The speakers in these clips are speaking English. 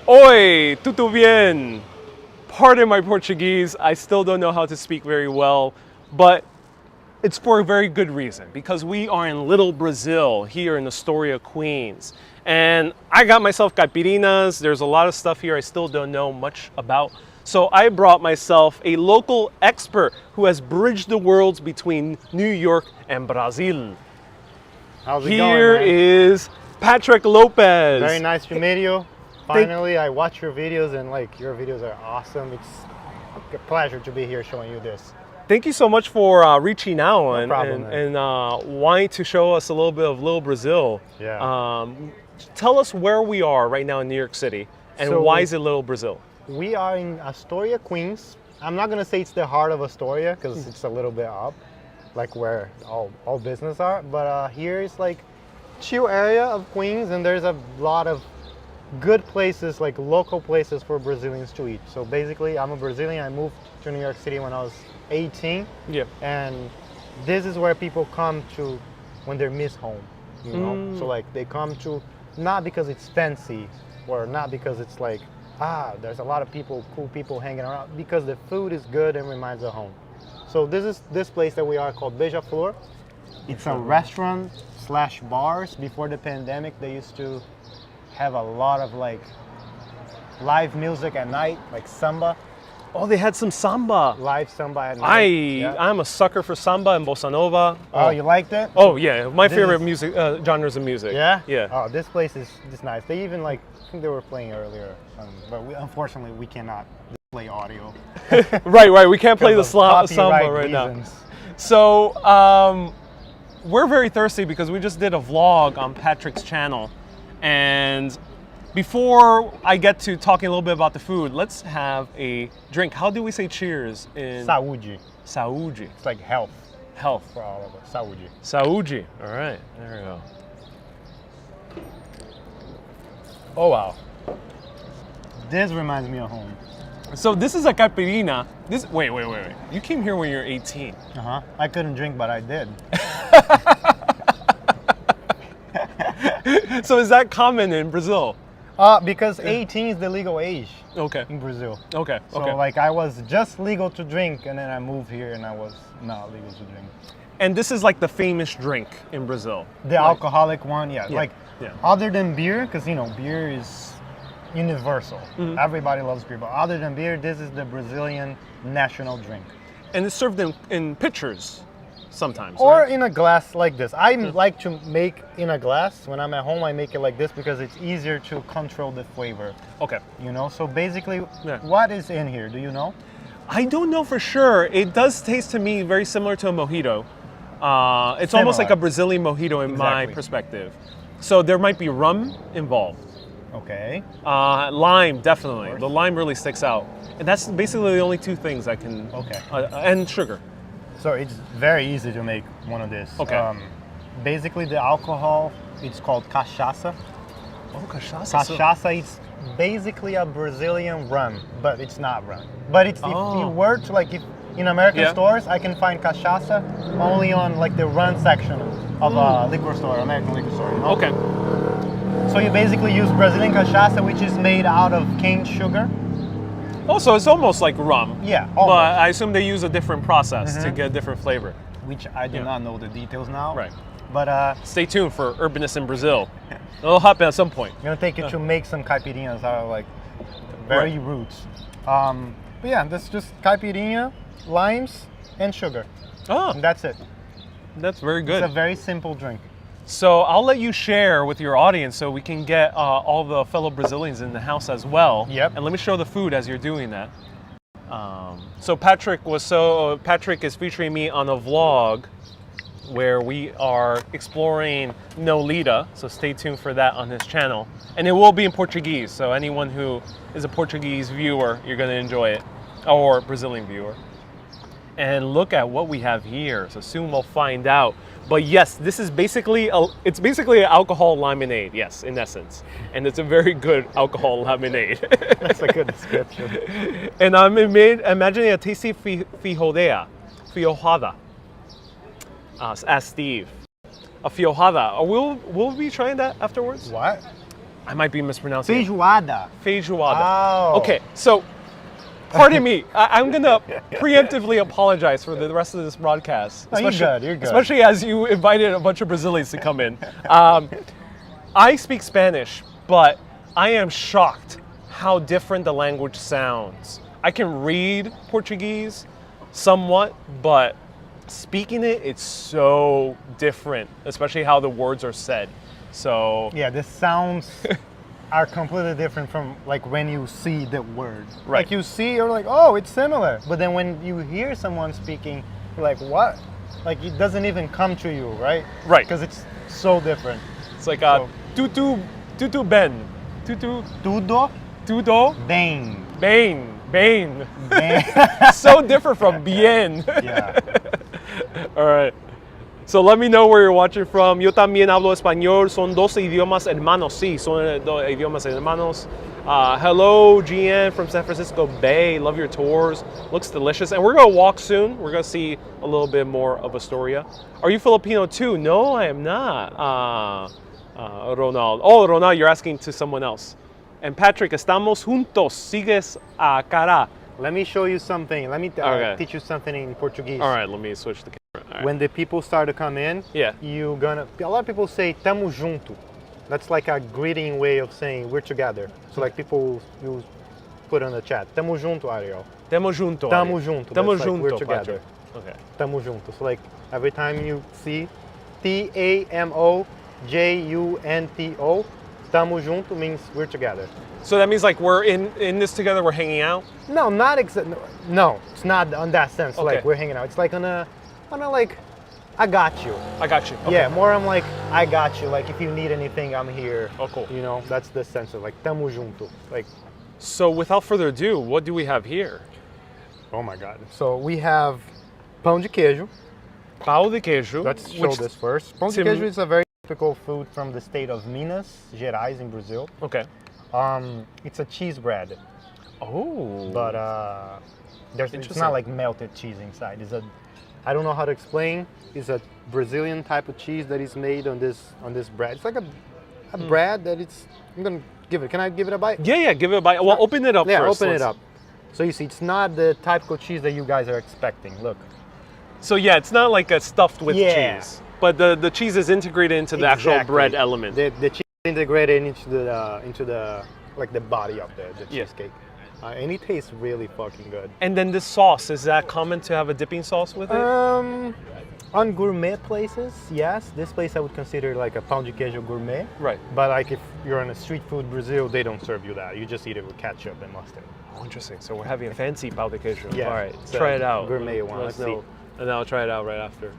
Oi, tudo bien? Pardon my Portuguese, I still don't know how to speak very well, but it's for a very good reason, because we are in Little Brazil here in Astoria, Queens. And I got myself caipirinhas. There's a lot of stuff here I still don't know much about. So I brought myself a local expert who has bridged the worlds between New York and Brazil. How's it Here going, man? is Patrick Lopes. Very nice to meet you. Finally, I watch your videos and your videos are awesome. It's a pleasure to be here showing you this. Thank you so much for reaching out No and wanting to show us a little bit of Little Brazil. Yeah. Tell us where we are right now in New York City and why is it Little Brazil? We are in Astoria, Queens. I'm not gonna say it's the heart of Astoria because it's a little bit up, like where all business are. But here is like chill area of Queens, and there's a lot of good places, like local places for Brazilians to eat. So basically, I'm a Brazilian. I moved to New York City when I was 18. Yeah. And this is where people come to when they miss home, you know? So like they come to, not because it's fancy or not because it's like, there's a lot of cool people hanging around, because the food is good and reminds of home. So this is this place that we are called Beija-Flor. It's a restaurant slash bars. Before the pandemic, they used to have a lot of like live music at night, like samba. Oh, they had some samba. Live samba at night. I'm a sucker for samba and bossa nova. Oh, you liked it? Oh yeah, my favorite music genres of music. Yeah? Yeah. Oh, this place is nice. They even I think they were playing earlier, but unfortunately we cannot display audio. Right. We can't play the Because of samba copyright right now. reasons. So we're very thirsty because we just did a vlog on Patrick's channel, and before I get to talking a little bit about the food, let's have a drink. How do we say cheers in Saúde. Saúde? It's like health Health. for all of us. Saúde. Saúde. All right, there we go. Oh wow. This reminds me of home. So this is a caipirinha. Wait. You came here when you were 18. I couldn't drink, but I did. So is that common in Brazil? Because 18 is the legal age Okay. in Brazil. Okay. So Okay. like I was just legal to drink, and then I moved here and I was not legal to drink. And this is like the famous drink in Brazil. The alcoholic one, yeah. Like yeah. other than beer, because beer is universal. Everybody loves beer, but other than beer, this is the Brazilian national drink. And it's served in pitchers sometimes. Or right? in a glass like this. I like to make in a glass. When I'm at home, I make it like this because it's easier to control the flavor. Okay. You know, so basically, Yeah. what is in here? Do you know? I don't know for sure. It does taste to me very similar to a mojito. It's almost like a Brazilian mojito in my Exactly. perspective. So there might be rum involved. Okay. Lime, definitely. The lime really sticks out. And that's basically the only two things I can... Okay. And sugar. So it's very easy to make one of this. Okay. Basically, the alcohol, it's called cachaça. Oh, cachaça. Cachaça is basically a Brazilian rum, but it's not rum. But it's if you were to if in American stores, I can find cachaça only on like the rum section of a liquor store, American liquor store. You know? Okay. So you basically use Brazilian cachaça, which is made out of cane sugar. Oh, so it's almost like rum. Yeah, But almost. I assume they use a different process to get a different flavor. Which I do not know the details now. Right. But Stay tuned for Urbanist in Brazil. It'll happen at some point. I'm gonna take you to make some caipirinhas out of very roots. But yeah, that's just caipirinha, limes, and sugar. Oh, And that's it. that's very good. It's a very simple drink. So I'll let you share with your audience so we can get all the fellow Brazilians in the house as well. Yep. And let me show the food as you're doing that. So Patrick is featuring me on a vlog where we are exploring Nolita. So stay tuned for that on his channel. And it will be in Portuguese. So anyone who is a Portuguese viewer, you're going to enjoy it. Or Brazilian viewer. And look at what we have here. So soon we'll find out. But yes, this is basically it's basically an alcohol lemonade. Yes, in essence, and it's a very good alcohol lemonade. That's a good description. And I'm imagining a tasty feijoada. Ask Steve. A feijoada. We'll be trying that afterwards. What? I might be mispronouncing it. Feijoada. Feijoada. Oh. Okay, so pardon me. I'm gonna preemptively apologize for the rest of this broadcast. No, you're good. You're good. Especially as you invited a bunch of Brazilians to come in. I speak Spanish, but I am shocked how different the language sounds. I can read Portuguese somewhat, but speaking it, it's so different, especially how the words are said. So Yeah, the sounds are completely different from like when you see the word. Right. Like you see, you're like, oh, it's similar. But then when you hear someone speaking, you're like, what? Like it doesn't even come to you, right? Right. Because it's so different. it's like tutu ben, Tudo tudo bem. bem. Bem. So different from bien. Yeah. All right. So let me know where you're watching from. Yo también hablo español. Son dos idiomas hermanos. Sí, son dos idiomas hermanos. Hello, GN from San Francisco Bay. Love your tours. Looks delicious. And we're going to walk soon. We're going to see a little bit more of Astoria. Are you Filipino too? No, I am not. Ronald. Oh, Ronald, you're asking to someone else. And Patrick, estamos juntos. Sigues a cara. Let me show you something. Let me Okay. teach you something in Portuguese. All right, let me switch the camera. All right. When the people start to come in, Yeah. a lot of people say tamo junto. That's like a greeting way of saying we're together. So like people you put on the chat, tamo junto, Ariel. Tamo junto. Tamo Ari. junto. Tamo That's like junto, we're together. Patrick. Okay. Tamo junto. So like every time you see TAMOJUNTO, tamo junto means we're together. So that means like we're in this together, we're hanging out? No, not exactly. No, it's not on that sense. Okay. Like we're hanging out. It's like on a like, I got you. I got you. Okay. Yeah, more I'm like, I got you. Like if you need anything, I'm here. Oh, cool. You know, that's the sense of like tamo junto. Like, So without further ado, what do we have here? oh my God. So we have pão de queijo. Pão de queijo. Let's show this first. Pão de Tim- queijo is a very typical food from the state of Minas Gerais in Brazil. Okay. It's a cheese bread, Oh. but it's Interesting. not like melted cheese inside. I don't know how to explain. It's a Brazilian type of cheese that is made on this bread. It's like a bread that I'm gonna give it. Can I give it a bite? Yeah, give it a bite. Well, open it up Yeah, first. open it up. So you see, it's not the typical cheese that you guys are expecting. Look. So yeah, it's not like a stuffed with Yeah. cheese, but the cheese is integrated into the actual Exactly. bread element. The cheese is integrated into the like the body of the Yeah. cheesecake, and it tastes really fucking good. And then this sauce, is that common to have a dipping sauce with it? On gourmet places, yes. This place I would consider like a pão de queijo gourmet. Right. But like if you're in a street food Brazil, they don't serve you that. You just eat it with ketchup and mustard. Oh, interesting. So we're having a fancy pão de queijo. Yeah, All right, it's a try it out. gourmet one. Let Let's us know. And then I'll try it out right after.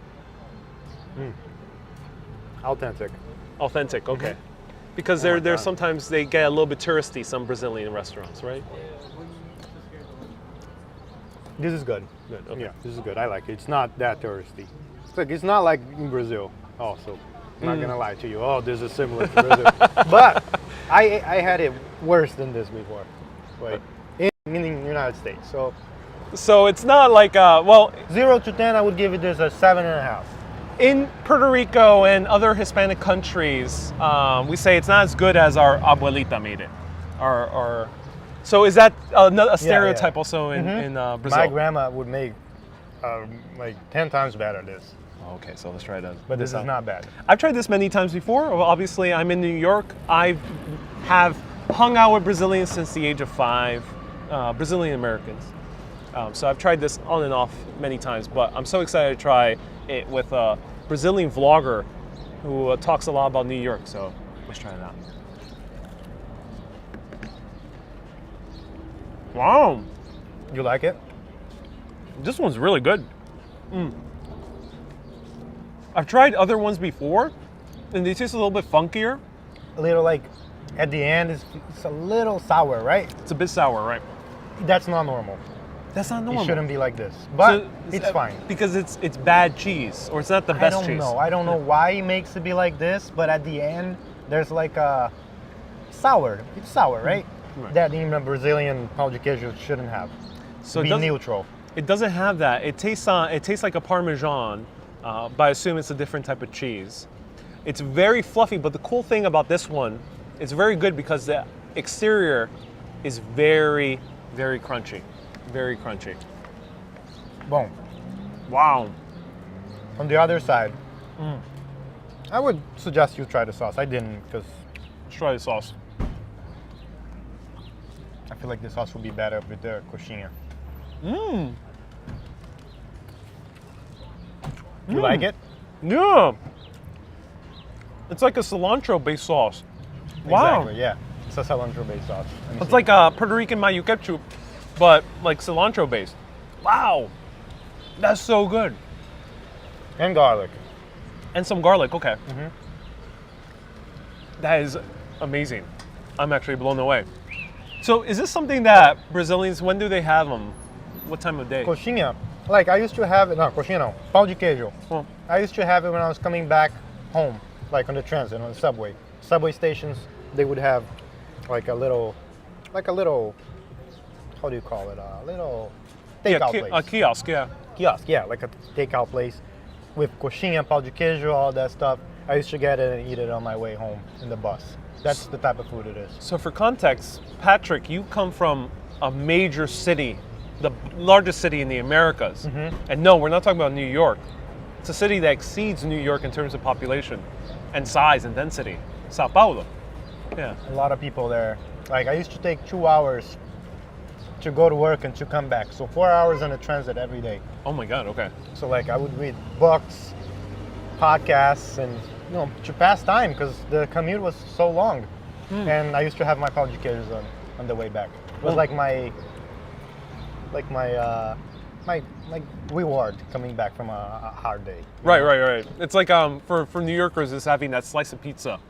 Authentic. Authentic, okay. Mm-hmm. Because Oh my they're God. sometimes they get a little bit touristy, some Brazilian restaurants, right? This is good. Good, okay. Yeah, this is good. I like it. It's not that touristy. It's not like in Brazil. Also, I'm not gonna lie to you. Oh, this is similar to Brazil. But I had it worse than this before. Like meaning United States. So it's not like, 0 to 10, I would give it this a 7.5. in Puerto Rico and other Hispanic countries, we say it's not as good as our abuelita made it. So is that a stereotype also in Brazil? My grandma would make like 10 times better this. Okay, so let's try to. But this is not bad. I've tried this many times before. Well, obviously, I'm in New York. I have hung out with Brazilians since the age of 5, Brazilian Americans. So I've tried this on and off many times, but I'm so excited to try it with a Brazilian vlogger who talks a lot about New York. So let's try it out. Wow, You like it? this one's really good. I've tried other ones before, and they taste a little bit funkier. A little like at the end, it's a little sour, right? It's a bit sour, right? That's not normal. That's not normal. It shouldn't be like this, but So, it's fine. because it's bad cheese, or it's not the best cheese. I don't know why he makes it be like this, but at the end there's like a sour. It's sour, right? Right. That even a Brazilian pão de queijo shouldn't have. So Be it doesn't, neutral. it doesn't have that. It tastes like a Parmesan, but I assume it's a different type of cheese. It's very fluffy, but the cool thing about this one It's very good because the exterior is very, very crunchy. Very crunchy. Boom. Wow. On the other side, I would suggest you try the sauce. I didn't because Let's try the sauce. I feel like the sauce would be better with the coxinha. Mmm. You like it? Yeah. It's like a cilantro-based sauce. Wow. Exactly, yeah. It's a cilantro-based sauce. Let me It's see. like a Puerto Rican mayo ketchup, but like cilantro-based. Wow. That's so good. And garlic. And some garlic, okay. Mm-hmm. That is amazing. I'm actually blown away. So is this something that Brazilians, when do they have them? What time of day? Coxinha. Like I used to have it, no, coxinha no, pão de queijo. Oh. I used to have it when I was coming back home, like on the transit, on the subway. Subway stations, they would have like a little, how do you call it? A little takeout place. A kiosk, yeah. Kiosk, yeah, like a takeout place with coxinha, pão de queijo, all that stuff. I used to get it and eat it on my way home in the bus. That's the type of food it is. So for context, Patrick, you come from a major city, the largest city in the Americas. And no, we're not talking about New York. It's a city that exceeds New York in terms of population and size and density. Sao Paulo. Yeah. A lot of people there. Like I used to take 2 hours to go to work and to come back. So 4 hours on the transit every day. Oh my God, okay. So like I would read books, podcasts, and to pass time because the commute was so long. And I used to have my pão de queijos on the way back. It was like my reward coming back from a hard day. Right. It's like for New Yorkers, it's having that slice of pizza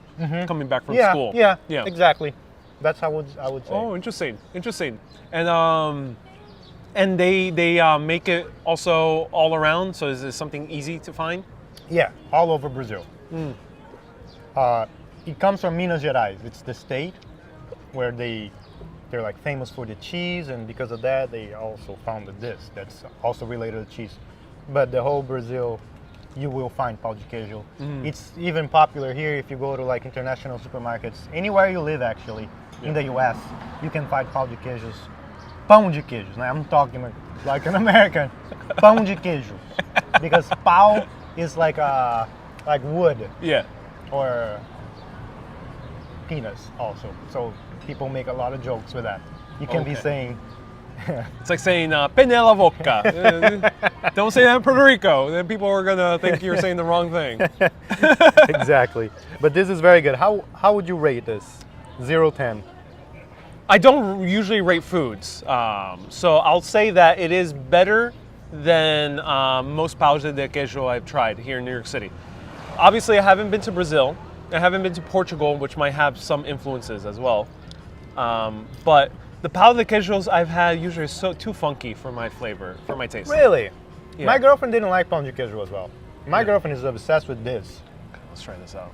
coming back from school. Yeah, exactly. That's how I would say. Oh, interesting. And they make it also all around. So is this something easy to find? Yeah, all over Brazil. It comes from Minas Gerais. It's the state where they're like famous for the cheese, and because of that, they also founded this. That's also related to cheese. But the whole Brazil, you will find pão de queijo. It's even popular here if you go to like international supermarkets. Anywhere you live, actually, in the U.S., you can find pão de queijos. Pão de queijos. Now, I'm talking like an American. Pão de queijo, because pão is like wood. Yeah. Or penis also. So people make a lot of jokes with that. You can be saying... It's like saying pene la boca. Don't say that in Puerto Rico. Then people are going to think you're saying the wrong thing. Exactly. But this is very good. How would you rate this? 0-10. I don't usually rate foods. So I'll say that it is better than most paus de queijo I've tried here in New York City. Obviously, I haven't been to Brazil. I haven't been to Portugal, which might have some influences as well. But the pão de queijos I've had usually are too funky for my flavor, for my taste. Really? Yeah. My girlfriend didn't like pão de queijo as well. My girlfriend is obsessed with this. Okay, let's try this out.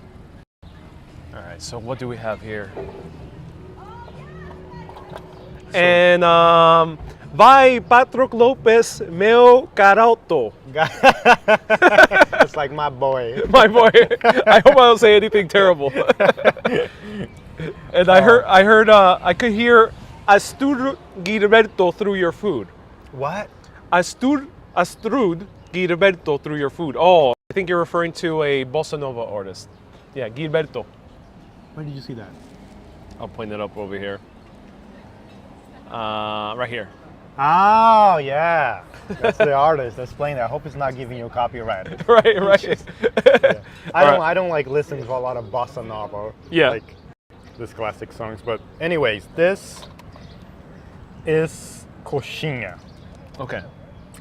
All right, so what do we have here? And vai Patrick Lopes, meu garoto. It's like my boy. My boy. I hope I don't say anything terrible. And I could hear Astur Gilberto through your food. What? Astrud Gilberto through your food. Oh, I think you're referring to a bossa nova artist. Yeah, Gilberto. Where did you see that? I'll point it up over here. Right here. Oh, yeah. That's the artist that's playing that. I hope it's not giving you copyright. Right. Yeah. Alright. I don't like listen to a lot of bossa nova. Yeah. Like this classic songs. But anyways, this is coxinha. Okay.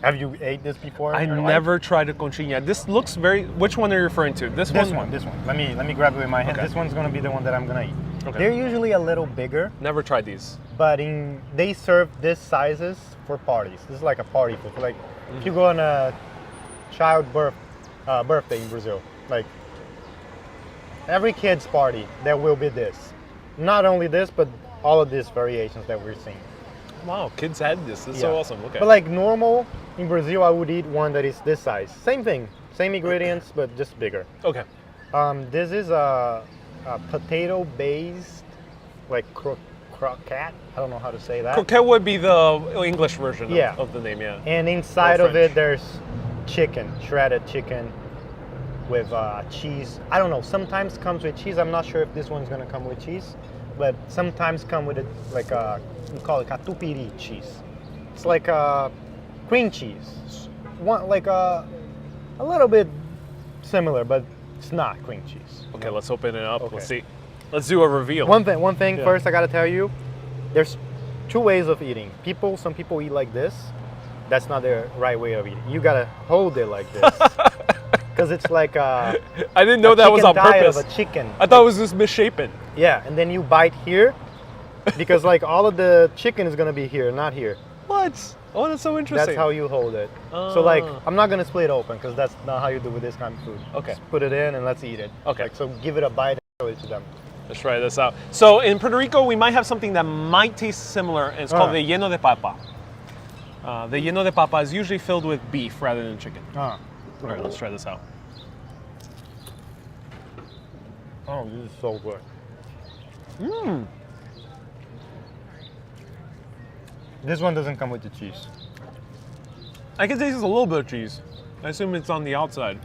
Have you ate this before? I in your life? never tried a coxinha. This looks very. Which one are you referring to? This one. This one. Let me grab it with my hand. Okay. This one's gonna be the one that I'm gonna eat. Okay. They're usually a little bigger, Never tried these. but they serve this sizes for parties. This is like a party food. Like if you go on a child birthday in Brazil, like every kid's party, there will be this. Not only this, but all of these variations that we're seeing. Wow, kids had this. This is so awesome. Okay. But like normal in Brazil, I would eat one that is this size. Same thing, same ingredients, but just bigger. Okay. This is a potato-based like croquette. I don't know how to say that. Croquette would be the English version Yeah. of the name, yeah. And inside Or of it, French. there's chicken, shredded chicken with cheese. I don't know. Sometimes comes with cheese. I'm not sure if this one's gonna come with cheese, but sometimes come with it like we call it catupiry cheese. It's like cream cheese. One like a little bit similar, but it's not cream cheese. Okay, let's open it up. Okay. Let's see. Let's do a reveal. One thing Yeah. first I gotta tell you, there's two ways of eating. Some people eat like this. That's not the right way of eating. You gotta hold it like this. Because it's like I didn't know that was on chicken thigh purpose. of a chicken. I thought it was just misshapen. Yeah, and then you bite here, because like all of the chicken is gonna be here, not here. What? Oh, that's so interesting. That's how you hold it. So like, Ah. I'm not gonna split it open, because that's not how you do with this kind of food. Okay. Just put it in and let's eat it. Okay. Like, so give it a bite and show it to them. Let's try this out. So in Puerto Rico, we might have something that might taste similar, and it's called the lleno de papa. The lleno de papa is usually filled with beef rather than chicken. Ah. All right, let's try this out. Oh, this is so good. Mmm. This one doesn't come with the cheese. I can taste a little bit of cheese. I assume it's on the outside.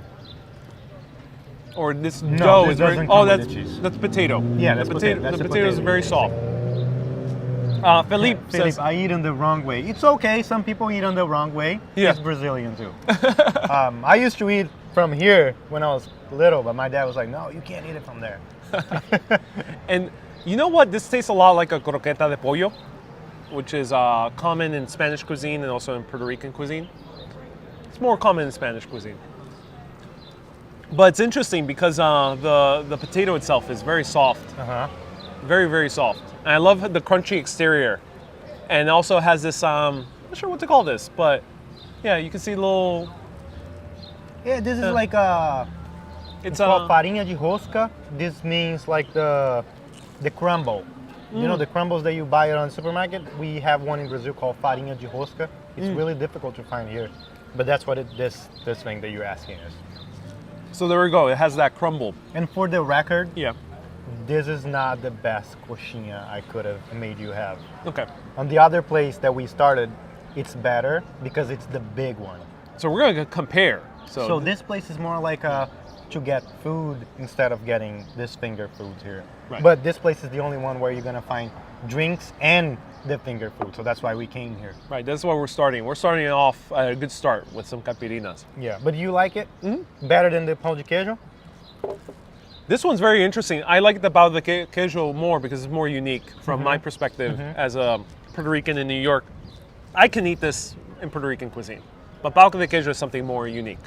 Or this No, dough this is very. doesn't Oh, come with that's the cheese. that's potato. Yeah, that's the potato. That's the the potato is potato. very soft. Philippe Philip, says, I eat in the wrong way. It's okay. Some people eat in the wrong way. Yeah. It's Brazilian too. I used to eat from here when I was little, but my dad was like, "No, you can't eat it from there." and you know what? This tastes a lot like a croqueta de pollo, which is common in Spanish cuisine and also in Puerto Rican cuisine. It's more common in Spanish cuisine. But it's interesting because the potato itself is very soft, very, very soft. And I love the crunchy exterior. And it also has this, I'm not sure what to call this, but yeah, you can see little, Yeah, this is like it's called farinha de rosca. This means like the crumble. You know the crumbles that you buy on the supermarket? We have one in Brazil called farinha de rosca. It's really difficult to find here. But that's what this thing that you're asking is. so there we go, it has that crumble. And for the record, Yeah, this is not the best coxinha I could have made you have. okay. On the other place that we started, it's better because it's the big one. So we're gonna compare. So this place is more like to get food instead of getting this finger foods here. Right. But this place is the only one where you're gonna find drinks and the finger food. So that's why we came here. Right, that's why we're starting. We're starting off at a good start with some caipirinhas. Yeah. But you like it better than the pão de queijo? This one's very interesting. I like the pão de queijo more because it's more unique from my perspective as a Puerto Rican in New York. I can eat this in Puerto Rican cuisine, but pão de queijo is something more unique.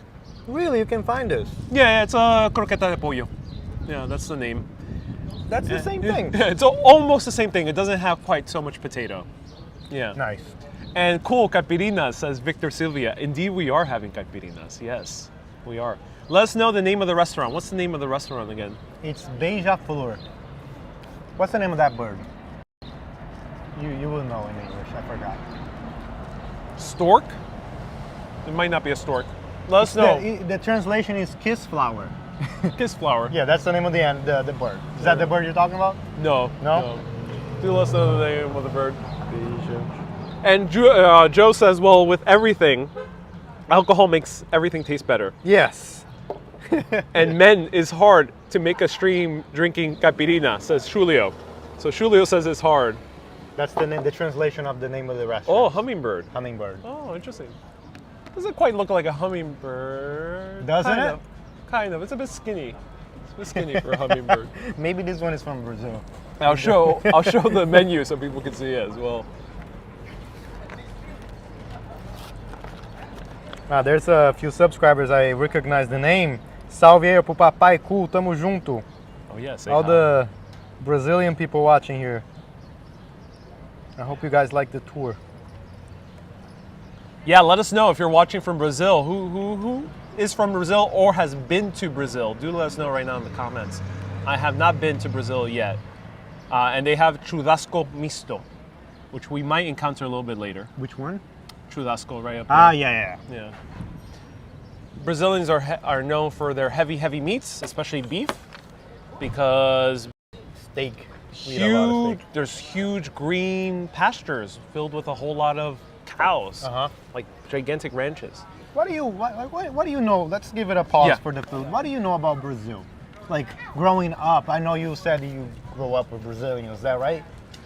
Really, you can find this. Yeah, it's a croqueta de pollo. Yeah, that's the name. That's the same thing. Yeah, it's almost the same thing. It doesn't have quite so much potato. Yeah. Nice. And cool, caipirinhas, says Victor Silvia. Indeed, we are having caipirinhas. Yes, we are. Let us know the name of the restaurant. What's the name of the restaurant again? It's beija-flor. What's the name of that bird? You will know in English. I forgot. Stork? It might not be a stork. Let us know. The translation is kiss flower. Kiss flower. Yeah, that's the name of the bird. Is that the bird you're talking about? No. No? Do let us know the name of the bird. And Joe says, well, with everything, alcohol makes everything taste better. Yes. And men is hard to make a stream drinking caipirinha, says Julio. So Julio says it's hard. That's the translation of the name of the Oh, restaurant. hummingbird. Hummingbird. Oh, interesting. Doesn't quite look like a hummingbird. Doesn't Kind it? of. Kind of. It's a bit skinny. It's a bit skinny for a hummingbird. Maybe this one is from Brazil. I'll show the menu so people can see it as well. There's a few subscribers. I recognize the name. Salve aí pro papai cool. Tamo junto. Oh yes. All the Brazilian people watching here. I hope you guys like the tour. Yeah, let us know if you're watching from Brazil. Who is from Brazil or has been to Brazil? Do let us know right now in the comments. I have not been to Brazil yet. And they have churrasco misto, which we might encounter a little bit later. Which one? Churrasco right up there. Yeah. Yeah. Brazilians are known for their heavy meats, especially beef, because Steak. We eat a lot of Huge. steak. There's huge green pastures filled with a whole lot of cows, like gigantic ranches. What do you know? Let's give it a pause Yeah. for the food. What do you know about Brazil? Like growing up, I know you said you grew up with Brazilians. Is that right?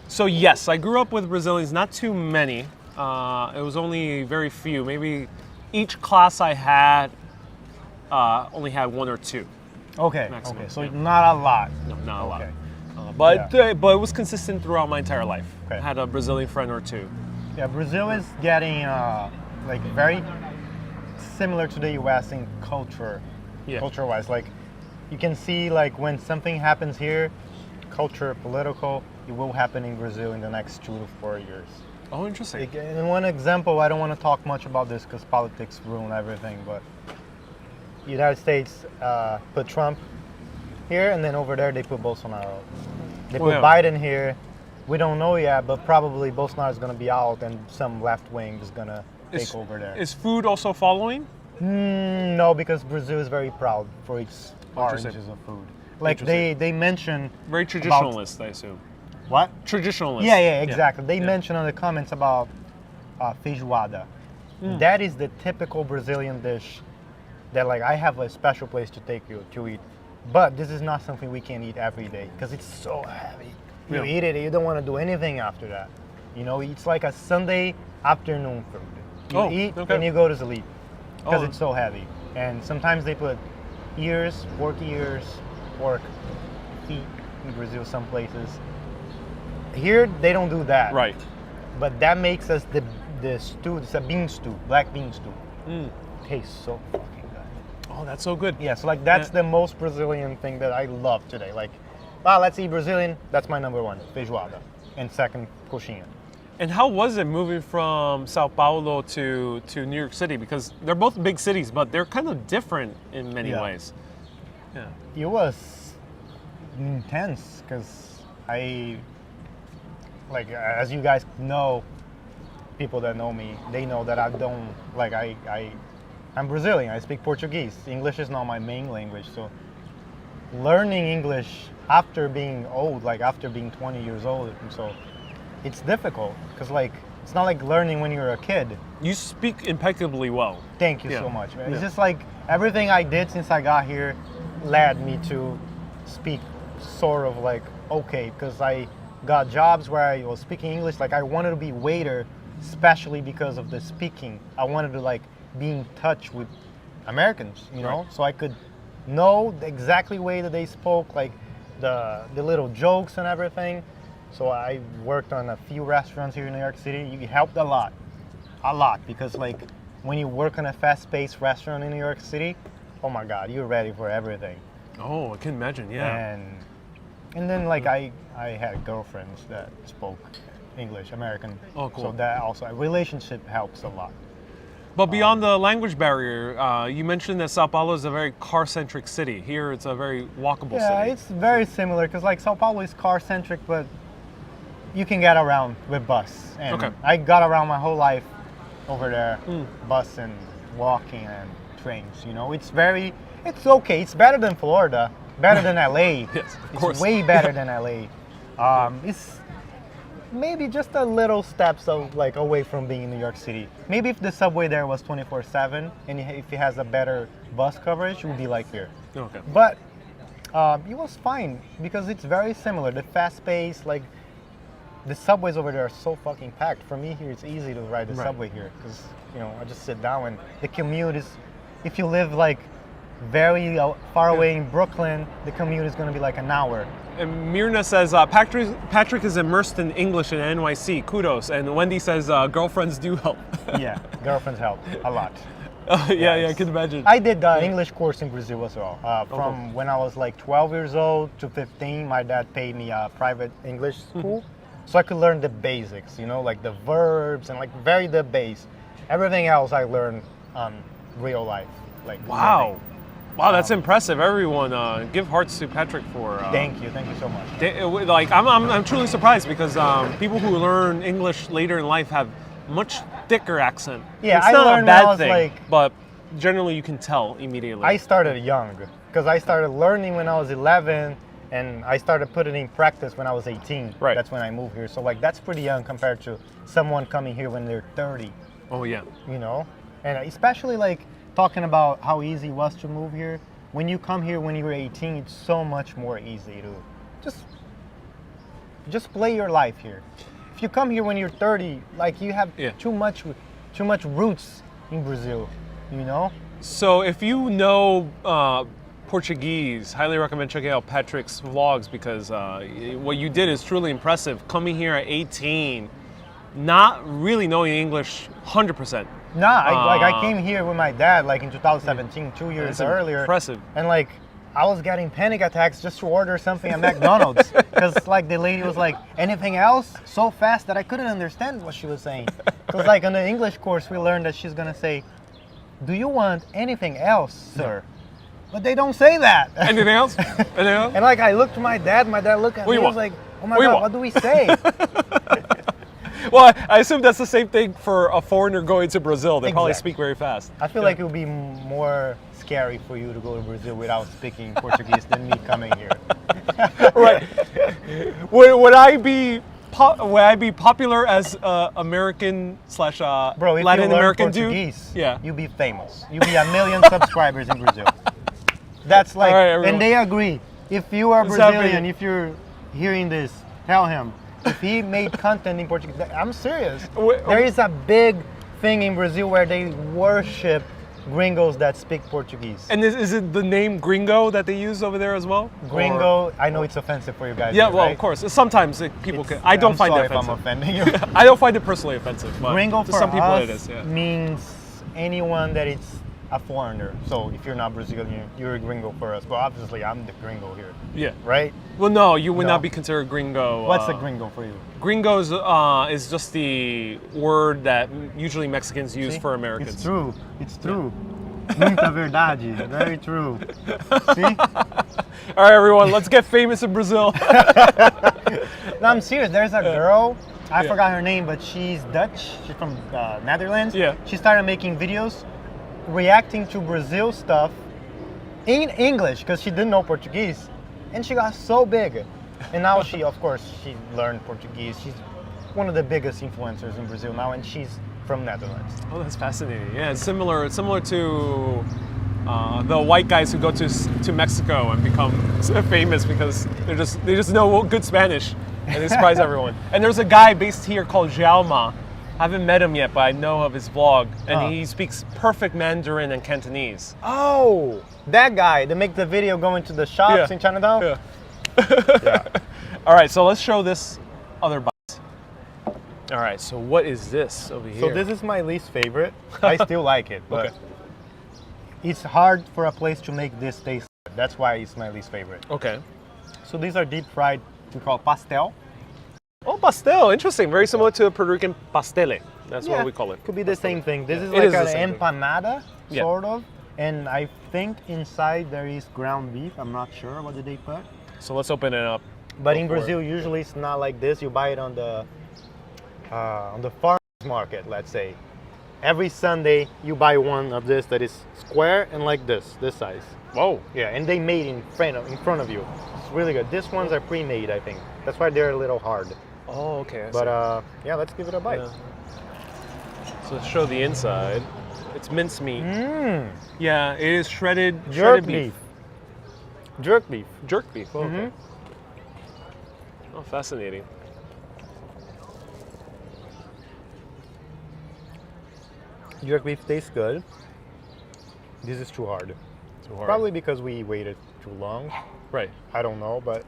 So yes, I grew up with Brazilians. Not too many. It was only very few. Maybe each class I had only had one or two. Okay. Maximum, Okay. So yeah. not a lot. No, not a lot. Okay. But it was consistent throughout my entire life. Okay. I had a Brazilian friend or two. Yeah, Brazil is getting like very similar to the U.S. in culture, Yeah. culture-wise. Like you can see like when something happens here, culture, political, it will happen in Brazil in the next 2 to 4 years. Oh, interesting. Like, in one example, I don't want to talk much about this because politics ruin everything, but United States put Trump here, and then over there they put Bolsonaro. They put yeah. Biden here. We don't know yet, but probably Bolsonaro is going to be out, and some left wing is going to take over there. Is food also following? No, because Brazil is very proud for its Interesting. oranges of food. Like Interesting. they mention Very traditionalist, I assume. what? Traditionalist. Yeah, exactly. They Yeah. mention on the comments about feijoada. That is the typical Brazilian dish that like I have a special place to take you to eat. But this is not something we can eat every day because it's so heavy. You Yeah. eat it, you don't want to do anything after that. You know, it's like a Sunday afternoon food. You Oh, eat okay. and you go to sleep because Oh. it's so heavy. And sometimes they put pork ears, pork feet in Brazil, some places. Here they don't do that. Right. But that makes us the stew. It's a bean stew, black bean stew. Mm. Tastes so fucking good. Oh, that's so good. Yeah, so like that's Yeah. the most Brazilian thing that I love today. Like, wow, let's eat Brazilian. That's my number one, feijoada, and second, coxinha. And how was it moving from Sao Paulo to New York City? Because they're both big cities, but they're kind of different in many Yeah. ways. Yeah. It was intense because as you guys know, people that know me, they know that I don't like I'm Brazilian. I speak Portuguese. English is not my main language, so learning English after being old, like after being 20 years old, so it's difficult because like it's not like learning when you're a kid. You speak impeccably well. Thank you Yeah. so much, man. Yeah. It's just like everything I did since I got here led me to speak sort of like okay, because I got jobs where I was speaking English. Like I wanted to be waiter, especially because of the speaking. I wanted to like be in touch with Americans, you know, Right. so I could know the exactly way that they spoke, like the little jokes and everything. So I worked on a few restaurants here in New York City. It helped a lot, because like when you work in a fast-paced restaurant in New York City, oh my God, you're ready for everything. Oh, I can imagine. Yeah. And then like I had girlfriends that spoke English, American. Oh, cool. So that also relationship helps a lot. But beyond the language barrier, you mentioned that Sao Paulo is a very car-centric city. Here, it's a very walkable Yeah, city. it's very similar because like Sao Paulo is car-centric, but you can get around with bus. And Okay. I got around my whole life over there, bus and walking and trains. You know, it's okay. It's better than Florida, better than LA. Yes, of It's course. way better than LA. It's maybe just a little steps of like away from being in New York City. Maybe if the subway there was 24/7 and if it has a better bus coverage, it would be like here. Okay. But it was fine because it's very similar. The fast pace, like the subways over there are so fucking packed. For me here, it's easy to ride the Right. subway here because I just sit down and the commute is. If you live like very far away in Brooklyn, the commute is going to be like an hour. And Mirna says, Patrick is immersed in English in NYC. Kudos. And Wendy says, girlfriends do help. Yeah, girlfriends help a lot. Yeah, I can imagine. I did the English course in Brazil as well. From when I was like 12 years old to 15, my dad paid me a private English school. So I could learn the basics, like the verbs and like the base. Everything else I learned real life. Like Wow. living. Wow, that's impressive. Everyone, give hearts to Patrick for. Thank you so much. Like, I'm truly surprised because people who learn English later in life have much thicker accent. Yeah, it's I not learned a when I bad was thing, like- but generally you can tell immediately. I started young because I started learning when I was 11, And I started putting it in practice when I was 18. Right. That's when I moved here. So like that's pretty young compared to someone coming here when they're 30, Oh yeah. you know? And especially like talking about how easy it was to move here. When you come here when you're 18, it's so much more easy to just play your life here. If you come here when you're 30, like you have Yeah. too much roots in Brazil, you know? So if you know Portuguese, highly recommend checking out Patrick's vlogs because what you did is truly impressive. Coming here at 18, not really knowing English 100%. Nah, I came here with my dad like in 2017, 2 years That's earlier. impressive. And like I was getting panic attacks just to order something at McDonald's because like the lady was like, anything else? So fast that I couldn't understand what she was saying. Because like on the English course we learned that she's gonna say, do you want anything else, sir? But they don't say that. Anything else? Anything else? And like I looked to my dad looked at What me, you he was want? like, oh my What you God, want? what do we say? Well, I assume that's the same thing for a foreigner going to Brazil. They probably Exactly. speak very fast. I feel like it would be more scary for you to go to Brazil without speaking Portuguese than me coming here. Right. Would I be popular as American slash Bro, if Latin you learn American Portuguese, dude? Yeah. you'll be famous. You'll be 1 million subscribers in Brazil. That's like, All right, everyone. and they agree. If you are What's Brazilian, happening? if you're hearing this, tell him. If he made content in Portuguese, I'm serious. There is a big thing in Brazil where they worship gringos that speak Portuguese. And is it the name gringo that they use over there as well? Gringo, I know it's offensive for you guys. Yeah, here, well, right? of course. Sometimes people can. I don't I'm find sorry it if I'm offensive. offending you. I don't find it personally offensive. But Gringo to for some people us it is. Yeah. means anyone that is a foreigner. So if you're not Brazilian, you're a gringo for us. But obviously, I'm the gringo here, Yeah. right? Well, no, you would No. not be considered gringo. What's a gringo for you? Gringos is just the word that usually Mexicans use See? for Americans. It's true. It's true. Muita verdade. Very true. See? All right, everyone, let's get famous in Brazil. No, I'm serious. There's a girl. I Yeah. forgot her name, but she's Dutch. She's from Netherlands. Yeah. She started making videos reacting to Brazil stuff in English because she didn't know Portuguese, and she got so big. And now she, of course, she learned Portuguese. She's one of the biggest influencers in Brazil now, and she's from Netherlands. Oh, that's fascinating. Yeah, it's similar to the white guys who go to Mexico and become famous because they just know good Spanish and they surprise everyone. And there's a guy based here called Jaume. I haven't met him yet, but I know of his vlog, and he speaks perfect Mandarin and Cantonese. Oh, that guy that make the video going to the shops in Chinatown? Yeah. Yeah. All right, so let's show this other bite. All right, so what is this over here? So this is my least favorite. I still like it, but Okay. it's hard for a place to make this taste good. That's why it's my least favorite. Okay. So these are deep fried, we call pastel. Oh, pastel, interesting. Very similar to a Puerto Rican pastele. That's what we call it. Could be the same thing. This is It like is the an same thing. empanada, Yeah. sort of. And I think inside there is ground beef. I'm not sure. What did they put? So let's open it up. But Go in for it. Brazil, usually it's not like this. You buy it on the farmers market, let's say. Every Sunday, you buy one of this that is square and like this size. Whoa. Yeah, and they made in front of you. It's really good. These ones are pre-made, I think. That's why they're a little hard. Oh, okay. I see. But yeah, let's give it a bite. Yeah. So let's show the inside. It's mincemeat. Mmm, Yeah, it is shredded jerk beef. beef. Jerk beef. Jerk beef. Oh, okay. Mhm. Oh, fascinating. Jerk beef tastes good. This is too hard. Too hard. Probably because we waited too long. Right. I don't know, but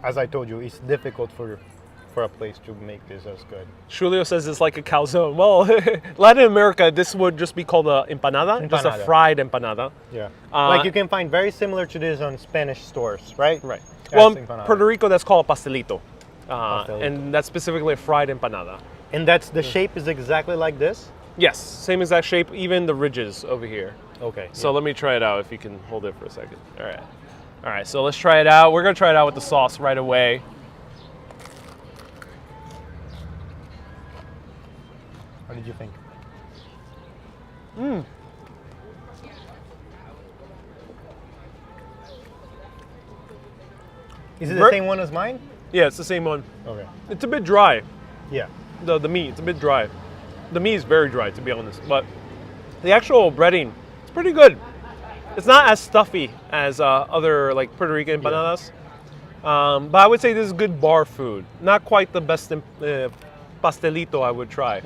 as I told you, it's difficult for a place to make this as good. Julio says it's like a calzone. Well, Latin America, this would just be called a empanada, just a Empanada. fried empanada. Yeah. Uh, like you can find very similar to this on Spanish stores, right? Right. That's Well, empanada. Puerto Rico, that's called a pastelito. Pastelito. And that's specifically a fried empanada. And that's the shape is exactly like this? Yes, same exact shape, even the ridges over here. Okay. So let me try it out if you can hold it for a second. All right. All right, so let's try it out. We're going to try it out with the sauce right away. What did you think? Is it the same one as mine? Yeah, it's the same one. Okay. It's a bit dry. Yeah. The meat, it's a bit dry. The meat is very dry, to be honest. But the actual breading, it's pretty good. It's not as stuffy as other like Puerto Rican empanadas. But I would say this is good bar food. Not quite the best pastelito I would try.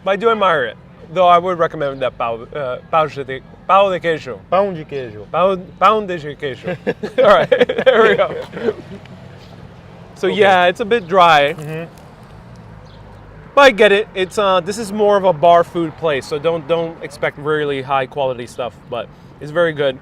But I do admire it. Though I would recommend that pão de queijo. Pão de queijo. Pão de queijo. All right, there we go. So yeah, it's a bit dry. But I get it. It's this is more of a bar food place, so don't expect really high quality stuff. But it's very good.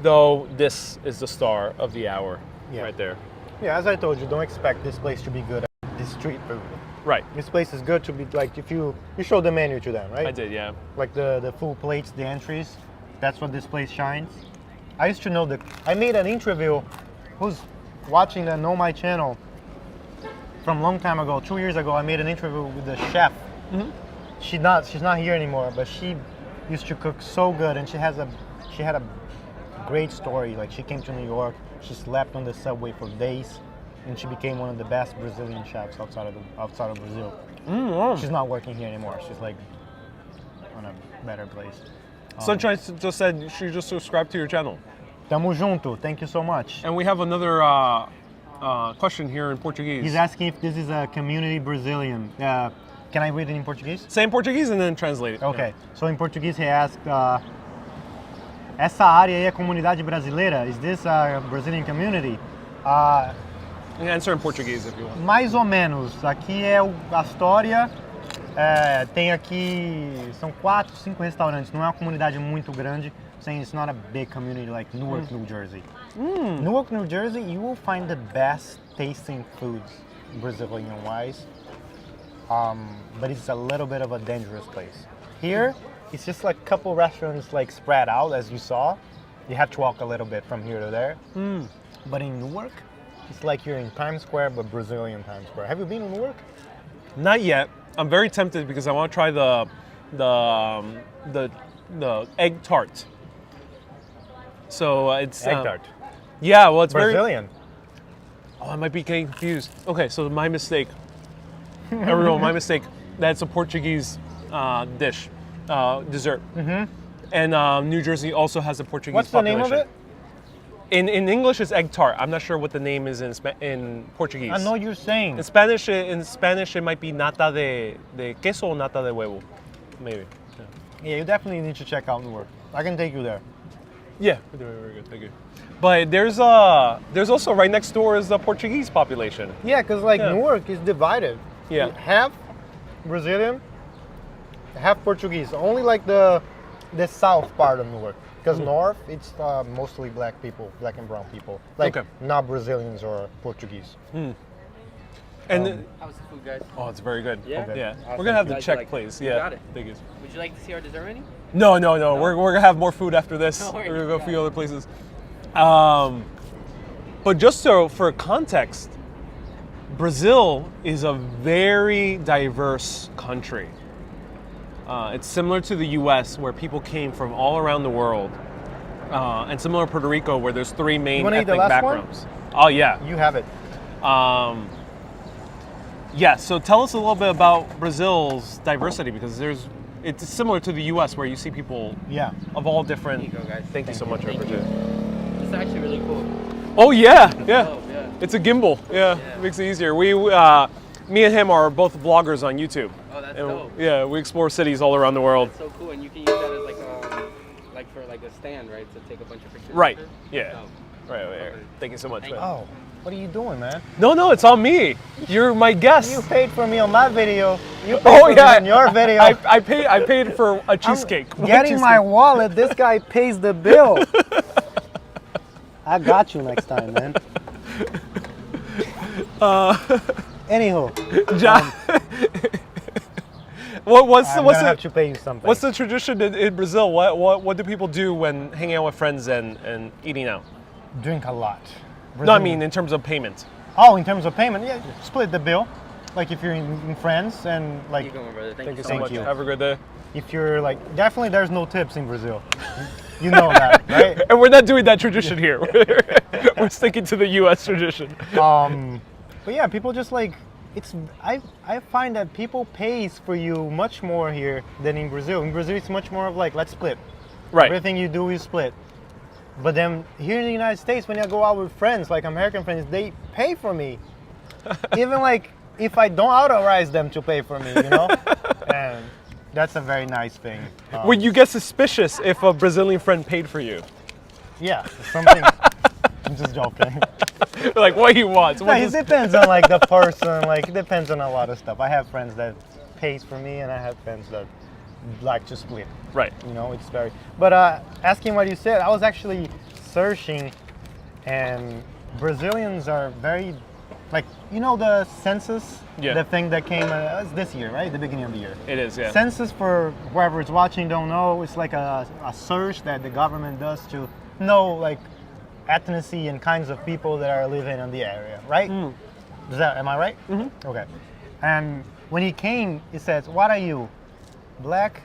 Though this is the star of the hour, right there. Yeah, as I told you, don't expect this place to be good at this street food. Right. This place is good to be like if you showed the menu to them, right? I did, yeah. Like the full plates, the entries. That's what this place shines. I used to know that. I made an interview. Who's watching that know my channel? From a long time ago, 2 years ago, I made an interview with the chef. She's not here anymore, but she used to cook so good, and she had a great story. Like she came to New York, she slept on the subway for days, and she became one of the best Brazilian chefs outside of Brazil. She's not working here anymore. She's like on a better place. Sunshine just said she just subscribed to your channel. Tamo junto. Thank you so much. And we have another question here in Portuguese. He's asking if this is a community Brazilian. Can I read it in Portuguese? Say in Portuguese and then translate it. Okay. So in Portuguese he asked, essa área aí é comunidade brasileira? Is this a Brazilian community? You can answer in Portuguese if you want. Mais ou menos. Aqui é o Astoria. Tem aqui, são 4, 5 restaurantes. Não é uma comunidade muito grande. Saying it's not a big community like Newark, New Jersey. Newark, New Jersey, you will find the best tasting foods, Brazilian-wise. But it's a little bit of a dangerous place. Here, it's just like a couple restaurants like spread out, as you saw. You have to walk a little bit from here to there. But in Newark, it's like you're in Times Square, but Brazilian Times Square. Have you been in Newark? Not yet. I'm very tempted because I want to try the egg tart. So it's Egg tart. Yeah, well, it's Brazilian. I might be getting confused. Okay, so my mistake. Everyone, my mistake. That's a Portuguese dish, dessert. And New Jersey also has a Portuguese What's the population. name of it? In English, it's egg tart. I'm not sure what the name is in Portuguese. I know you're saying. In Spanish, it might be nata de queso or nata de huevo, maybe. Yeah, you definitely need to check out Newark. I can take you there. Yeah, very good, thank you. But there's also right next door is the Portuguese population. Yeah, because Newark is divided. Yeah. Half Brazilian, half Portuguese. Only like the south part of Newark. Because north, it's mostly black people, black and brown people. Like not Brazilians or Portuguese. And how's the food, guys? oh, it's very good. Yeah? Yeah. Awesome. We're gonna have You the guys check, like- please. you Yeah. got it. Thank you. Would you like to see our dessert menu? No. We're gonna have more food after this. No worries. We're gonna go a few other places. But just so for context, Brazil is a very diverse country. It's similar to the U.S., where people came from all around the world, and similar to Puerto Rico, where there's 3 main wanna eat the ethnic last one? backgrounds. Oh yeah. You have it. Yeah, so tell us a little bit about Brazil's diversity, because it's similar to the U.S. where you see people of all different. Here you go, guys. Thank you so much, I Thank appreciate it. This is actually really cool. Oh yeah. Oh, yeah. It's a gimbal. Yeah, Yeah. makes it easier. Me and him are both vloggers on YouTube. Oh, that's And, dope. yeah, we explore cities all around the world. That's so cool, and you can use that as like for a stand, right? To take a bunch of pictures. Right. after? Yeah. Oh. Right. Thank you so much. Thank man. Oh, what are you doing, man? No, it's on me. You're my guest. You paid for me on my video. You paid Oh for yeah, me on your video. I paid for a cheesecake. Getting my wallet, this guy pays the bill. I got you next time, man. Anywho, I'm gonna have to pay you something. What's the tradition in Brazil? What do people do when hanging out with friends and eating out? Drink a lot. No, I mean in terms of payment. Oh, in terms of payment, yeah, split the bill. Like if you're in friends and like, Keep going, brother. Thank you so Thank much. you. Have a good day. if you're like, definitely there's no tips in Brazil. You know that, right? And we're not doing that tradition here. We're sticking to the U.S. tradition. But yeah, people just like I find that people pays for you much more here than in Brazil. In Brazil, it's much more of like, let's split. Right. Everything you do is split. But then here in the United States, when I go out with friends, like American friends, they pay for me. Even like if I don't authorize them to pay for me, you know? And that's a very nice thing. Would you get suspicious if a Brazilian friend paid for you? Yeah, something. I'm just joking. Like what he wants. No, it depends on like the person. Like it depends on a lot of stuff. I have friends that pays for me, and I have friends that like to split. Right. You know, it's very. But asking what you said, I was actually searching, and Brazilians are very, like, you know, the census. Yeah. The thing that came this year, right? The beginning of the year. It is, yeah. Census, for whoever's watching don't know, it's like a search that the government does to know like ethnicity and kinds of people that are living in the area, right? Am I right? Mm-hmm. Okay. And when he came, he says, what are you? Black,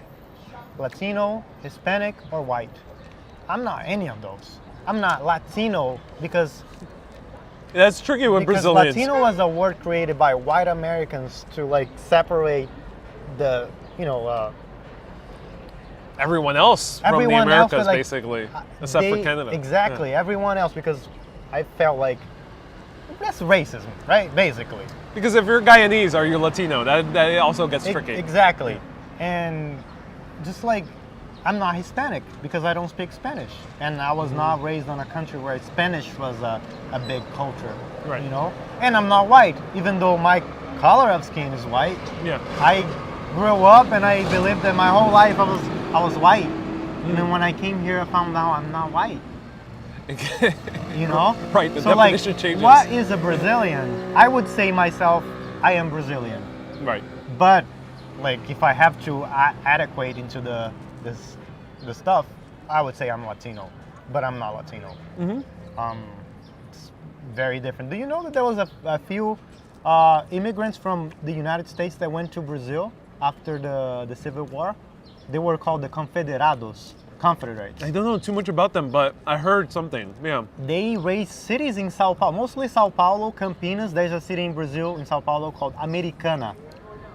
Latino, Hispanic, or white? I'm not any of those. I'm not Latino because That's tricky with because Brazilians. Latino was a word created by white Americans to like separate the, you know, Everyone else from the everyone else, Americas, but, like, basically, except for Canada. Exactly, everyone else, because I felt like that's racism, right? Basically. Because if you're Guyanese or you're Latino, that also gets tricky. Exactly. And just like, I'm not Hispanic because I don't speak Spanish. And I was not raised in a country where Spanish was a big culture, Right. you know? And I'm not white, even though my color of skin is white. Yeah. I grew up and I believed that my whole life I was white. And then when I came here, I found out I'm not white. You know? Right, the so like, definition changes. what is a Brazilian? I would say myself, I am Brazilian. Right. But like, if I have to adequate into the stuff, I would say I'm Latino, but I'm not Latino. Mm-hmm. It's very different. Do you know that there was a few immigrants from the United States that went to Brazil after the Civil War? They were called the Confederados, Confederates. I don't know too much about them, but I heard something. Yeah. They raised cities in Sao Paulo, mostly Sao Paulo, Campinas. There's a city in Brazil, in Sao Paulo, called Americana.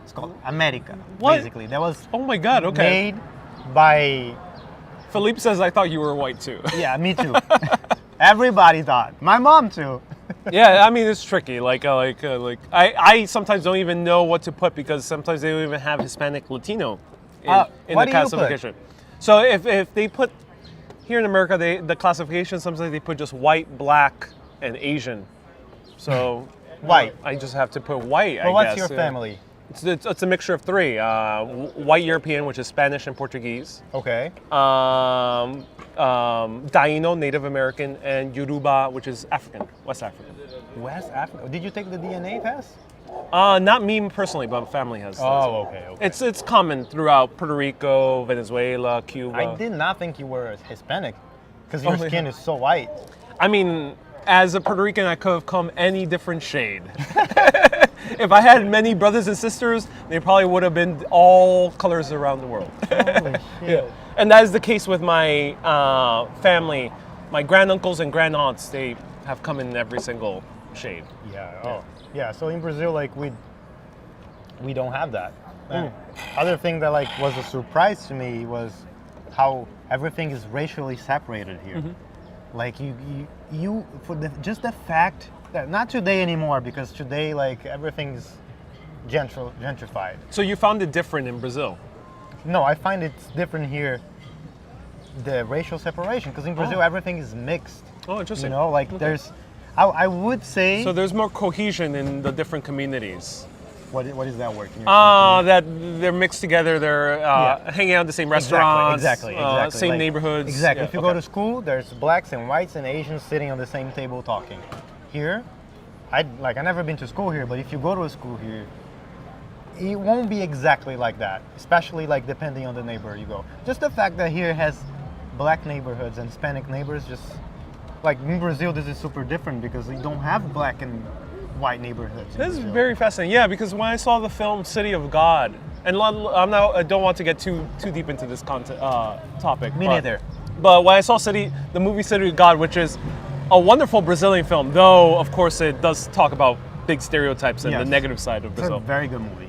It's called America, What? basically. That was Oh my God. Okay. made by, Philippe says I thought you were white too. yeah, me too. Everybody thought. My mom too. Yeah, I mean it's tricky. I sometimes don't even know what to put because sometimes they don't even have Hispanic, Latino in What the do you put? classification. So if they put here in America, the classification sometimes they put just white, black, and Asian. So White. I just have to put white. Well, I what's guess. your family? It's a mixture of three: white European, which is Spanish and Portuguese. Okay. Taino, Native American, and Yoruba, which is African, West African. West Africa. Did you take the DNA test? Not me personally, but family has. Oh, okay. It's common throughout Puerto Rico, Venezuela, Cuba. I did not think you were Hispanic, because your Oh, skin yeah. is so white. I mean, as a Puerto Rican, I could have come any different shade. If I had many brothers and sisters, they probably would have been all colors around the world. Holy shit. And that is the case with my family. My granduncles and grandaunts, they have come in every single shade. Yeah. Oh. Yeah. So in Brazil, like we don't have that. And other thing that like was a surprise to me was how everything is racially separated here. Like you for just the fact that not today anymore, because today like everything's gentrified. So you found it different in Brazil? No, I find it's different here. The racial separation, because in Brazil everything is mixed. Oh, interesting. You know, like there's, I would say. So there's more cohesion in the different communities. What is that word? Can you That they're mixed together. They're hanging out in the same restaurants. Exactly. Same Like, neighborhoods. Exactly. Yeah, If you go to school, there's blacks and whites and Asians sitting on the same table talking. Here, I never been to school here, but if you go to a school here, it won't be exactly like that. Especially like depending on the neighborhood you go. Just the fact that here has black neighborhoods and Hispanic neighbors, just like in Brazil, this is super different because we don't have black and white neighborhoods. This is very fascinating. Yeah, because when I saw the film City of God, and I don't want to get too deep into this topic. Me neither. But when I saw the movie City of God, which is a wonderful Brazilian film, though of course it does talk about big stereotypes and the Yes. negative side of It's a Brazil. very good movie.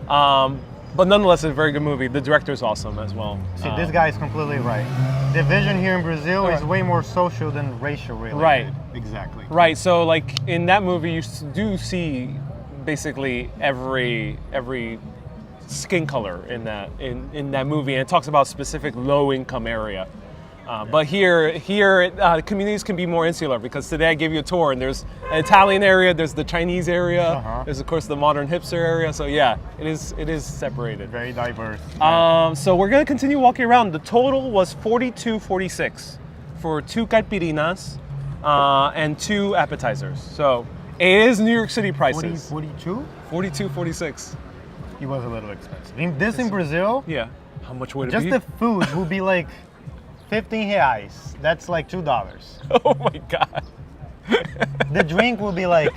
But nonetheless, it's a very good movie. The director's awesome as well. See, this guy is completely right. Division here in Brazil is Right. way more social than racial related. Right. Exactly. Right. So like in that movie, you do see basically every skin color in that movie, and it talks about specific low income area. But here, communities can be more insular because today I gave you a tour, and there's an Italian area, there's the Chinese area, there's of course the modern hipster area. So yeah, it is separated. Very diverse. So we're gonna continue walking around. The total was $42.46 for 2 caipirinhas and 2 appetizers. So it is New York City prices. 42? $42.46. He was a little expensive. In Brazil, Yeah. How much would it just be? the food would be like 15 reais. That's like $2. Oh my god. The drink will be like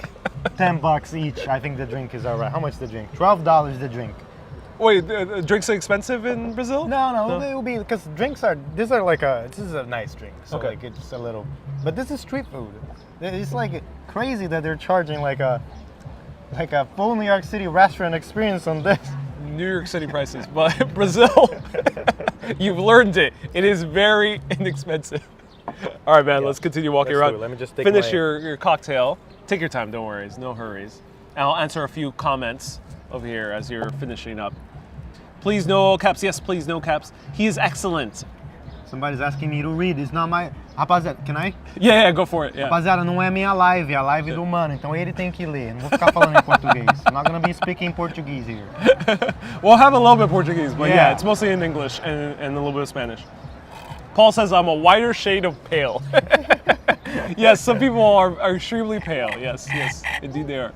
$10 each. I think the drink is alright. How much the drink? $12 the drink. Wait, drinks are expensive in Brazil? No, it will be because this is a nice drink. So Okay. like it's a little, but this is street food. It's like crazy that they're charging like a full New York City restaurant experience on this. New York City prices, but Brazil, you've learned it. It is very inexpensive. All right, man, let's continue walking Let's around. do it. Let me just take Finish my- your cocktail. Take your time, don't worry, no hurries. And I'll answer a few comments over here as you're finishing up. Please, no caps. Yes, please, no caps. He is excellent. Somebody's asking me to read. It's not my. Rapaziada, can I? Yeah, go for it. Yeah. Rapaziada, não é minha live, é a live do mano, então ele tem que ler. Não vou ficar falando em português. I'm not gonna be speaking Portuguese here. We'll have a little bit of Portuguese, but yeah, Yeah. it's mostly in English and a little bit of Spanish. Paul says I'm a whiter shade of pale. Yes, some people are extremely pale. Yes, indeed they are.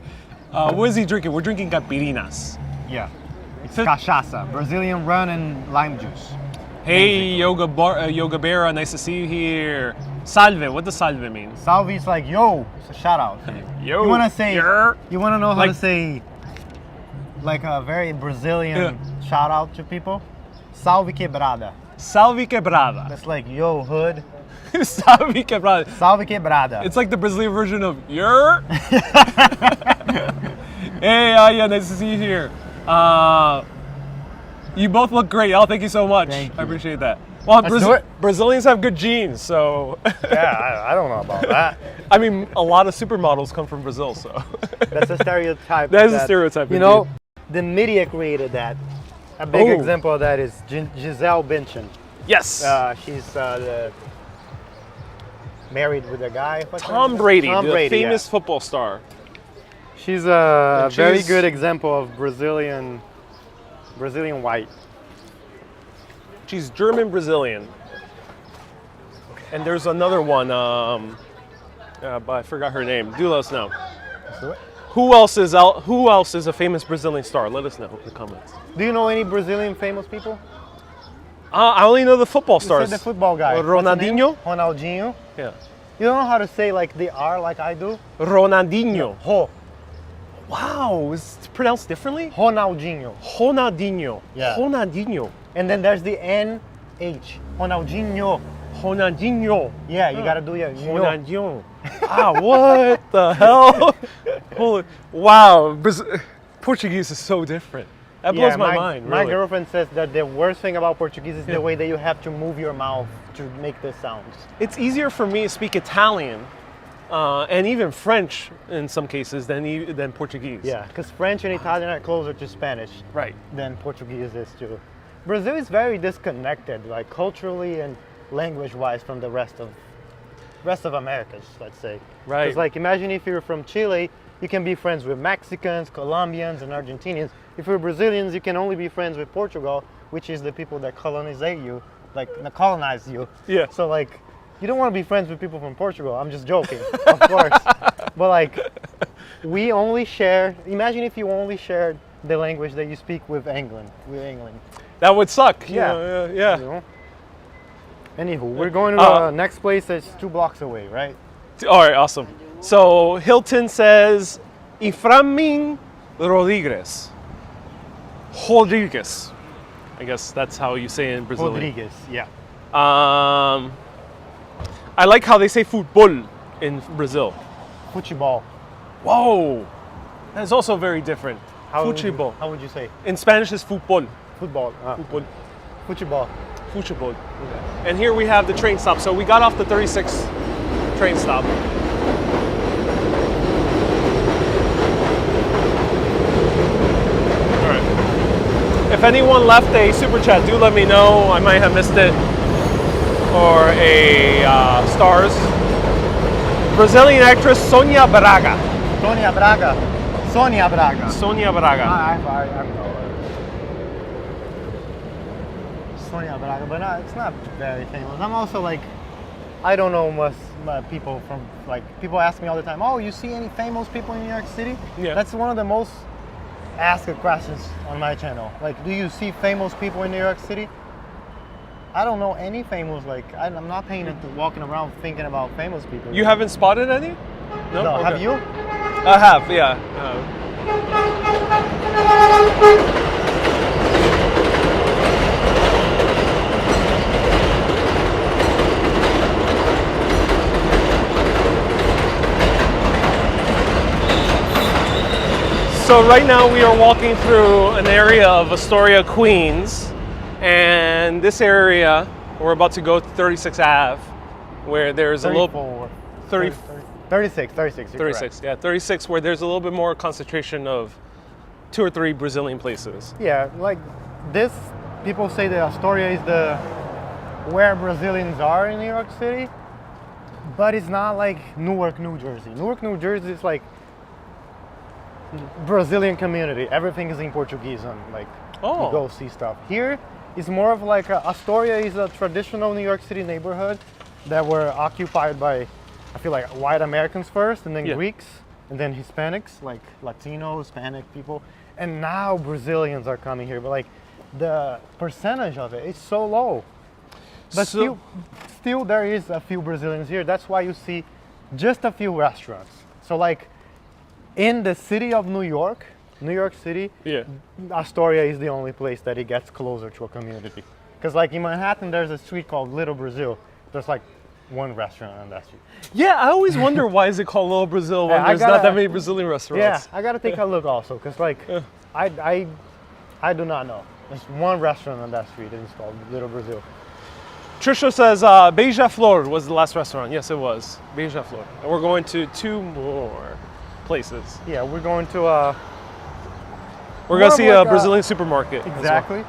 What is he drinking? We're drinking caipirinhas. Yeah. It's cachaça, Brazilian rum and lime juice. Hey, Yoga Bear, nice to see you here. Salve, what does salve mean? Salve is like yo, it's a shout out. Yo, You wanna say? yer. You wanna know how Like- to say like a very Brazilian shout out to people? Salve quebrada. Salve quebrada. That's like yo hood. Salve quebrada. Salve quebrada. It's like the Brazilian version of yer. Hey, yeah, nice to see you here. You both look great. Oh, thank you so much. Thank I you. appreciate that. Well, Let's do it. Brazilians have good genes, so. Yeah, I don't know about that. I mean, a lot of supermodels come from Brazil, so. That's a stereotype. That is a stereotype, You know, the media created that. A big Oh. example of that is Gisele Bündchen. Yes. She's married with a guy. What's her Tom name? Brady, Tom the Brady, famous yeah. football star. She's a And very she's- good example of Brazilian white. She's German Brazilian. And there's another one, but I forgot her name. Do let us know. Who else is out? Who else is a famous Brazilian star? Let us know in the comments. Do you know any Brazilian famous people? I only know the football You stars. said the football guy. What's his name? Ronaldinho? Ronaldinho. Yeah. You don't know how to say like the R like I do? Ronaldinho. Ho. Wow, is it pronounced differently? Ronaldinho. Ronaldinho. Yeah. Ronaldinho. And then there's the NH. Ronaldinho. Ronaldinho. Yeah, you gotta do your yo. Ronaldinho. What the hell? Holy, wow, Portuguese is so different. That blows my mind, My really. girlfriend says that the worst thing about Portuguese is the way that you have to move your mouth to make the sounds. It's easier for me to speak Italian and even French in some cases than Portuguese. Yeah, because French and Italian are closer to Spanish Right. than Portuguese is too. Brazil is very disconnected, like culturally and language-wise, from the rest of Americas, let's say. Right. Because like imagine if you're from Chile, you can be friends with Mexicans, Colombians, and Argentinians. If you're Brazilians, you can only be friends with Portugal, which is the people that colonize you. Yeah. So like, you don't want to be friends with people from Portugal. I'm just joking, of course. But like, we only share. Imagine if you only shared the language that you speak with England. That would suck. you Yeah. know, yeah. You know? Anywho, we're going to the next place that's 2 blocks away, right? All right, awesome. So Hilton says, Iframin Rodriguez. Rodriguez. I guess that's how you say it in Brazilian. Rodriguez, yeah. I like how they say football. in Brazil? Futebol. Whoa, that is also very different. How Futebol. How would you say? In Spanish is fútbol. Football. Fútbol. Futebol. Futebol. And here we have the train stop. So we got off the 36 train stop. All right. If anyone left a super chat, do let me know. I might have missed it. Or a stars. Brazilian actress Sonia Braga. Sonia Braga. Sonia Braga. Sonia Braga. I know her. Sonia Braga, but it's not very famous. I'm also like, I don't know most people from, like, people ask me all the time, oh, you see any famous people in New York City? Yeah. That's one of the most asked questions on my channel. Like, do you see famous people in New York City? I don't know any famous, like, I'm not paying into walking around thinking about famous people. You haven't spotted any? No, Okay. have you? I have, yeah. So right now we are walking through an area of Astoria, Queens, and this area we're about to go to 36 Ave, where there's a little 30, 36. You're 36, yeah, 36, where there's a little bit more concentration of 2 or 3 Brazilian places. Yeah, like this, people say that Astoria is where Brazilians are in New York City, but it's not like Newark, New Jersey. Newark, New Jersey is like Brazilian community. Everything is in Portuguese and like Oh. you go see stuff. Here it's more of like Astoria is a traditional New York City neighborhood that were occupied by, I feel like, white Americans first, and then Yeah. Greeks, and then Hispanics, like Latino, Hispanic people, and now Brazilians are coming here. But like the percentage of it is so low. But So- still there is a few Brazilians here. That's why you see just a few restaurants. So like in the city of New York City, Yeah. Astoria is the only place that it gets closer to a community. Because like in Manhattan, there's a street called Little Brazil. There's like one restaurant on that street. Yeah, I always wonder why is it called Little Brazil when Yeah, I there's not gotta- that many Brazilian Yeah, restaurants. I gotta take a look also, because like I do not know. There's one restaurant on that street and it's called Little Brazil. Trisha says Beija-Flor was the last restaurant. Yes, it was. Beija-Flor. And we're going to 2 more places. Yeah, we're going to We're going to see More a of like a- Brazilian supermarket. as well. exactly.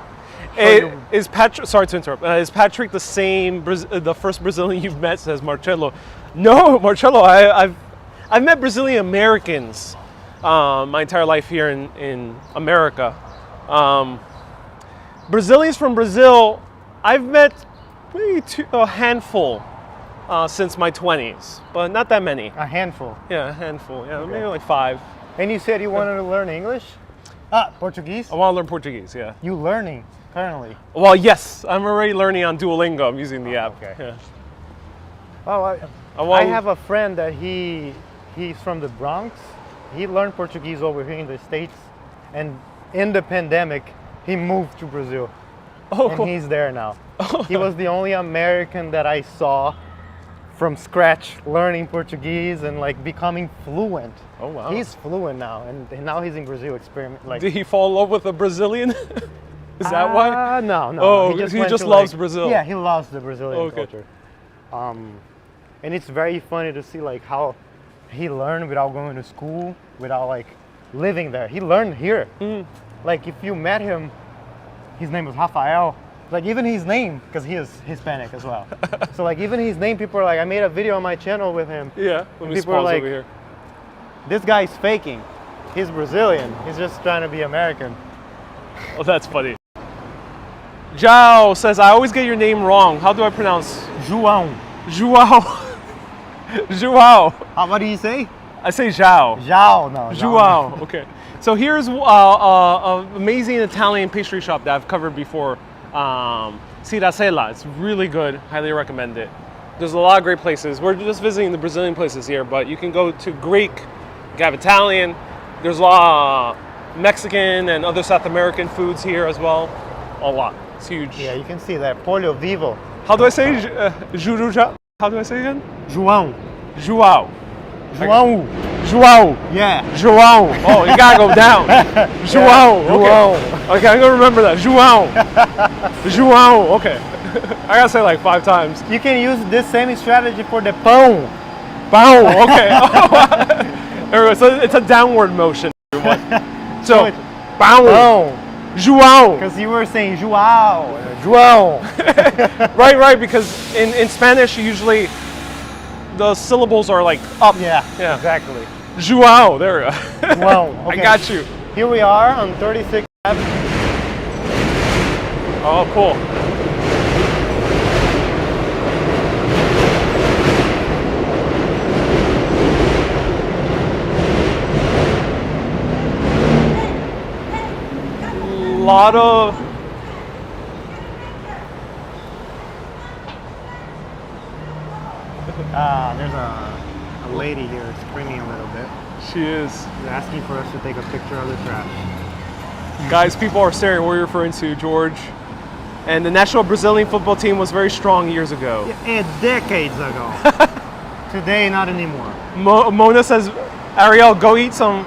Is Patrick? Sorry to interrupt. Is Patrick the same? The first Brazilian you've met? Says Marcello. No, Marcello. I've met Brazilian Americans my entire life here in America. Brazilians from Brazil, I've met maybe a handful since my 20s, but not that many. A handful. Yeah, a handful. Yeah, maybe like 5. And you said you wanted to learn English? Portuguese? I want to learn Portuguese. Yeah. You learning currently? Well, yes, I'm already learning on Duolingo. I'm using the app. okay. Yeah. Oh, want- I have a friend that he's from the Bronx. He learned Portuguese over here in the States, and in the pandemic, he moved to Brazil, Oh, and cool. he's there now. He was the only American that I saw from scratch learning Portuguese and like becoming fluent. Oh, wow. He's fluent now, and now he's in Brazil experiment. Like, Did he fall in love with a Brazilian? Is that why? No. Oh, he went just to, loves like- Brazil. Yeah, he loves the Brazilian Okay. culture. And it's very funny to see like how he learned without going to school, without like living there. He learned here. Like if you met him, his name was Rafael. Like even his name, because he is Hispanic as well. So like even his name, people are like, I made a video on my channel with him. Yeah, let me People are pause like- over here. This guy's faking. He's Brazilian. He's just trying to be American. Oh, that's funny. Zhao says, I always get your name wrong. How do I pronounce? João. Joao. Joao. What do you say? I say Zhao. João. No. Joao. Okay. So here's an amazing Italian pastry shop that I've covered before. Ciracela. It's really good. Highly recommend it. There's a lot of great places. We're just visiting the Brazilian places here, but you can go to Greek, you have Italian. There's a lot of Mexican and other South American foods here as well. A lot. It's huge. Yeah, you can see that. Pollo vivo. How do I say Juruja? How do I say it again? João. João. João. João. Yeah. João. Oh, you gotta go down. João. João. Okay, I'm gonna remember that. João. João. Okay. I gotta say it like 5 times. You can use this same strategy for the pão. Bow. Okay. There we go. So it's a downward motion. So, it's bow. Pão. João. Because you were saying João. João. Right, because in Spanish, usually the syllables are like up. Yeah, Yeah. exactly. João. There we go. João. I Okay. got you. Here we are on 36th Avenue. Oh, cool. Lot of There's a lady here screaming a little bit. she is. She's asking for us to take a picture of the trash. Guys, people are staring. What are you referring to, George? And the national Brazilian football team was very strong years ago. Decades ago. Today, not anymore. Mona says, Ariel, go eat some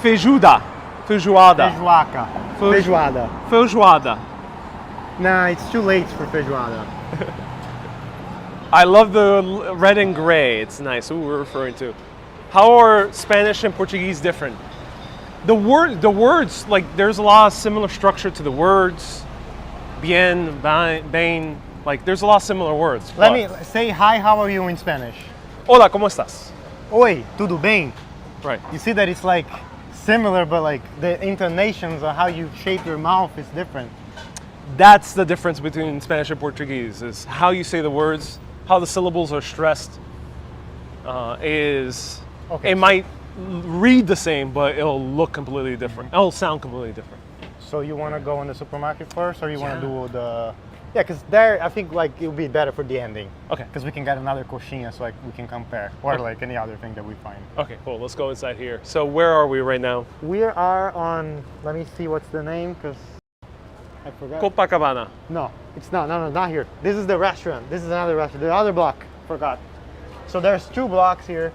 feijuada. Feijoada. Feijoada. Feijoada. Feijoada. Nah, it's too late for feijoada. I love the red and gray. It's nice. Who we're referring to. How are Spanish and Portuguese different? The words, like there's a lot of similar structure to the words. Bien, bem, like there's a lot of similar words. Let me say hi, how are you in Spanish? Hola, ¿cómo estás? Oi, tudo bem? Right. You see that it's like similar, but like the intonations or how you shape your mouth is different. That's the difference between Spanish and Portuguese, is how you say the words, how the syllables are stressed. Okay. It might read the same, but it'll look completely different. It'll sound completely different. So you want to go in the supermarket first, or you want to do the? Yeah, because there I think like it would be better for the ending. Okay. Because we can get another coxinha, so like we can compare, or Okay. like any other thing that we find. Okay, cool. Let's go inside here. So where are we right now? We are on. Let me see what's the name, because I forgot. Copacabana. No, it's not. No, not here. This is the restaurant. This is another restaurant. The other block. Forgot. So there's 2 blocks here.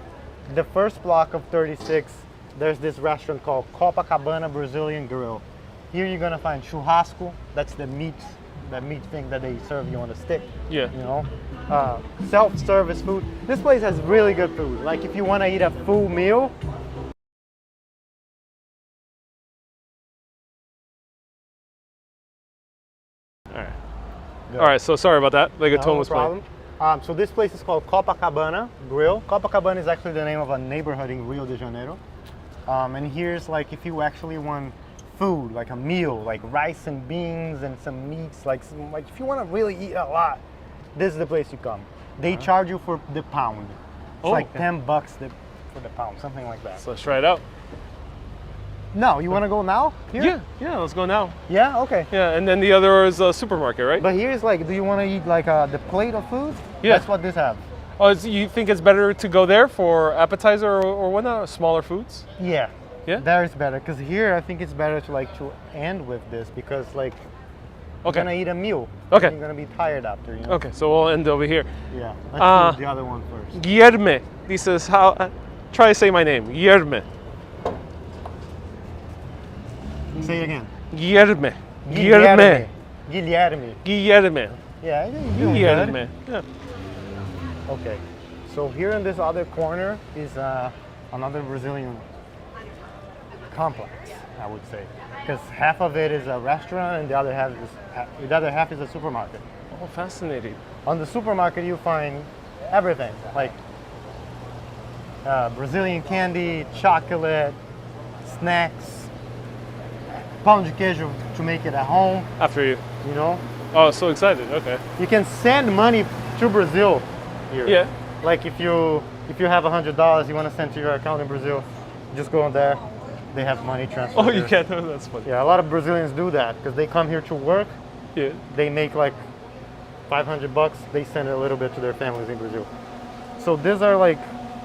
The first block of 36, there's this restaurant called Copacabana Brazilian Grill. Here you're gonna find churrasco. That's the meat thing that they serve you on a stick. Yeah. You know, self-service food. This place has really good food. Like if you want to eat a full meal. All right, so sorry about that. Like a tone No was problem. So this place is called Copacabana Grill. Copacabana is actually the name of a neighborhood in Rio de Janeiro. And here's like if you actually want food, like a meal, like rice and beans and some meats, like if you want to really eat a lot, this is the place you come. They charge you for the pound. It's Oh, like okay. $10 for the pound, something like that. So let's try it out. No, you want to go now? Here? Yeah, let's go now. Yeah, okay. Yeah, and then the other is a supermarket, right? But here's like, do you want to eat like the plate of food? Yeah. That's what this have. Oh, you think it's better to go there for appetizer or whatnot, smaller foods? Yeah. Yeah? There is better, because here I think it's better to end with this, because like you're gonna Okay. eat a meal. Okay. And you're gonna be tired after, you know. Okay, so we'll end over here. Yeah. Let's do the other one first. Guilherme. This is how. Try to say my name. Guilherme. Say it again. Guilherme. Guilherme. Guilherme. Guilherme. Yeah, you're doing good. Guilherme. Yeah. Okay. So here in this other corner is another Brazilian complex, I would say, because half of it is a restaurant and the other half is a supermarket. Oh, fascinating. On the supermarket, you find everything, like Brazilian candy, chocolate, snacks, pão de queijo to make it at home, After you. you know. Oh, so excited. Okay. You can send money to Brazil here. Yeah. Like if you have $100 you want to send to your account in Brazil, just go in there. They have money transfer. Oh, you here. can. Oh, that's funny. Yeah, a lot of Brazilians do that because they come here to work. Yeah. They make like $500. They send a little bit to their families in Brazil. So these are like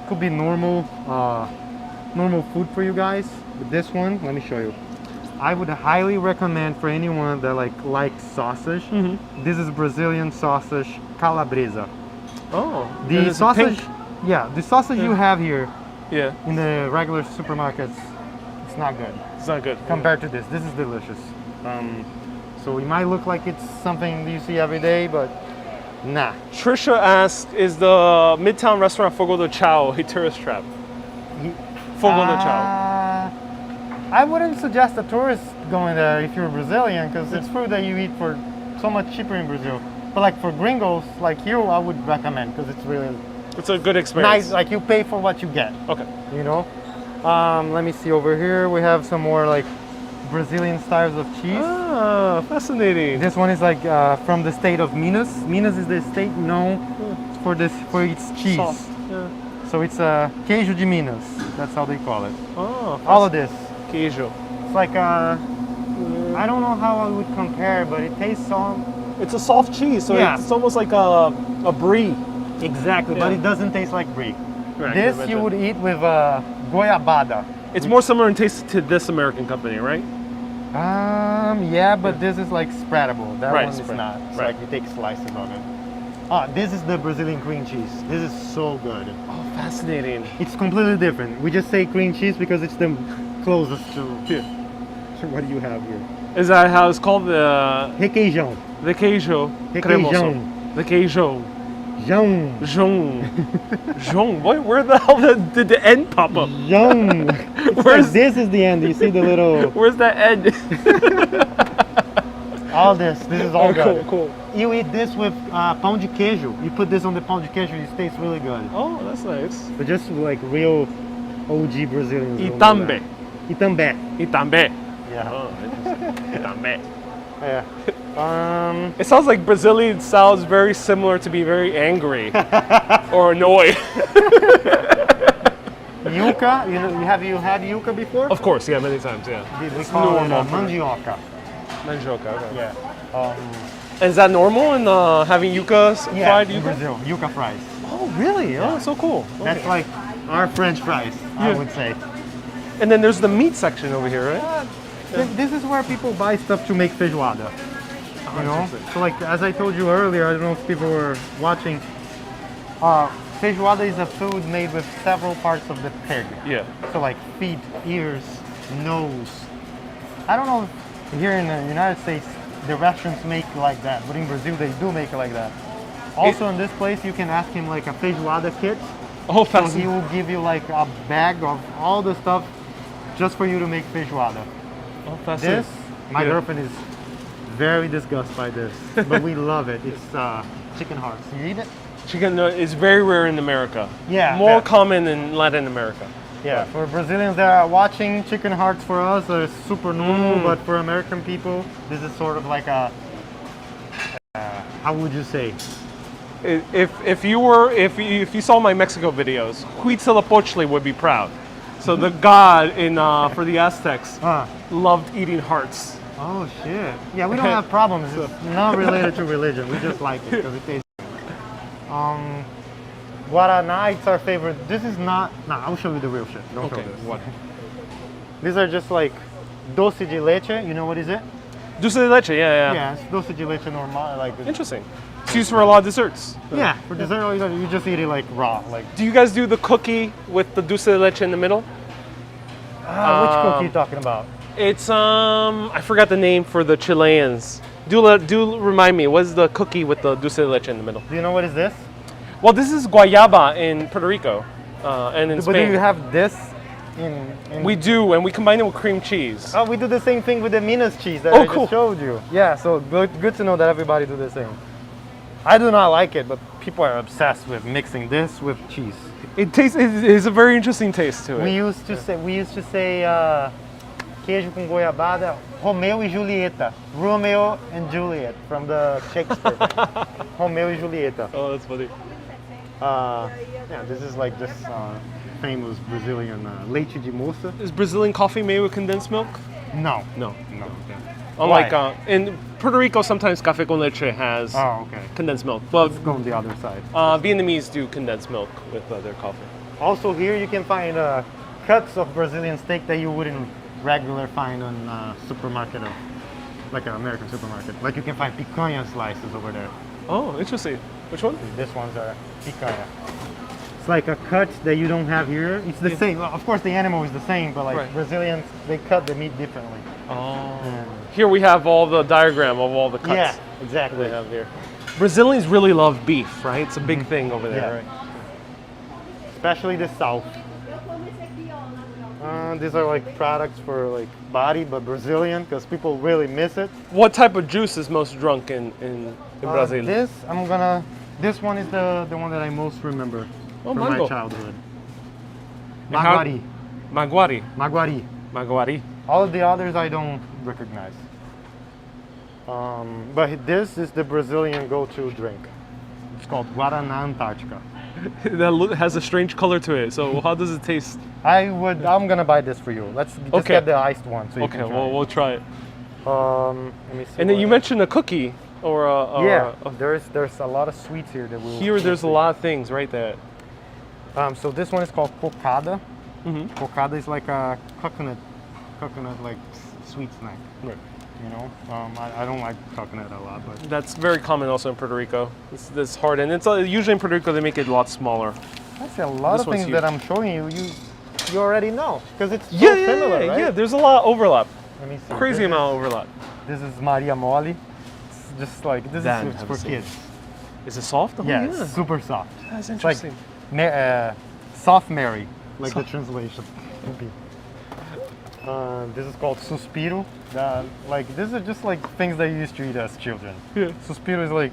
could be normal food for you guys. But this one, let me show you. I would highly recommend for anyone that likes sausage. Mm-hmm. This is Brazilian sausage calabresa. Oh. The and it's sausage, pink. Yeah, the sausage you have here Yeah, in the regular supermarkets, it's not good it's not good. compared to this. This is delicious. So it might look like it's something you see every day, but nah. Trisha asked, is the Midtown restaurant Fogo de Chao a tourist trap? Fogo de Chao. I wouldn't suggest a tourist going there if you're Brazilian, because it's food that you eat for so much cheaper in Brazil. But like for gringos like you, I would recommend because it's really It's a good experience. nice. Like you pay for what you get. Okay. You know. Let me see over here. We have some more like Brazilian styles of cheese. Ah, fascinating. This one is like from the state of Minas. Minas is the state known for its cheese. Soft. Yeah. So it's queijo de Minas. That's how they call it. Oh, All of this. queijo. It's like I don't know how I would compare, but it tastes so It's a soft cheese, so Yeah. it's almost like a brie. exactly, but Yeah. it doesn't taste like brie. Right, This you would eat with goiabada. It's more similar in taste to this American company, right? Yeah, but this is like spreadable. That Right, one is spread. not. It's Right. like you take slices of it. This is the Brazilian cream cheese. This is so good. Oh, fascinating. It's completely different. We just say cream cheese because it's the closest to. Yeah. So what do you have here? Is that how it's called? The Requeijão. queijo Requeijão. cremoso. The queijo. Jão. Jong. Jong. Where the hell did the end pop up? Jão. Where's- This is the end. You see the little. Where's that end? All this. This is all Cool, good. cool. You eat this with pão de queijo. You put this on the pão de queijo, it tastes really good. Oh, that's nice. But just like real OG Brazilians. E don't do tambe. that. E també. E tambe. Yeah. Oh, interesting. E tambe. Yeah. It sounds like Brazilian sounds very similar to be very angry or annoyed. Yuca. Have you had yuca before? Of course, yeah, many times, yeah. We It's call it normal for- mandioca. Mandioca, okay. Yeah. Is that normal in having yuca, Yeah, fried in yuca? Brazil, yuca fries. Oh, really? Oh, so cool. That's Okay. like our French fries, I Yeah. would say. And then there's the meat section over here, right? This is where people buy stuff to make feijoada. You know? interesting. So like, as I told you earlier, I don't know if people were watching, feijoada is a food made with several parts of the pig. Yeah. So like feet, ears, nose. I don't know if here in the United States the restaurants make like that, but in Brazil they do make it like that. Also in this place you can ask him like a feijoada kit. Oh, So he fascinating. will give you like a bag of all the stuff just for you to make feijoada. Oh, fascinating. This, my Yeah. girlfriend is very disgusted by this, but we love it. It's chicken hearts. You eat it? Chicken is very rare in America. Yeah, More yeah. common in Latin America. Yeah, for Brazilians that are watching, chicken hearts for us are super normal, but for American people, this is sort of like a, how would you say? If you saw my Mexico videos, Huitzilopochtli would be proud. So the god in for the Aztecs loved eating hearts. Oh shit. Yeah, we don't have problems. It's not related to religion. We just like it because it tastes good. Guaraná, it's our favorite. This is not, nah, I'll show you the real shit. Don't show Okay, this. what? These are just like doce de leche. You know what is it? Dulce de leche, yeah. Yeah, it's doce de leche normal. Like, Interesting. It's used for a lot of desserts. yeah, for dessert, you just eat it like raw. Like, Do you guys do the cookie with the dulce de leche in the middle? which cookie are you talking about? It's I forgot the name for the Chileans. Do remind me, what's the cookie with the dulce de leche in the middle? Do you know what is this? Well, this is guayaba in Puerto Rico and in But do Spain. you have this in We do, and we combine it with cream cheese. Oh, we do the same thing with the Minas cheese that Oh, I cool. just showed you. Yeah, so good to know that everybody do the same. I do not like it, but people are obsessed with mixing this with cheese. It tastes. It's a very interesting taste to it. We used to say queijo com goiabada, Romeo e Julieta, Romeo and Juliet from the Shakespeare. Romeo e Julieta. Oh, that's funny. Yeah, this is like this famous Brazilian leite de moça. Is Brazilian coffee made with condensed milk? No. No. No. Unlike Why? in Puerto Rico, sometimes café con leche has Oh, okay. condensed milk. Well, Let's go on the other side. Vietnamese do condensed milk with their coffee. Also here you can find cuts of Brazilian steak that you wouldn't regularly find on supermarket, like an American supermarket. Like you can find picanha slices over there. Oh, interesting. Which one? These ones are picanha. It's like a cut that you don't have here. It's the Yeah. same. Of course, the animal is the same, but like Right. Brazilians, they cut the meat differently. Oh. And- Here we have all the diagram of all the cuts yeah, exactly. they have here. Brazilians really love beef, right? It's a big thing over there, Yeah. right? Especially the south. These are like products for like body, but Brazilian, because people really miss it. What type of juice is most drunk in Brazil? This one is the one that I most remember from mango. my childhood. And how- Maguari. Maguari. Maguari. Maguari. All of the others I don't recognize. But this is the Brazilian go-to drink. It's called Guaraná Antártica. Has a strange color to it. So how does it taste? I'm gonna buy this for you. Let's just Okay. get the iced one so you Okay, can try well, it. we'll try it. Let me see. And then what you else. mentioned a cookie or There's a lot of sweets here that we'll here. There's a lot of things right there. So this one is called cocada. Mhm. Cocada is like a coconut like sweet snack. Right. You know, I don't like coconut a lot, but That's very common also in Puerto Rico. It's hard, and it's usually in Puerto Rico they make it a lot smaller. that's a lot This of one's things huge. that I'm showing you. You already know because it's so Yeah, similar, yeah, right? yeah. There's a lot of overlap. Let me see. Crazy This amount of overlap. This is Maria Mole. It's just like this Damn, is have for you seen kids. Is it soft? Oh, Yeah, it's super soft. That's It's like interesting. Soft Mary, like the Soft- translation would be. This is called Suspiro. These are just like things that you used to eat as children. Yeah. Suspiro is like,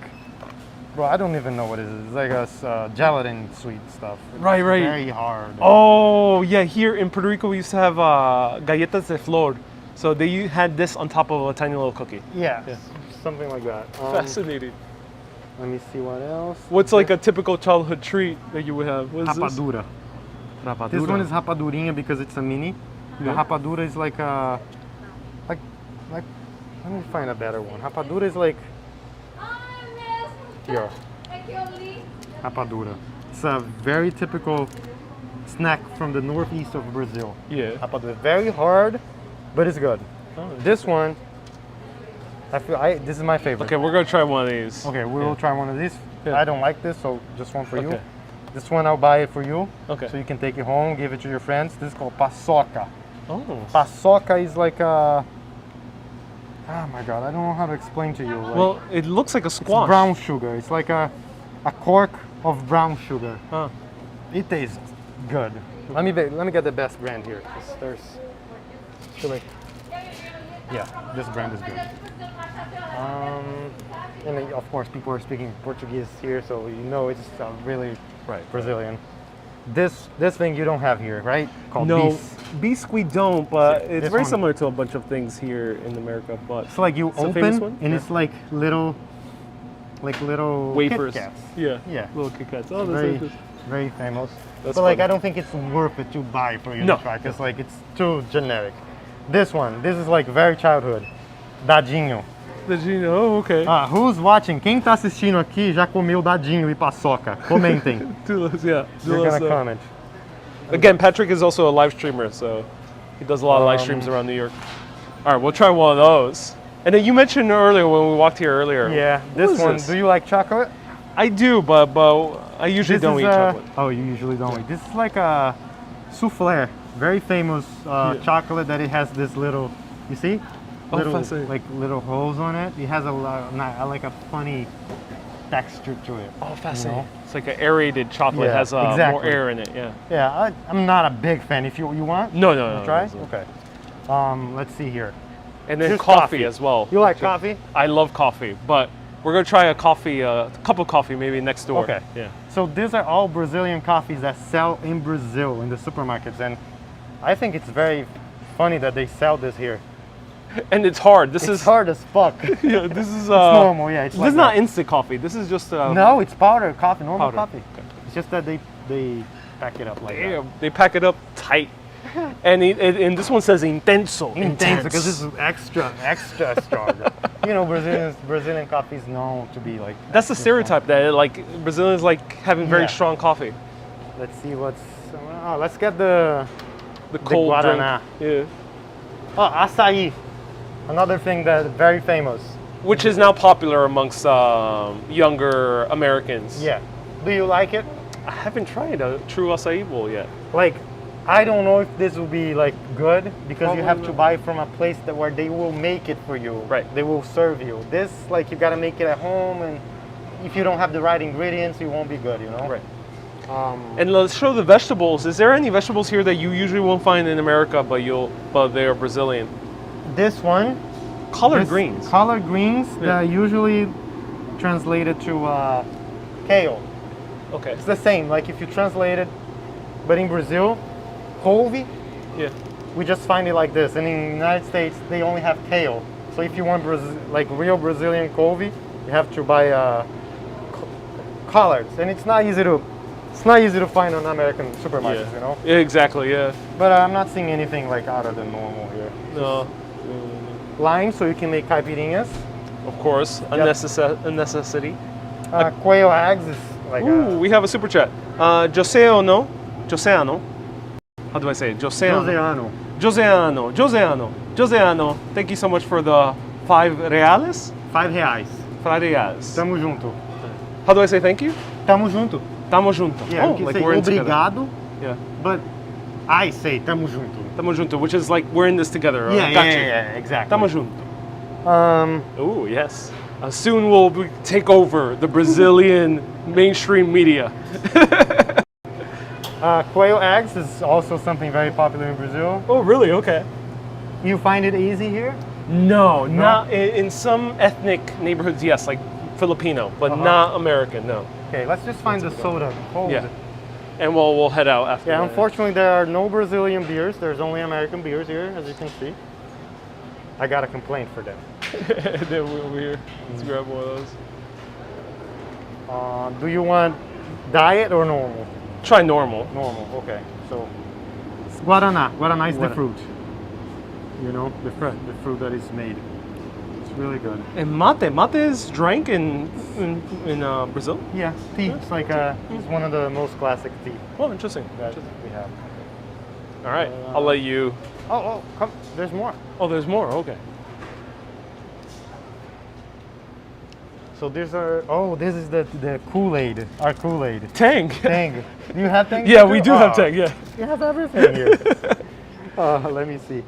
bro, I don't even know what it is. It's like a gelatin sweet stuff. It's Right. Very hard. Oh, yeah. Here in Puerto Rico, we used to have galletas de flor. So they had this on top of a tiny little cookie. Yeah, Yeah. something like that. Fascinating. Let me see what else. What's like a typical childhood treat that you would have? What is this? Rapadura. Rapadura. This one is rapadurinha because it's a mini. Yeah. The rapadura is like a, like, let me find a better one. Rapadura is like, here, rapadura. It's a very typical snack from the northeast of Brazil. Yeah. Rapadura, very hard, but it's good. Oh, This one, this is my favorite. Okay, we're gonna try one of these. Okay, we will try one of these. Yeah. I don't like this, so just one for you. Okay. This one I'll buy it for you. Okay. So you can take it home, give it to your friends. This is called paçoca. Oh. Paçoca is like a, oh my god, I don't know how to explain to you. Like, Well, it looks like a it's squash. brown sugar. It's like a cork of brown sugar. Huh. It tastes good. Let me get the best brand here. 'Cause there's, yeah, this brand is good. And then, of course, people are speaking Portuguese here, so you know it's really Right. Brazilian. This thing you don't have here, right? Called No, bis. bisque we don't, but See, it's this very one- similar to a bunch of things here in America. But It's like you It's a famous open one? and Yeah. it's like little wafers. Kit Kats. Yeah. Yeah. Little Kit Kats. Oh, that's Very, interesting. very famous. That's but like funny. I don't think it's worth it to buy for you No. to try because like it's too generic. This is like very childhood. Dadinho. Did you know? Oh, okay. Who's watching? Quem tá assistindo aqui já comeu dadinho e paçoca? Comentem. Do us, yeah. You're Do us, gonna comment. Again, Patrick is also a live streamer, so he does a lot of live streams around New York. All right, we'll try one of those. And then you mentioned earlier when we walked here earlier. Yeah, What this is one. this? Do you like chocolate? I do, but I usually don't eat chocolate. Oh, you usually don't eat. This is like a souffle, very famous chocolate that it has this little, you see? Oh, Little, fascinating. like little holes on it. It has like a funny texture to it. Oh, you fascinating. know? It's like an aerated chocolate. Yeah, has more exactly. air in it. Yeah. Yeah, I'm not a big fan. If you want, No. try. no. Okay. Let's see here. And then Here's coffee as well. You like coffee? I love coffee, but we're gonna try a cup of coffee maybe next door. Okay. Yeah. So these are all Brazilian coffees that sell in Brazil in the supermarkets, and I think it's very funny that they sell this here. And it's hard. This It's is hard as fuck. Yeah. This is It's normal, yeah. It's This like is not that. instant coffee. This is just No, it's powder coffee, normal Powder, coffee. okay. It's just that they pack it up like Damn, they pack it up tight. And and this one says intenso. that. Intense because this is extra strong. You know, Brazilian coffee is known to be like. That's the extra stereotype that like Brazilians like having very Yeah. strong coffee. strong. Let's see what's. Let's get the Cold Guaraná. drink. Yeah. Oh, açaí. Another thing that's very famous. Which is now popular amongst younger Americans. Yeah. Do you like it? I haven't tried a true acai bowl yet. Like, I don't know if this will be like good because Probably you have to not. buy from a place that where they will make it for you. Right. They will serve you. This, like, you gotta make it at home, and if you don't have the right ingredients, it won't be good. You know. Right. Um, And let's show the vegetables. Is there any vegetables here that you usually won't find in America, but they are Brazilian? this one. Collard this greens. Collard greens Yeah. that are usually translated to kale. Okay. It's the same. Like if you translate it, but in Brazil, couve, Yeah. we just find it like this. And in the United States, they only have kale. So if you want like real Brazilian couve, you have to buy collards, and it's not easy to find on American supermarkets, you know. Yeah, exactly. Yeah. But I'm not seeing anything like out of the normal here. No. Lime, so you can make caipirinhas. Of course, a necessity. Quail eggs is like Ooh, we have a super chat. Joseano. How do I say it? Joseano. Joseano. Thank you so much for the 5 reales. R$5. 5 reais. Tamo junto. How do I say thank you? Tamo junto. Tamo junto. Yeah, Oh, you can like say we're in together. obrigado, Yeah. but I say tamo junto. Tamo junto, which is like we're in this together. Yeah, Got you. exactly. Tamo junto. Um, Oh, yes. Soon we'll take over the Brazilian mainstream media. quail eggs is also something very popular in Brazil. Oh, really? Okay. You find it easy here? No, not in some ethnic neighborhoods, yes, like Filipino, but not American, no. Okay, let's just find the soda cold. Yeah. And we'll head out after Yeah, that. unfortunately there are no Brazilian beers. There's only American beers here, as you can see. I got a complaint for them. Then we're here. Let's grab one of those. Do you want diet or normal? Try normal. Normal, okay. So, it's Guaraná. Guaraná is the Guaraná. fruit. You know, the fruit that is made. It's really good. And mate is drank in Brazil? Yeah, tea. It's like it's one of the most classic tea Oh, interesting. that we have. All right, I'll let you. Oh, come. There's more. Oh, there's more. Okay. So these are. Oh, this is the Kool-Aid. Our Kool-Aid. Tang. Tang. Do you have Tang? Yeah, too? we do have Oh, Tang. Yeah. You have everything here. Let me see.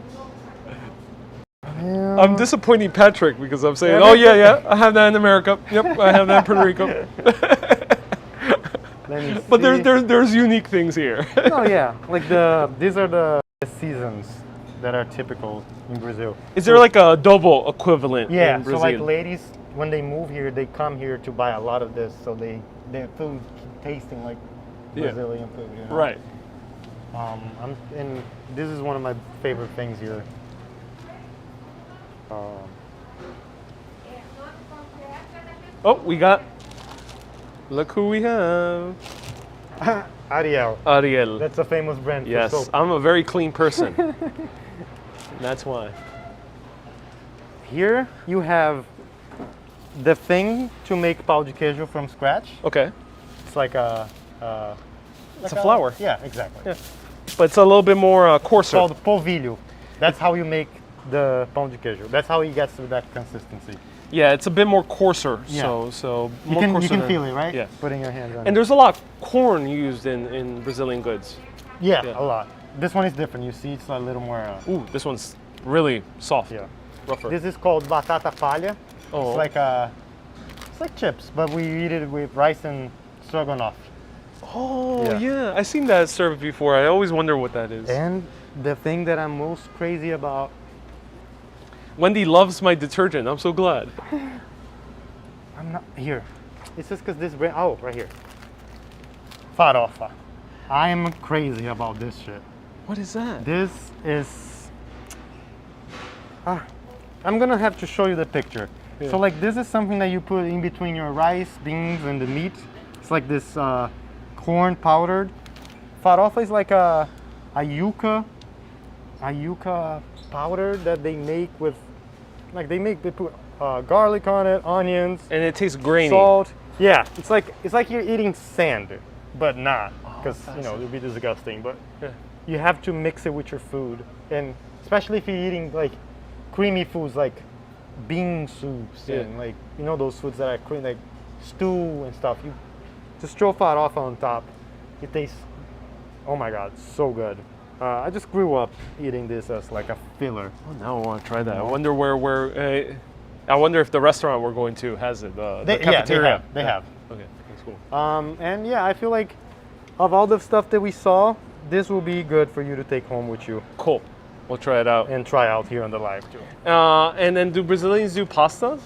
I'm disappointing Patrick because I'm saying, oh yeah, I have that in America. Yep, I have that in Puerto Rico. Let me But see. there's unique things here. Oh yeah, like these are the seasons that are typical in Brazil. Is there like a double equivalent Yeah, in so Brazil? like ladies when they move here, they come here to buy a lot of this, so their food keep tasting like Yeah. Brazilian food. You know? Right. And this is one of my favorite things here. Oh, we got. Look who we have. Ariel. Ariel. That's a famous brand Yes, for soap. I'm a very clean person. That's why. Here you have the thing to make pão de queijo from scratch. Okay. It's like a. It's a flour. Yeah, exactly. Yeah. But it's a little bit more coarser. Called polvilho. That's how you make the pão de queijo. That's how it gets to that consistency. Yeah, it's a bit more coarser. Yeah. So You more can coarser you can than- feel it, right? Yeah. Putting your hands on And it. there's a lot of corn used in Brazilian goods. Yeah, yeah. a lot. This one is different. You see, it's a little more. Ooh, this one's really soft. Yeah. Rougher. This is called batata palha. Oh. It's like chips, but we eat it with rice and stroganoff. Oh, Yeah. yeah. I've seen that served before. I always wonder what that is. And the thing that I'm most crazy about. Wendy loves my detergent. I'm so glad. I'm not here. It's just because this brand. Oh, right here. Farofa. I'm crazy about this shit. What is that? This is. I'm gonna have to show you the picture. Yeah. So like this is something that you put in between your rice, beans, and the meat. It's like this corn powdered. Farofa is like a yuca powder that they make with, like they put garlic on it, onions, And it tastes grainy. salt. Yeah, it's like you're eating sand, but not, because it fascinating. would be disgusting. But Yeah. you have to mix it with your food, and especially if you're eating like creamy foods like bean soups Yeah. and like those foods that are creamy, like stew and stuff. You just throw farofa on top, It tastes, oh my God, so good. I just grew up eating this as like a filler. Oh, now I want to try that. I No. wonder I wonder if the restaurant we're going to has it. The cafeteria. They have. Okay, that's cool. And yeah, I feel like of all the stuff that we saw, this will be good for you to take home with you Cool. We'll try it out. and try out here on the live too. And then do Brazilians do pasta?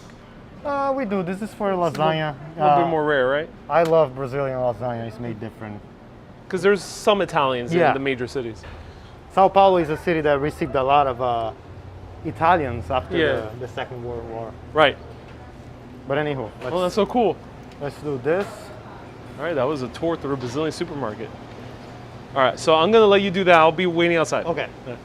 We do. This is for lasagna. A little bit more rare, right? I love Brazilian lasagna. It's made different. Because there's some Italians Yeah. in the major cities. Sao Paulo is a city that received a lot of Italians after Yeah. the Second World War. Right. But anywho, Oh, that's so cool. let's do this. All right, that was a tour through a Brazilian supermarket. All right, so I'm gonna let you do that. I'll be waiting outside. Okay. Yeah.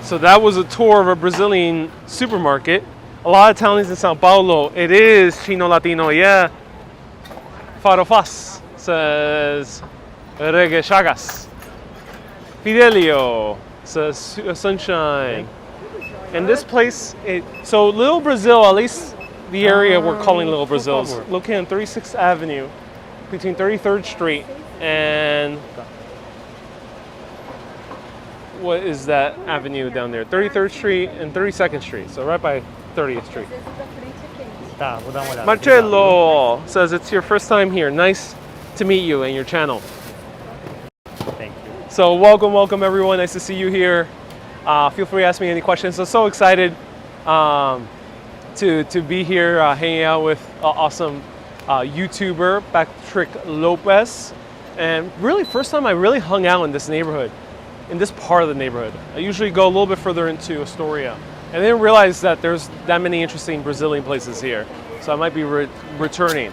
So that was a tour of a Brazilian supermarket. A lot of Italians in Sao Paulo. It is Chino Latino, yeah. Farofas says Reggae Chagas. Fidelio says Sunshine. And this place, so Little Brazil, at least the area we're calling Little Brazil, is located on 36th Avenue between 33rd Street and what is that avenue down there? 33rd Street and 32nd Street, so right by 30th Street. Tá, vou dar uma olhada. Marcello says it's your first time here. Nice to meet you and your channel. Thank you. So welcome everyone. Nice to see you here. Feel free to ask me any questions. I'm so excited to be here hanging out with awesome YouTuber Patrick Lopes. And really first time I really hung out in this neighborhood, in this part of the neighborhood. I usually go a little bit further into Astoria. And I didn't realize that there's that many interesting Brazilian places here. So I might be returning.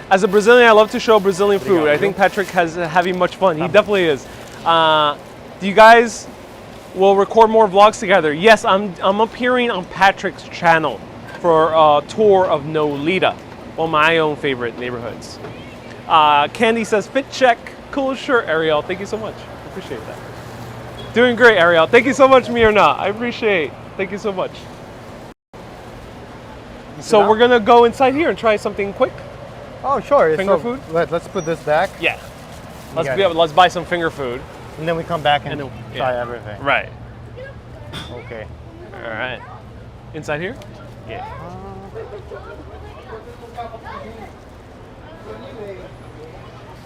As a Brazilian, I love to show Brazilian food. I think Patrick has having much fun. He definitely is. Do you guys will record more vlogs together? Yes, I'm appearing on Patrick's channel for a tour of Nolita, one of my own favorite neighborhoods. Candy says, fit check, cool shirt, Ariel. Thank you so much. Appreciate that. Doing great, Ariel. Thank you so much, Mirna. I appreciate. Thank you so much. So we're gonna go inside here and try something quick. Oh, sure. Finger food? Let's put this back. Yeah. got it. Let's buy some finger food. And then we come back and And then- try yeah. everything. Right. Okay. All right. Inside here? Yeah.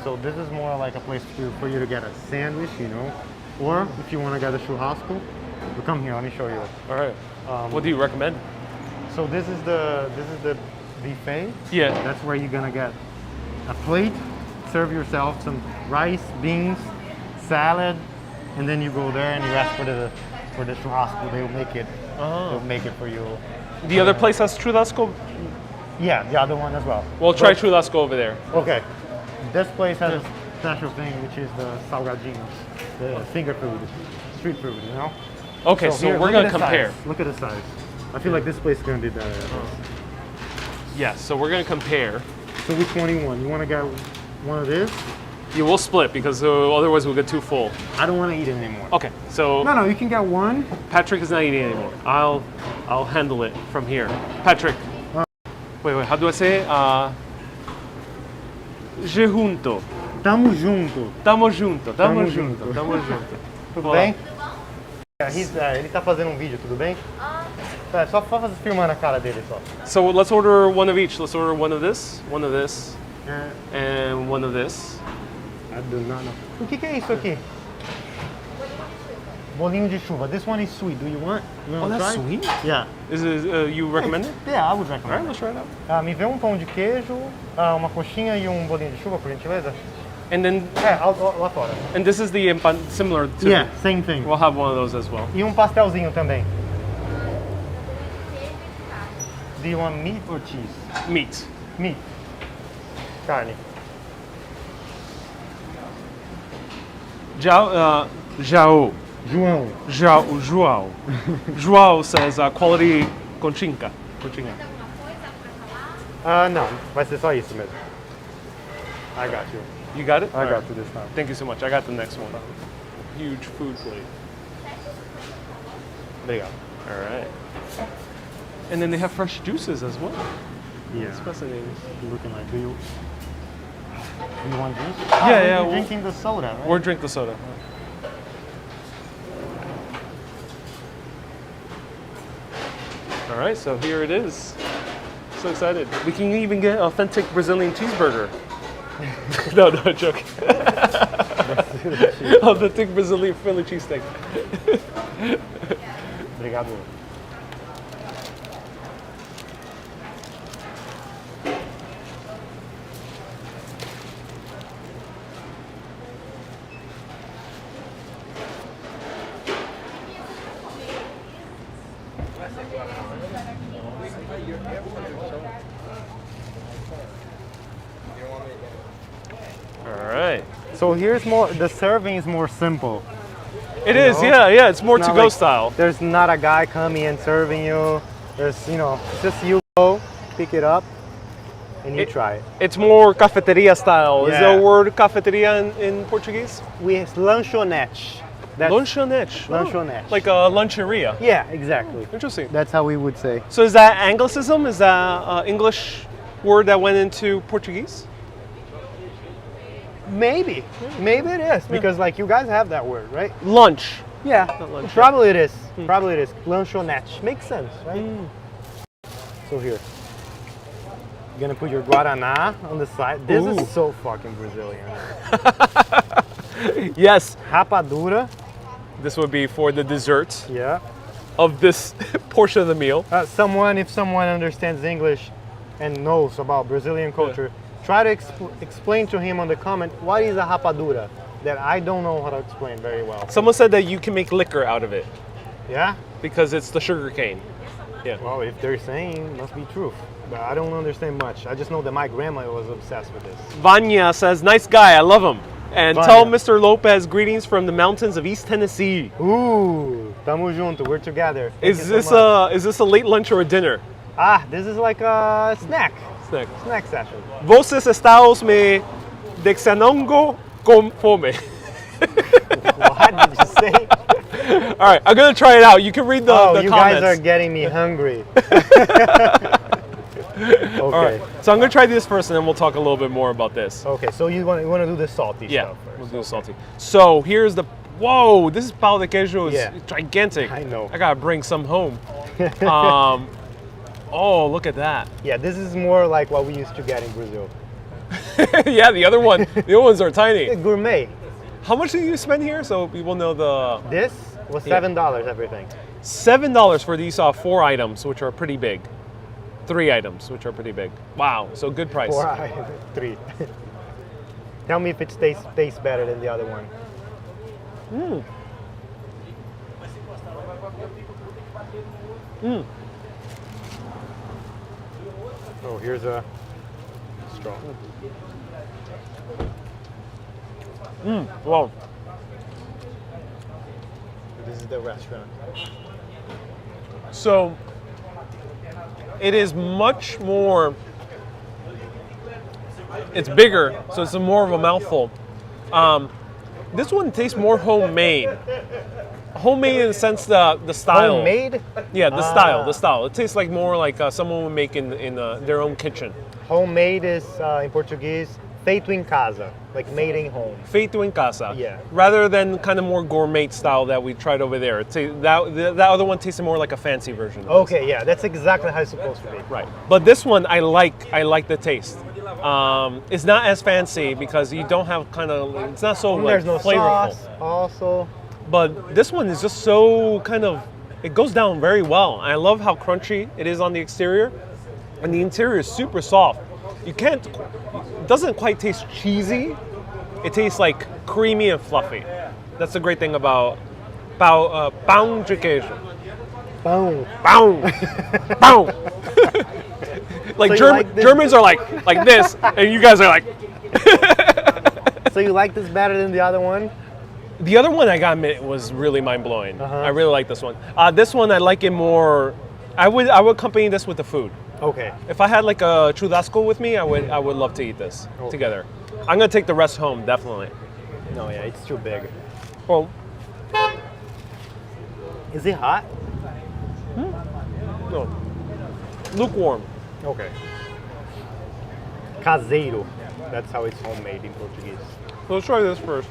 So this is more like a place for you to get a sandwich, you know, or if you want to get a churrasco, we come here. Let me show you. All right. What do you recommend? So this is the buffet. Yeah. That's where you're gonna get a plate, serve yourself some rice, beans, salad, and then you go there and you ask for the churrasco. They'll make it. They'll make it for you. The other place has churrasco. Yeah, the other one as well. We'll try churrasco over there. Okay. This place has a special thing, which is the salgadinhos, the finger food, street food, you know? Okay, so here, we're look gonna at the compare. size. Look at the size. I feel like this place is gonna do better. Yeah, so we're gonna compare. So which one do you want? You wanna get one of this? Yeah, we'll split because otherwise we'll get too full. I don't wanna eat it anymore. Okay, so No, you can get one. Patrick is not eating anymore. I'll handle it from here. Patrick. Wait, how do I say it? Junto. Tamo junto. Tamo junto. Tamo junto. Tudo Olá. bem? Ele tá fazendo um vídeo, tudo bem? É, só filmando a cara dele só. So let's order one of each. Let's order one of this, and one of this. I do not know. O que é isso aqui? Bolinho de chuva. This one is sweet. Do you want? You Oh, want to that's try? sweet. Yeah. Is it, you recommend it? Yeah, I would All right, recommend. let's try it out. Me vê um pão de queijo, uma coxinha e um bolinho de chuva, por gentileza. And then, Lá fora. and this is the similar to. Yeah, same thing. We'll have one of those as well. E pastelzinho também. Do you want meat or cheese? Meat. Meat. Carne. João. João says quality conchinha. Não, vai ser só isso mesmo. I got you. You got it? I All got right. you this time. Thank you so much. I got the next one. Huge food plate. Obrigado. All right. And then they have fresh juices as well. Yeah. It's fascinating. Looking like, do you want juice? Yeah, You're we'll- drinking the soda, right? Or drink the soda. All right, so here it is. So excited. We can even get authentic Brazilian cheeseburger. No, joke. Authentic Brazilian Philly cheesesteak. Obrigado. All right. So here's more, the serving is more simple. It You is, know? yeah. It's more It's to not go like- style. There's not a guy coming and serving you. There's, it's just you go, pick it up, and you try it. It's more cafeteria style. Is Yeah. there a word cafeteria in Portuguese? We have lanchonete. That's, Lanchonete. Lanchonete. Like a luncheria. Yeah, exactly. Interesting. That's how we would say. So is that Anglicism? Is that an English word that went into Portuguese? Maybe it is because like you guys have that word, right? Lunch. Yeah, Not lunch, probably it is. Probably it is. Lanchonete makes sense, right? So here, you're gonna put your guaraná on the side. This Ooh. is so fucking Brazilian. Yes. Rapadura, This would be for the dessert yeah. of this portion of the meal. If someone understands English and knows about Brazilian culture, try to explain to him on the comment what is a rapadura. That I don't know how to explain very well. Someone said that you can make liquor out of it Yeah. because it's the sugar cane. Yeah. Well, if they're saying, must be truth. But I don't understand much. I just know that my grandma was obsessed with this. Vanya says, "Nice guy, I love him." And Vanya. tell Mr. Lopez greetings from the mountains of East Tennessee. Ooh, tamo junto. We're together. Thank Is you so much. this a late lunch or a dinner? This is like a snack Snack. session. Vocês estão me deixando com fome. What did you say? All right, I'm gonna try it out. You can read the You comments. guys are getting me hungry. Okay. All right, so I'm gonna try this first, and then we'll talk a little bit more about this. Okay, so you want to do the salty Yeah, stuff we'll first. do salty. So here's the. Whoa, this is pão de queijo. Is Yeah. gigantic. I know. I gotta bring some home. Oh, look at that. Yeah, this is more like what we used to get in Brazil. Yeah, the other other ones are tiny. Gourmet. How much did you spend here? So people know the This was Yeah. $7 everything. $7 for these 4 items, which are pretty big. 3 items, which are pretty big. Wow, so good price. 3. Tell me if it tastes better than the other one. Oh, here's a straw. Wow. This is the restaurant. So it is much more. It's bigger, so it's more of a mouthful. This one tastes more homemade. Homemade in the sense the style. Homemade? Yeah, the style. It tastes like more like someone would make in their own kitchen. Homemade is, in Portuguese, feito em casa, like made in home. Feito em casa. Yeah. Rather than kind of more gourmet style that we tried over there. That other one tasted more like a fancy version. Of this. Okay, yeah, that's exactly how it's supposed to be. Right. But this one I like the taste. It's not as fancy because you don't have it's not so like, There's no flavorful. sauce, also. But this one is just so it goes down very well. I love how crunchy it is on the exterior, and the interior is super soft. It doesn't quite taste cheesy. It tastes like creamy and fluffy. That's the great thing about pão de queijo. Boom. Pão, pão. Like So you like this? Germans are like this, and you guys are like. So you like this better than the other one? The other one I got was really mind blowing. Uh-huh. I really like this one. This one I like it more. I would accompany this with the food. Okay. If I had like a churrasco with me, I would love to eat this Okay. together. I'm gonna take the rest home definitely. No, yeah, it's too big. Well, Is it hot? no. lukewarm. Okay. Caseiro. That's how it's homemade in Portuguese. So let's try this first.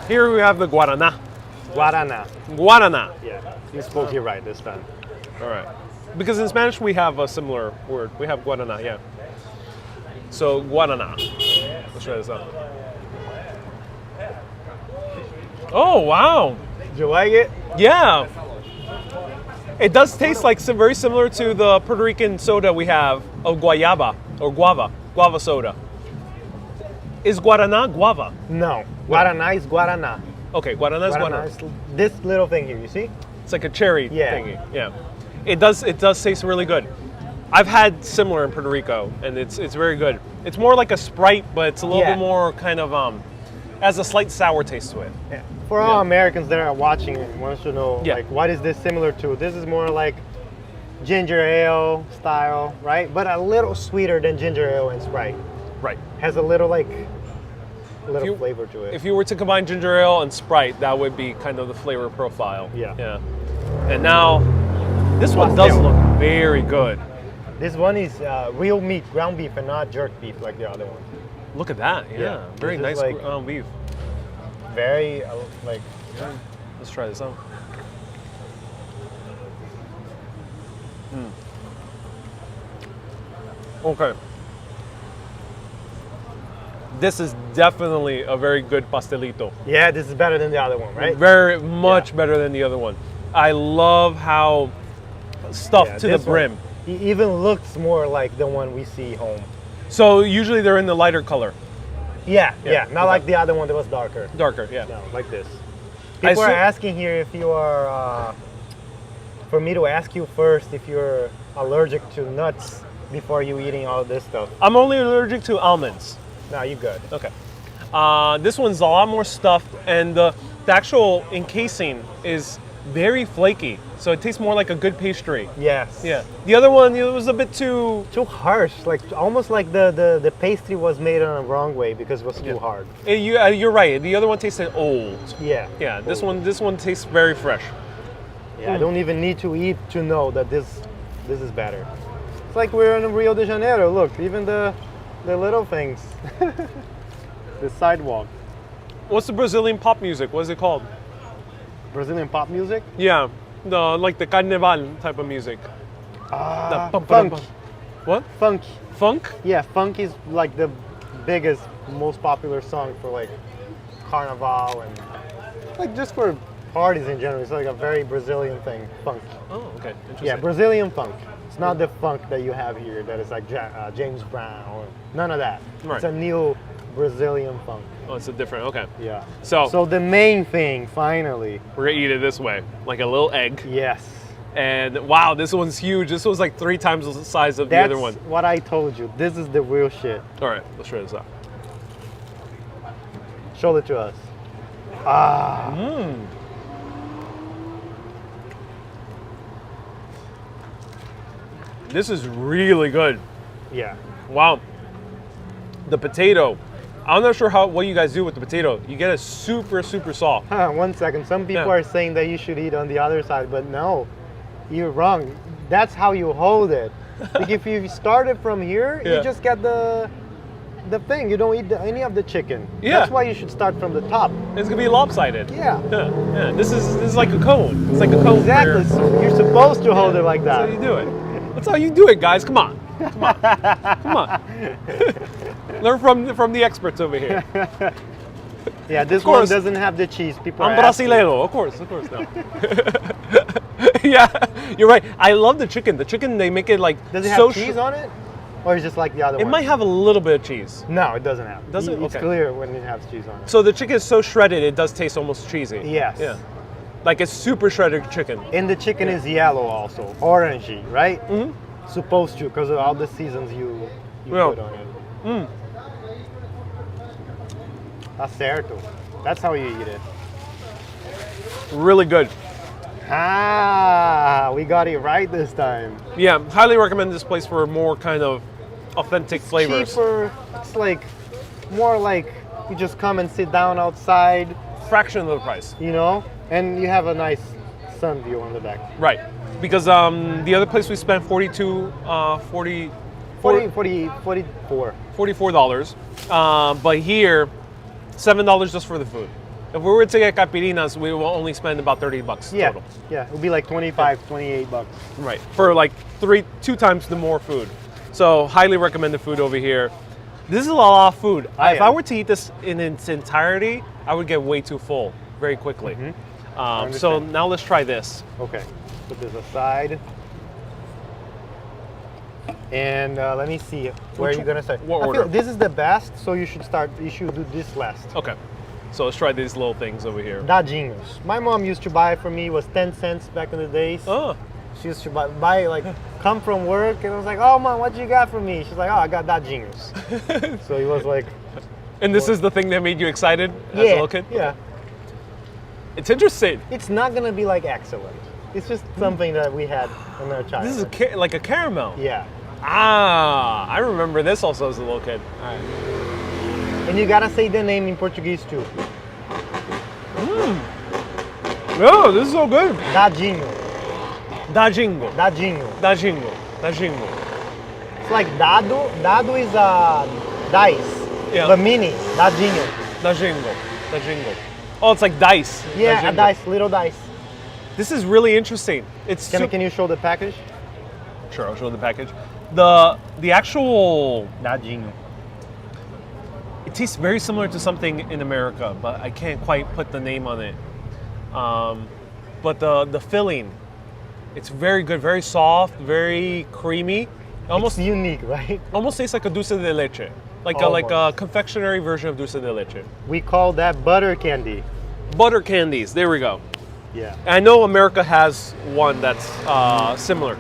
Here we have the Guaraná. Guaraná. Guaraná. Yeah, you spoke it right this time. All right. Because in Spanish we have a similar word. We have Guaraná, yeah. So Guaraná. Let's try this out. Oh, wow. Did you like it? Yeah. It does taste like very similar to the Puerto Rican soda we have of guayaba or guava soda. Is Guaraná guava? No. Guaraná is Guaraná. Okay, Guaraná is Guaraná Guaraná. is this little thing here, you see? It's like a cherry Yeah. thingy. Yeah. It does taste really good. I've had similar in Puerto Rico and it's very good. It's more like a Sprite, but it's a little Yeah. bit more kind of has a slight sour taste to it. Yeah. For all Americans that are watching it, wants to know Yeah. like what is this similar to? This is more like ginger ale style, right? But a little sweeter than ginger ale and Sprite. Right. Has a little you- flavor to it. If you were to combine ginger ale and Sprite, that would be kind of the flavor profile. Yeah. Yeah. And now, this one does Pastel. look very good. This one is real meat, ground beef, and not jerk beef like the other one. Look at that. Yeah. Yeah. Very This nice is like- ground beef. Very like Let's try this out. Okay. This is definitely a very good pastelito. yeah, this is better than the other one, right? Very much Yeah. better than the other one. I love how stuffed Yeah, to the this one, brim. It even looks more like the one we see home. So usually they're in the lighter color, Yeah, Yeah, yeah, not okay. like the other one that was darker. darker. Yeah. No, like this. I People are assume- asking here if you are, for me to ask you first if you're allergic to nuts before you eating all this stuff. I'm only allergic to almonds. No, you good. Okay. This one's a lot more stuffed, and the actual encasing is very flaky, so it tastes more like a good pastry. Yes. Yeah. The other one, it was a bit too. Too harsh, like almost like the pastry was made in a wrong way because it was too hard. You're right. The other one tasted old. Yeah. Yeah. This one tastes very fresh. Yeah, I don't even need to eat to know that this is better. It's like we're in Rio de Janeiro. Look, even the little things. The sidewalk. What's the Brazilian pop music? What is it called? Brazilian pop music. Yeah, like the carnival type of music. The Funk. pum. What? Funk. Funk? Yeah, funk is like the biggest, most popular song for like carnival and like just for parties in general. It's like a very Brazilian thing. Funk. Oh, okay. Interesting. Yeah, Brazilian funk. It's not the funk that you have here that is like James Brown or none of that. Right. It's a new Brazilian funk. Oh, it's a different. Okay. Yeah. So, So the main thing, finally. we're gonna eat it this way, like a little egg. Yes. And wow, this one's huge. This one's like 3 times the size of the That's other one. what I told you. This is the real shit. All right, let's try this out. Show it to us. Ah. This is really good. Yeah. Wow. The potato. I'm not sure what you guys do with the potato. You get it super soft. 1 second. Some people Yeah. are saying that you should eat on the other side, but no, you're wrong. That's how you hold it. Like if you start it from here, Yeah. you just get the thing. You don't eat any of the chicken. Yeah. That's why you should start from the top. It's gonna be lopsided. Yeah. Yeah. This is like a cone. It's like a cone. Exactly. for- So you're supposed to hold it like That's how that. you do it. That's how you do it, guys. Come on. Come on. Learn from the experts over here. Yeah, this Of course. one doesn't have the cheese. People I'm are asking. brasileiro. Of course no. Yeah, you're right. I love the chicken. The chicken, they make it like Does it have so cheese on it? Or is it just like the other It one? might have a little bit of cheese. No, it doesn't have. Does it? It's Okay. clear when it has cheese on it. So the chicken is so shredded, it does taste almost cheesy. Yes. Yeah. Like it's super shredded chicken. And the chicken is yellow also, orangey, right? Mhm. Supposed to, because of all the seasons you Yeah. put on it. Tá certo. That's how you eat it. Really good. Ah, we got it right this time. Yeah, highly recommend this place for more kind of authentic flavors. Cheaper. It's like more like you just come and sit down outside, Fraction of the price. you know, and you have a nice sun view on the back. Right. Because the other place we spent 44. $44. But here, $7 just for the food. If we were to get Caipirinhas, we will only spend about $30 Yeah, total. yeah, it would be like 25, 28 bucks. Right. For like two times the more food. So highly recommend the food over here. This is a lot of food. If I were to eat this in its entirety, I would get way too full very quickly. So now let's try this. Okay, put this aside. And let me see, where are you gonna start? What I order? feel this is the best, so you should do this last. Okay. So let's try these little things over here. Dadinhos. My mom used to buy it for me, it was 10 cents back in the days. Oh. She used to buy like, come from work, and I was like, oh mom, what you got for me? She's like, oh, I got dadinhos. So it was like... And this is the thing that made you excited as a little kid? Yeah. It's interesting. It's not gonna be like excellent. It's just something that we had in our childhood. This is like a caramel. Yeah. Ah, I remember this also as a little kid. All right. And you gotta say the name in Portuguese too. Oh, this is so good. Dadinho. Dadinho. Dadinho. Dadinho. Dadinho. It's like dado. Dado is a dice. Yeah. The mini. Dadinho. Dadinho. Dadinho. Oh, it's like dice. Yeah, Dadinho. a dice, little dice. This is really interesting. It's Can you show the package? Sure, I'll show the package. The actual Dadinho. it tastes very similar to something in America, but I can't quite put the name on it. But the filling, it's very good, very soft, very creamy. Almost unique, right? Almost tastes like a dulce de leche, like Almost. a confectionery version of dulce de leche. We call that butter candy. Butter candies. There we go. Yeah. I know America has one that's similar.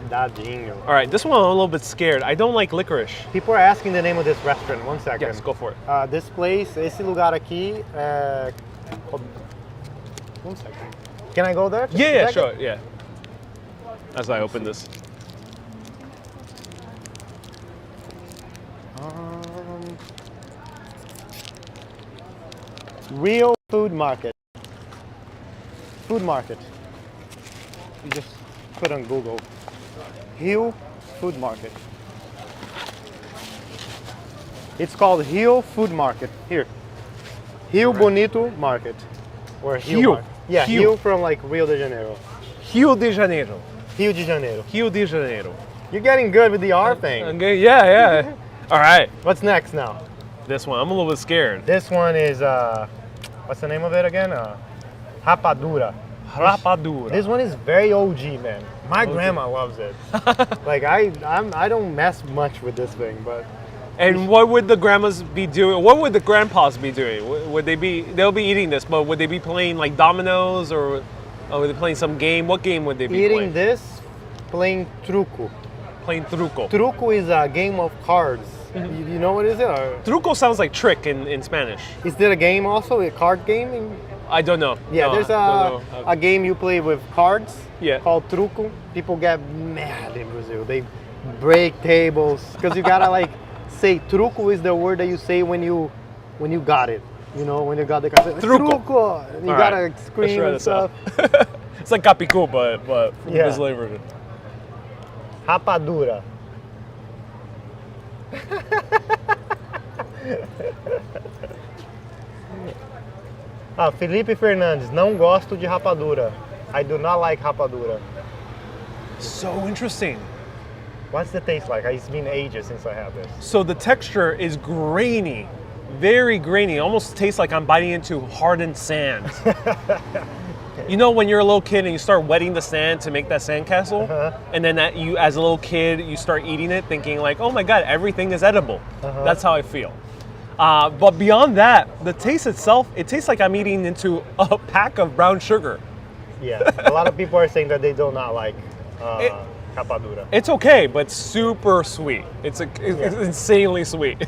Dadinho. All right, this one I'm a little bit scared. I don't like licorice. People are asking the name of this restaurant. 1 second. Yes, go for it. This place, esse lugar aqui. 1 second. Can I go there? Just a Yeah, second? sure, yeah. As I open this. Real food market. Food market. You just put on Google. Rio Food Market. It's called Rio Food Market. Here. Rio Bonito Market. Or Rio. Rio. Market. Yeah, Rio. Rio from like Rio de Janeiro. Rio de Janeiro. Rio de Janeiro. Rio de Janeiro. You're getting good with the R thing. Okay, yeah. All right, What's next now? this one. I'm a little bit scared. This one is, what's the name of it again? Rapadura. Rapadura. This one is very OG, man. My grandma loves it. Like I don't mess much with this thing, but And what would the grandmas be doing? What would the grandpas be doing? Would they be? They'll be eating this, but would they be playing like dominoes or would they playing some game? What game would they be eating playing? this, playing truco. Playing truco. Truco is a game of cards. You know what is it? Or Truco sounds like trick in Spanish. is there a game also, a card game? I don't know. Yeah, No, there's I don't know. a game you play with cards called truco. People get mad in Brazil. They break tables because you gotta like say truco is the word that you say when you got it. You know, when you got the card. Truco. And you All gotta right, let's scream try and this stuff. out. It's like capicu, but from Yeah. this version. Rapadura. Felipe Fernandes, não gosto de rapadura. I do not like rapadura. So interesting. What's the taste like? It's been ages since I had this. So the texture is grainy, very grainy. Almost tastes like I'm biting into hardened sand. You know when you're a little kid and you start wetting the sand to make that sandcastle, and then you, as a little kid, you start eating it, thinking like, "Oh my God, everything is edible." That's how I feel. But beyond that, the taste itself, it tastes like I'm eating into a pack of brown sugar. Yeah, a lot of people are saying that they do not like rapadura. It's okay, but super sweet. It's insanely sweet.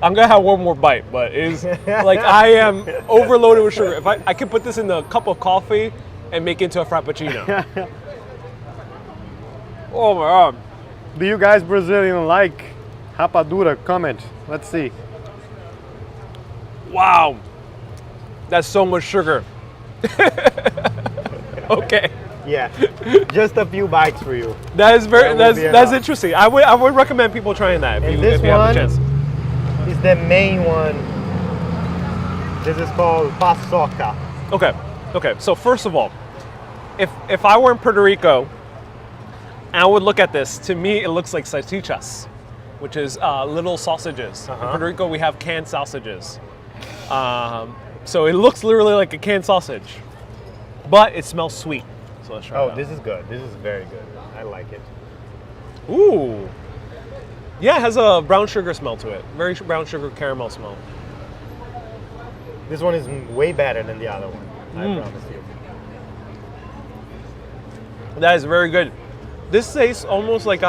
I'm gonna have one more bite, but it's like I am overloaded with sugar. If I could put this in a cup of coffee and make it into a frappuccino. Oh my God. Do you guys Brazilian like rapadura? Comment. Let's see. Wow. That's so much sugar. Okay. Yeah, just a few bites for you. That is very That would be that's enough. interesting. I would recommend people trying that And if this you have one the chance. is the main one. This is called pasoca. Okay. Okay. So first of all, if I were in Puerto Rico, I would look at this. To me, it looks like salchichas, which is little sausages. In Puerto Rico, we have canned sausages. So it looks literally like a canned sausage, but it smells sweet. So let's try it Oh, out. this is good. This is very good. I like it. Ooh. Yeah, it has a brown sugar smell to it. Very brown sugar caramel smell. This one is way better than the other one. I promise you. That is very good. This tastes almost like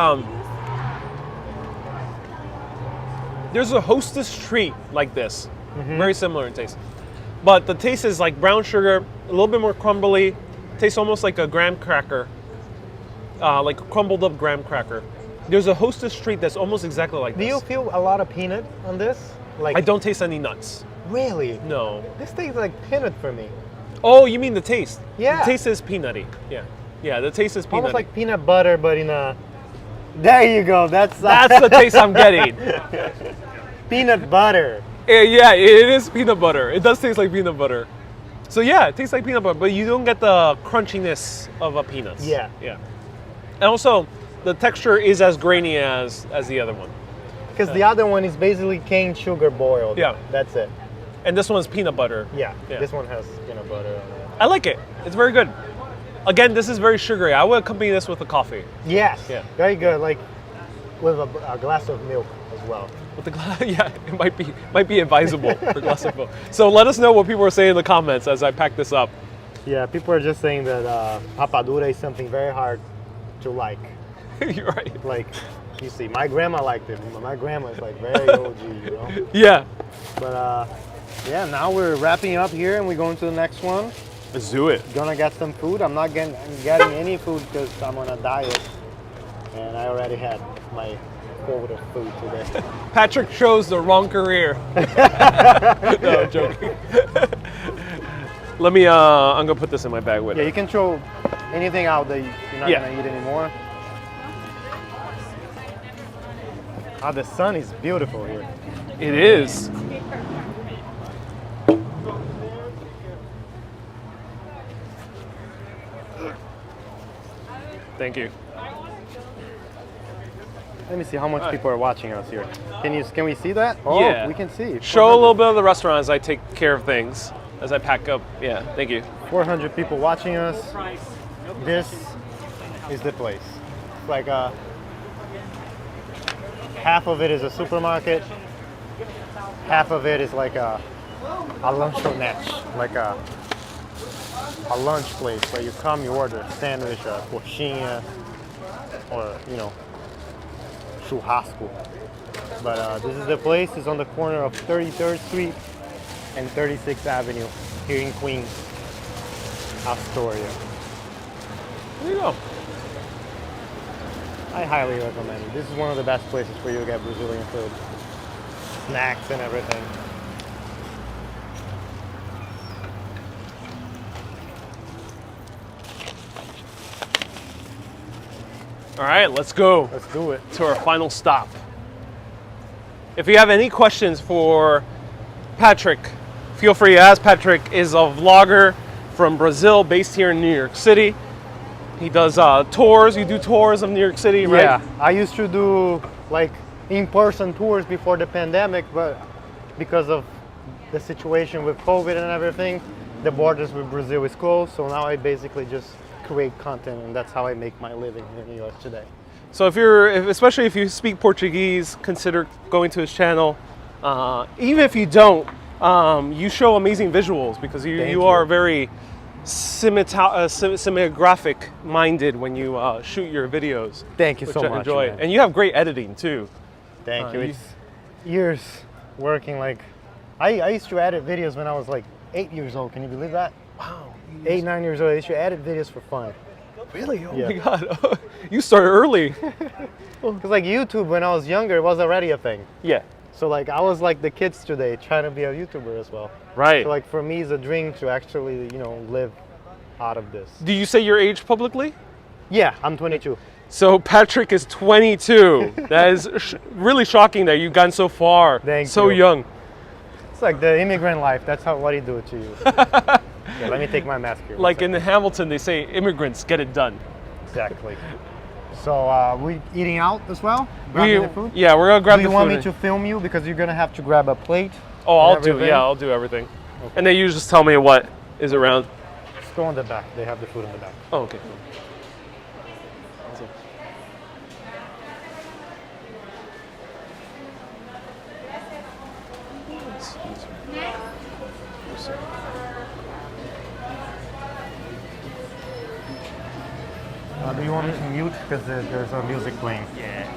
there's a Hostess treat like this. Very similar in taste. But the taste is like brown sugar, a little bit more crumbly. Tastes almost like a graham cracker. Like a crumbled up graham cracker. There's a Hostess treat that's almost exactly like Do this. you feel a lot of peanut on this? Like I don't taste any nuts. really? No. This tastes like peanut for me. Oh, you mean the taste? Yeah. The taste is peanutty. Yeah. Yeah, the taste is peanutty. Almost like peanut butter, but in a. There you go. That's the taste I'm getting. peanut butter. Yeah, it is peanut butter. It does taste like peanut butter. So yeah, it tastes like peanut butter, but you don't get the crunchiness of a peanuts. Yeah. Yeah. And also, the texture is as grainy as the other one. Because the other one is basically cane sugar boiled. Yeah. That's it. And this one's peanut butter. Yeah. Yeah. This one has peanut butter on it. I like it. It's very good. Again, this is very sugary. I would accompany this with a coffee. Yes. Yeah. Very good. Like with a glass of milk as well. With the glass, yeah, it might be advisable for a glass of milk. So let us know what people are saying in the comments as I pack this up. Yeah. People are just saying that papadura is something very hard to like. You're right. Like, you see, my grandma liked it. My grandma is like very OG, you know. Yeah. But yeah, now we're wrapping up here and we're going to the next one. Let's do it. Gonna get some food. I'm not getting any food because I'm on a diet, and I already had my quota of food today. Patrick chose the wrong career. No, I'm joking. Let me, I'm gonna put this in my bag with Yeah, it. you can throw anything out that you're not Yeah. gonna eat anymore. Ah, the sun is beautiful here. It is. Thank you. Let me see how much people are watching us here. Can we see that? Oh, Yeah. we can see. Show a little bit of the restaurant as I take care of things, as I pack up. Yeah, thank you. 400 people watching us. This is the place. It's like half of it is a supermarket. Half of it is like a lanchonete, like a lunch place where you come, you order a sandwich, a coxinha, or churrasco. But this is the place. It's on the corner of 33rd Street and 36th Avenue here in Queens, Astoria. There you go. I highly recommend it. This is one of the best places for you to get Brazilian food, snacks and everything. All right, let's go Let's do it. to our final stop. If you have any questions for Patrick, feel free to ask. Patrick is a vlogger from Brazil based here in New York City. He does tours. You do tours of New York City, right? Yeah, I used to do like in-person tours before the pandemic, but because of the situation with COVID and everything, the borders with Brazil is closed. So now I basically just create content, and that's how I make my living here in New York today. So especially if you speak Portuguese, consider going to his channel. Even if you don't, you show amazing visuals because Thank you you. are very cinematographic minded when you shoot your videos. Thank you which so I much, enjoy. man. And you have great editing too. Thank you. you- It's years working. Like I used to edit videos when I was like 8 years old. Can you believe that? Wow. 8, 9 years old. I used to edit videos for fun. Really? Oh Yeah. my God. You started early. Because like YouTube when I was younger was already a thing. Yeah. So like I was like the kids today trying to be a YouTuber as well. Right. So like for me it's a dream to actually live out of this. Do you say your age publicly? Yeah, I'm 22. So Patrick is 22. That is really shocking that you've gotten so far. Thank so you. young. It's like the immigrant life. That's what he do to you. Yeah, let me take my mask here. Like in Hamilton, they say immigrants get it done. Exactly. So we eating out as well? Grabbing the food? Yeah, we're gonna grab Do the you food. want me to film you because you're gonna have to grab a plate? Oh, I'll and do. everything? Yeah, I'll do everything. Okay. And then you just tell me what is around. Just go on the back. They have the food in the back. Oh, okay. Awesome. Do you want me to mute because there's a music playing? Yeah.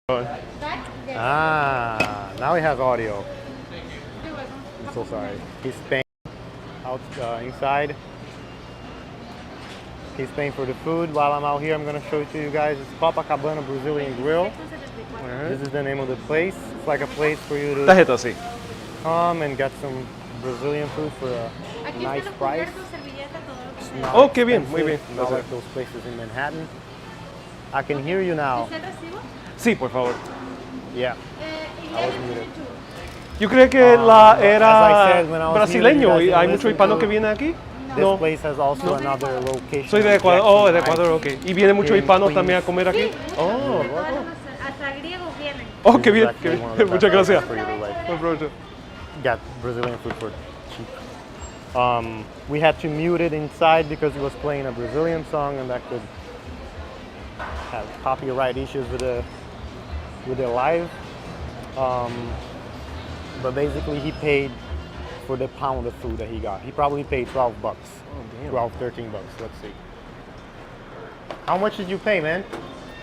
Ah, now he has audio. I'm so sorry. He's paying out inside. He's paying for the food. While I'm out here, I'm gonna show it to you guys. It's Copacabana Brazilian Grill. This is the name of the place. It's like a place for you to Tarjeta, sí. come and get some Brazilian food for a nice price. It's not Oh, qué bien, muy expensive, bien. Not like those places in Manhattan. I can hear you now. Sí, por favor. Yeah. I was muted. Yo creía que la as I era said, when I was brasileño muted, you y guys hay didn't mucho listen hispano to- que viene aquí. This No, place has also another location. soy de in Ecuador. Oh, de Jackson, Ecuador, right? ok. ¿Y viene mucho Here in hispano Queens. también a comer aquí? Oh, Hasta griegos vienen. oh, This qué is bien, actually qué one of bien. the Muchas best gracias. places for you to, like, Buen provecho. get Brazilian food for cheap. We had to mute it inside because he was playing a Brazilian song, and that could have copyright issues with the live. But basically, he paid for the pound of food that he got. He probably paid $12. Oh, damn. 12, 13 bucks. Let's see. How much did you pay, man?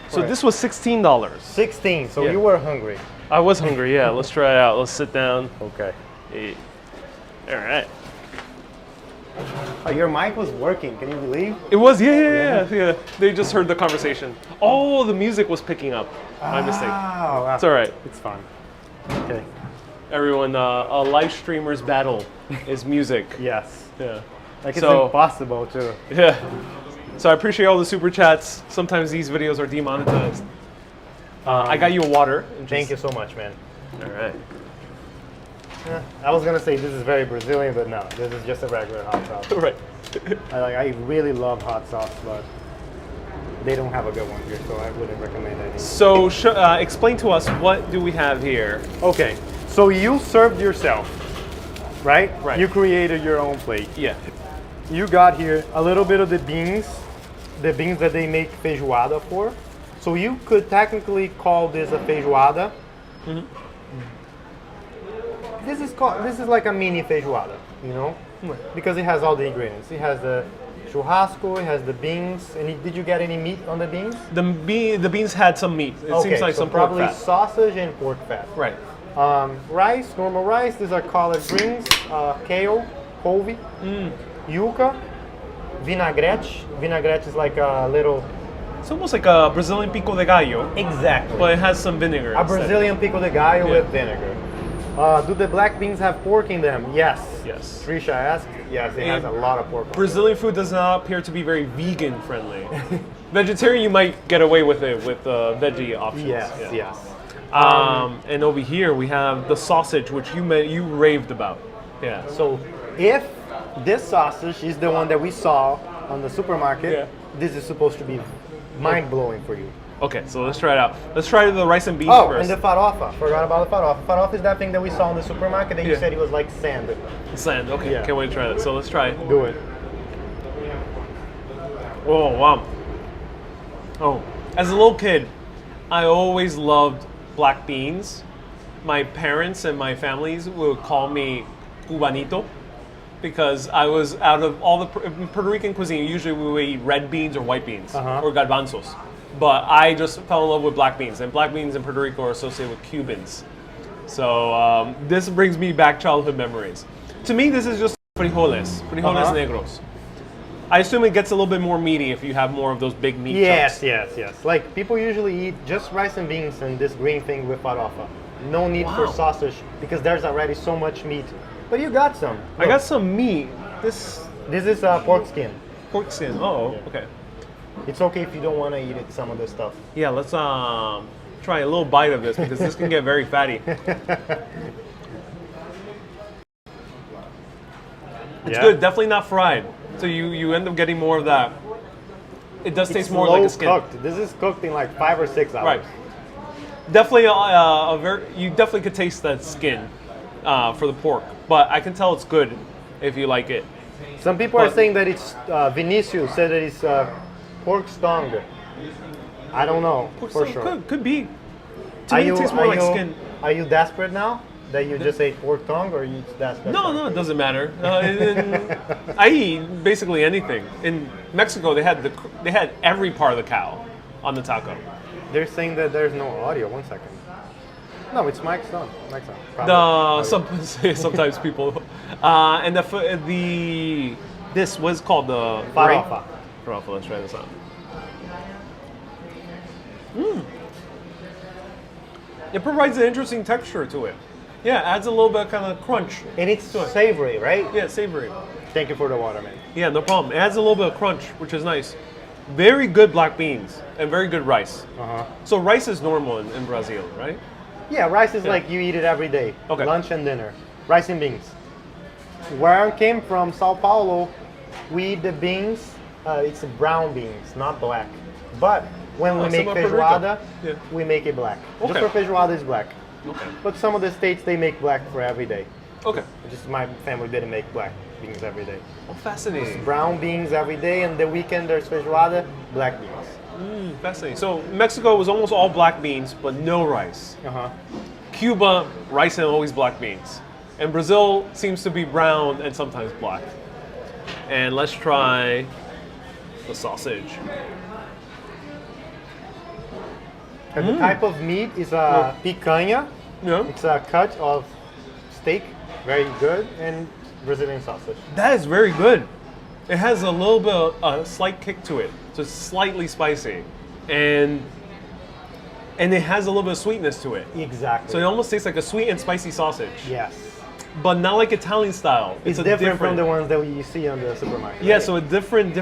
So this was $16. 16. So Yeah. you were hungry. I was hungry, yeah. Let's try it out. Let's sit down. Okay. Eat. All right. Oh, your mic was working. Can you believe? It was, yeah. They just heard the conversation. Oh, the music was picking up. My mistake. Oh, It's all right. It's fine. Okay. Everyone, a live streamer's battle is music. Yes. Yeah. Like it's So- impossible to. Yeah. So I appreciate all the super chats. Sometimes these videos are demonetized. I got you a water. Thank you so much, man. All right. I was gonna say this is very Brazilian, but no, this is just a regular hot sauce. Right. I really love hot sauce, but they don't have a good one here, so I wouldn't recommend it. So explain to us, what do we have here? Okay, so you served yourself, right? Right. You created your own plate. Yeah. You got here a little bit of the beans that they make feijoada for. So you could technically call this a feijoada. This is like a mini feijoada, you know, because it has all the ingredients. It has the churrasco, it has the beans, and did you get any meat on the beans? The beans had some meat. It seems like so some pork probably fat. sausage and pork fat. Right. Rice, normal rice. These are collard greens, kale, couve, yuca, vinaigrette. Vinaigrette is like a little. It's almost like a Brazilian pico de gallo, Exactly. but it has some vinegar. A instead. Brazilian pico de gallo Yeah. with vinegar. Do the black beans have pork in them? Yes. Yes. Trisha asked. Yes, it has a lot of pork. On Brazilian food does not appear to be very vegan friendly. Vegetarian, you might get away with it with veggie it. options. Yes, Yeah. yes. And over here we have the sausage, which you raved about. Yeah. So if this sausage is the one that we saw on the supermarket, Yeah. this is supposed to be mind-blowing for you. Okay, so let's try it out. Let's try the rice and beans Oh, first. and the farofa. Forgot about the farofa. Farofa is that thing that we saw in the supermarket that you Yeah. said it was like sand. Sand. Okay, Yeah. can't wait to try that. So let's try it. Do it. Oh wow. Oh, as a little kid, I always loved black beans. My parents and my families would call me cubanito because I was out of all the in Puerto Rican cuisine. Usually we would eat red beans or white beans or garbanzos, but I just fell in love with black beans. And black beans in Puerto Rico are associated with Cubans. So this brings me back childhood memories. To me, this is just frijoles negros. I assume it gets a little bit more meaty if you have more of those big meat Yes, chunks. yes. Like people usually eat just rice and beans and this green thing with farofa. No need for Wow. sausage because there's already so much meat. But you got some. I got some meat. This This is pork skin. pork skin. Oh, Yeah. okay. It's okay if you don't want to eat it. Some of the stuff. Yeah, let's try a little bite of this because this can get very fatty. It's good. Definitely not fried. So you end up getting more of that. It does taste more like a skin. Cooked. This is cooked in like 5 or 6 hours. Right. Definitely you definitely could taste that skin for the pork, but I can tell it's good if you like it. Some people are But- saying that it's Vinicius said that it's pork stung. I don't know for sure. Could be. To me, it tastes more like skin. Are you desperate now that you just ate pork tongue, or you desperate? No, it doesn't matter. I eat basically anything. In Mexico, they had every part of the cow on the taco. They're saying that there's no audio. 1 second. No, it's Mike's on. Mike's on. Probably. Sometimes people, and this was called the Farofa. Farofa. Let's try this out. It provides an interesting texture to it. Yeah, adds a little bit of kind of crunch. And it's to it. savory, right? Yeah, savory. Thank you for the water, man. Yeah, no problem. It adds a little bit of crunch, which is nice. Very good black beans and very good rice. So rice is normal in Brazil, right? Yeah, rice is like you eat it every day. Okay. Lunch and dinner. Rice and beans. Where I came from, Sao Paulo, we eat the beans. It's brown beans, not black. But when we make similar to Puerto Rico. feijoada, Yeah. we make it black. Okay. Just for feijoada is black. Okay. But some of the states, they make black for every day. Okay. Just my family didn't make black beans every day. Oh, fascinating. Brown beans every day, and the weekend there's feijoada, black beans. Fascinating. So Mexico was almost all black beans, but no rice. Cuba, rice and always black beans. And Brazil seems to be brown and sometimes black. And let's try the sausage. And the type of meat is a picanha. Yeah. It's a cut of steak, very good, and Brazilian sausage. That is very good. It has a little bit of a slight kick to it. So it's slightly spicy. And it has a little bit of sweetness to it. Exactly. So it almost tastes like a sweet and spicy sausage. Yes. But not like Italian style. It's a different from the ones that you see on the supermarket. Yeah, right? so a different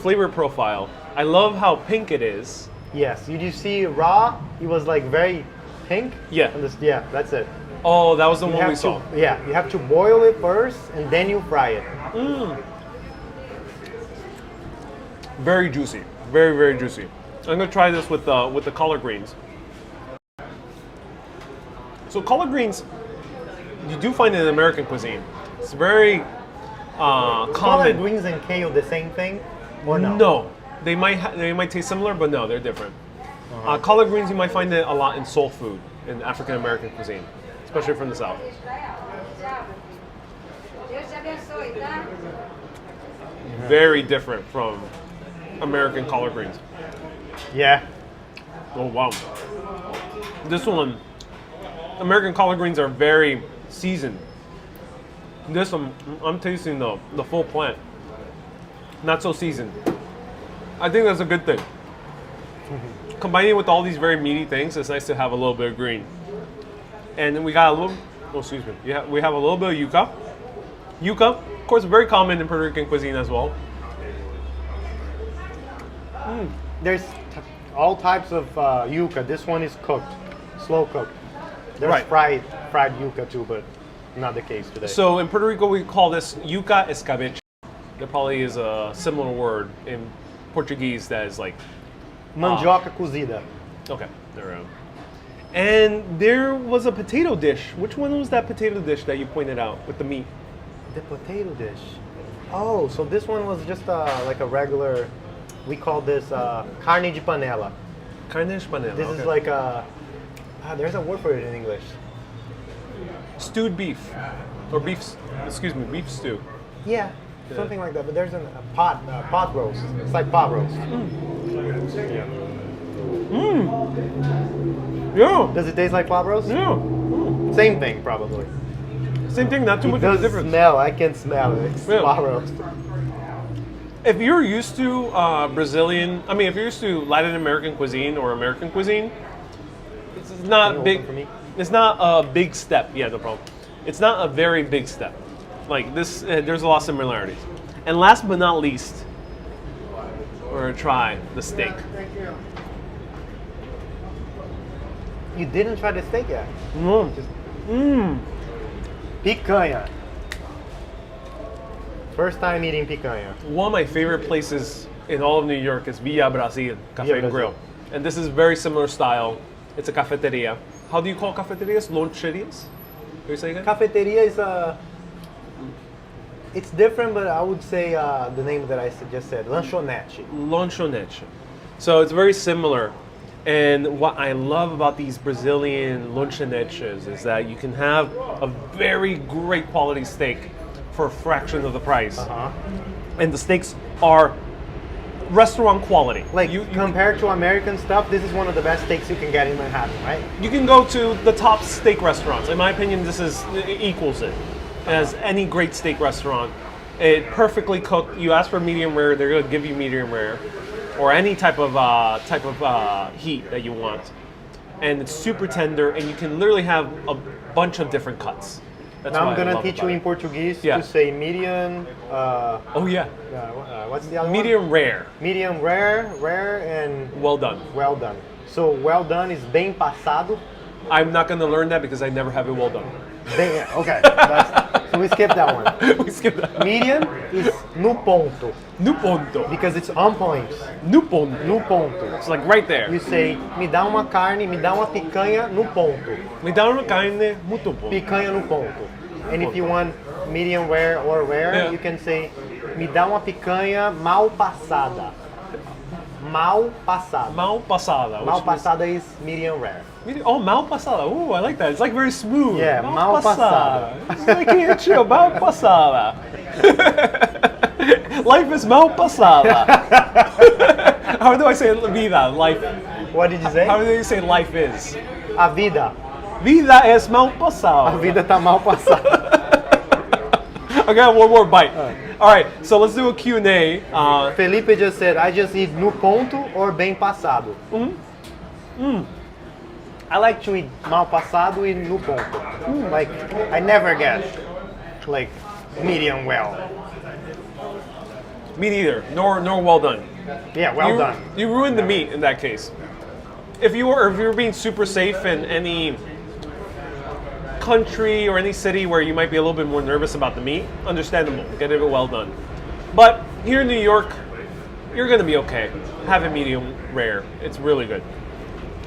flavor profile. I love how pink it is. Yes. You see raw, it was like very pink. Yeah. And yeah, that's it. Oh, that was the You one we have saw. to, yeah, you have to boil it first, and then you fry it. Very juicy. Very, very juicy. I'm gonna try this with the collard greens. So collard greens, you do find it in American cuisine. It's very Collard common. greens and kale the same thing, or no? No, they might taste similar, but no, they're different. Collard greens, you might find it a lot in soul food in African American cuisine, especially from the south. Very different from American collard greens. Yeah. Oh wow. This one, American collard greens are very seasoned. This one, I'm tasting the full plant. Not so seasoned. I think that's a good thing. Combining with all these very meaty things, it's nice to have a little bit of green. And then we got a little, we have a little bit of yuca. Yuca, of course, very common in Puerto Rican cuisine as well. There's all types of yuca. This one is cooked, slow cooked. There's Right. fried yuca too, but not the case today. So in Puerto Rico, we call this yuca escabeche. There probably is a similar word in Portuguese that is like, Mandioca cozida. okay, there we go. And there was a potato dish. Which one was that potato dish that you pointed out with the meat? The potato dish. Oh, so this one was just like a regular. We call this carne de panela. Carne panela. This okay. is like a. There's a word for it in English. Stewed beef, or beef stew. Yeah, something like that. But there's a pot roast. It's like pot roast. Yeah. Yeah. Does it taste like pot roast? Yeah. Same thing, probably. Same thing. Not too It much of a does difference. smell. I can smell it. It's Yeah. pot roast. If you're used to if you're used to Latin American cuisine or American cuisine, it's Can not you big. open for me? It's not a big step. Yeah, no problem. It's not a very big step. Like this, there's a lot of similarities. And last but not least, we're gonna try the steak. You didn't try the steak yet. Picanha. First time eating picanha. One of my favorite places in all of New York is Villa Brasil Cafe Villa and Grill. Brasil. And this is very similar style. It's a cafeteria. How do you call cafeterias? Loncherias? Are you saying that? Cafeteria is a. It's different, but I would say the name that I just said, lanchonete. Lanchonete. So it's very similar. And what I love about these Brazilian lanchonetes is that you can have a very great quality steak for a fraction of the price. And the steaks are restaurant quality. Like you compared to American stuff, this is one of the best steaks you can get in Manhattan, right? you can go to the top steak restaurants. In my opinion, it equals it as any great steak restaurant. It perfectly cooked. You ask for medium rare, they're gonna give you medium rare, or any type of heat that you want, and it's super tender, and you can literally have a bunch of different cuts. That's Now what I'm I gonna love teach you about in it. Portuguese Yeah. to say medium. Oh yeah, What's the other medium rare. one? Medium rare, and Well done. well done. So well done is bem passado. I'm not gonna learn that because I never have it well done. Okay, so we skip that one. We skip that. Medium is no ponto No ponto. because it's on point. No ponto. No ponto. It's like right there. You say, me dá uma carne, me dá uma picanha no ponto. Me dá uma carne muito bom. Picanha no ponto. And if you want medium rare or rare, Yeah. you can say, me dá uma picanha mal passada. Mal passada. Mal passada. Mal which means- passada is medium rare. Oh, mal passada. Ooh, I like that. It's like very smooth. Yeah, mal passada. It's like, yeah, chill, mal passada. Life is mal passada. How do I say vida? Life. What did you say? How do you say life is? A vida. Vida es mal A passada. vida tá mal passada. I got one more bite. All right, so let's do a Q&A. Felipe just said, I just eat no ponto or bem passado. I like to eat mal passado e no ponto. Like, I never get, like, medium well. Me neither. Nor well done. Yeah, well you, done. You ruined the meat in that case. If you were being super safe in any country or any city where you might be a little bit more nervous about the meat, understandable. Get it well done. But here in New York, you're gonna be okay. Have it medium rare. It's really good.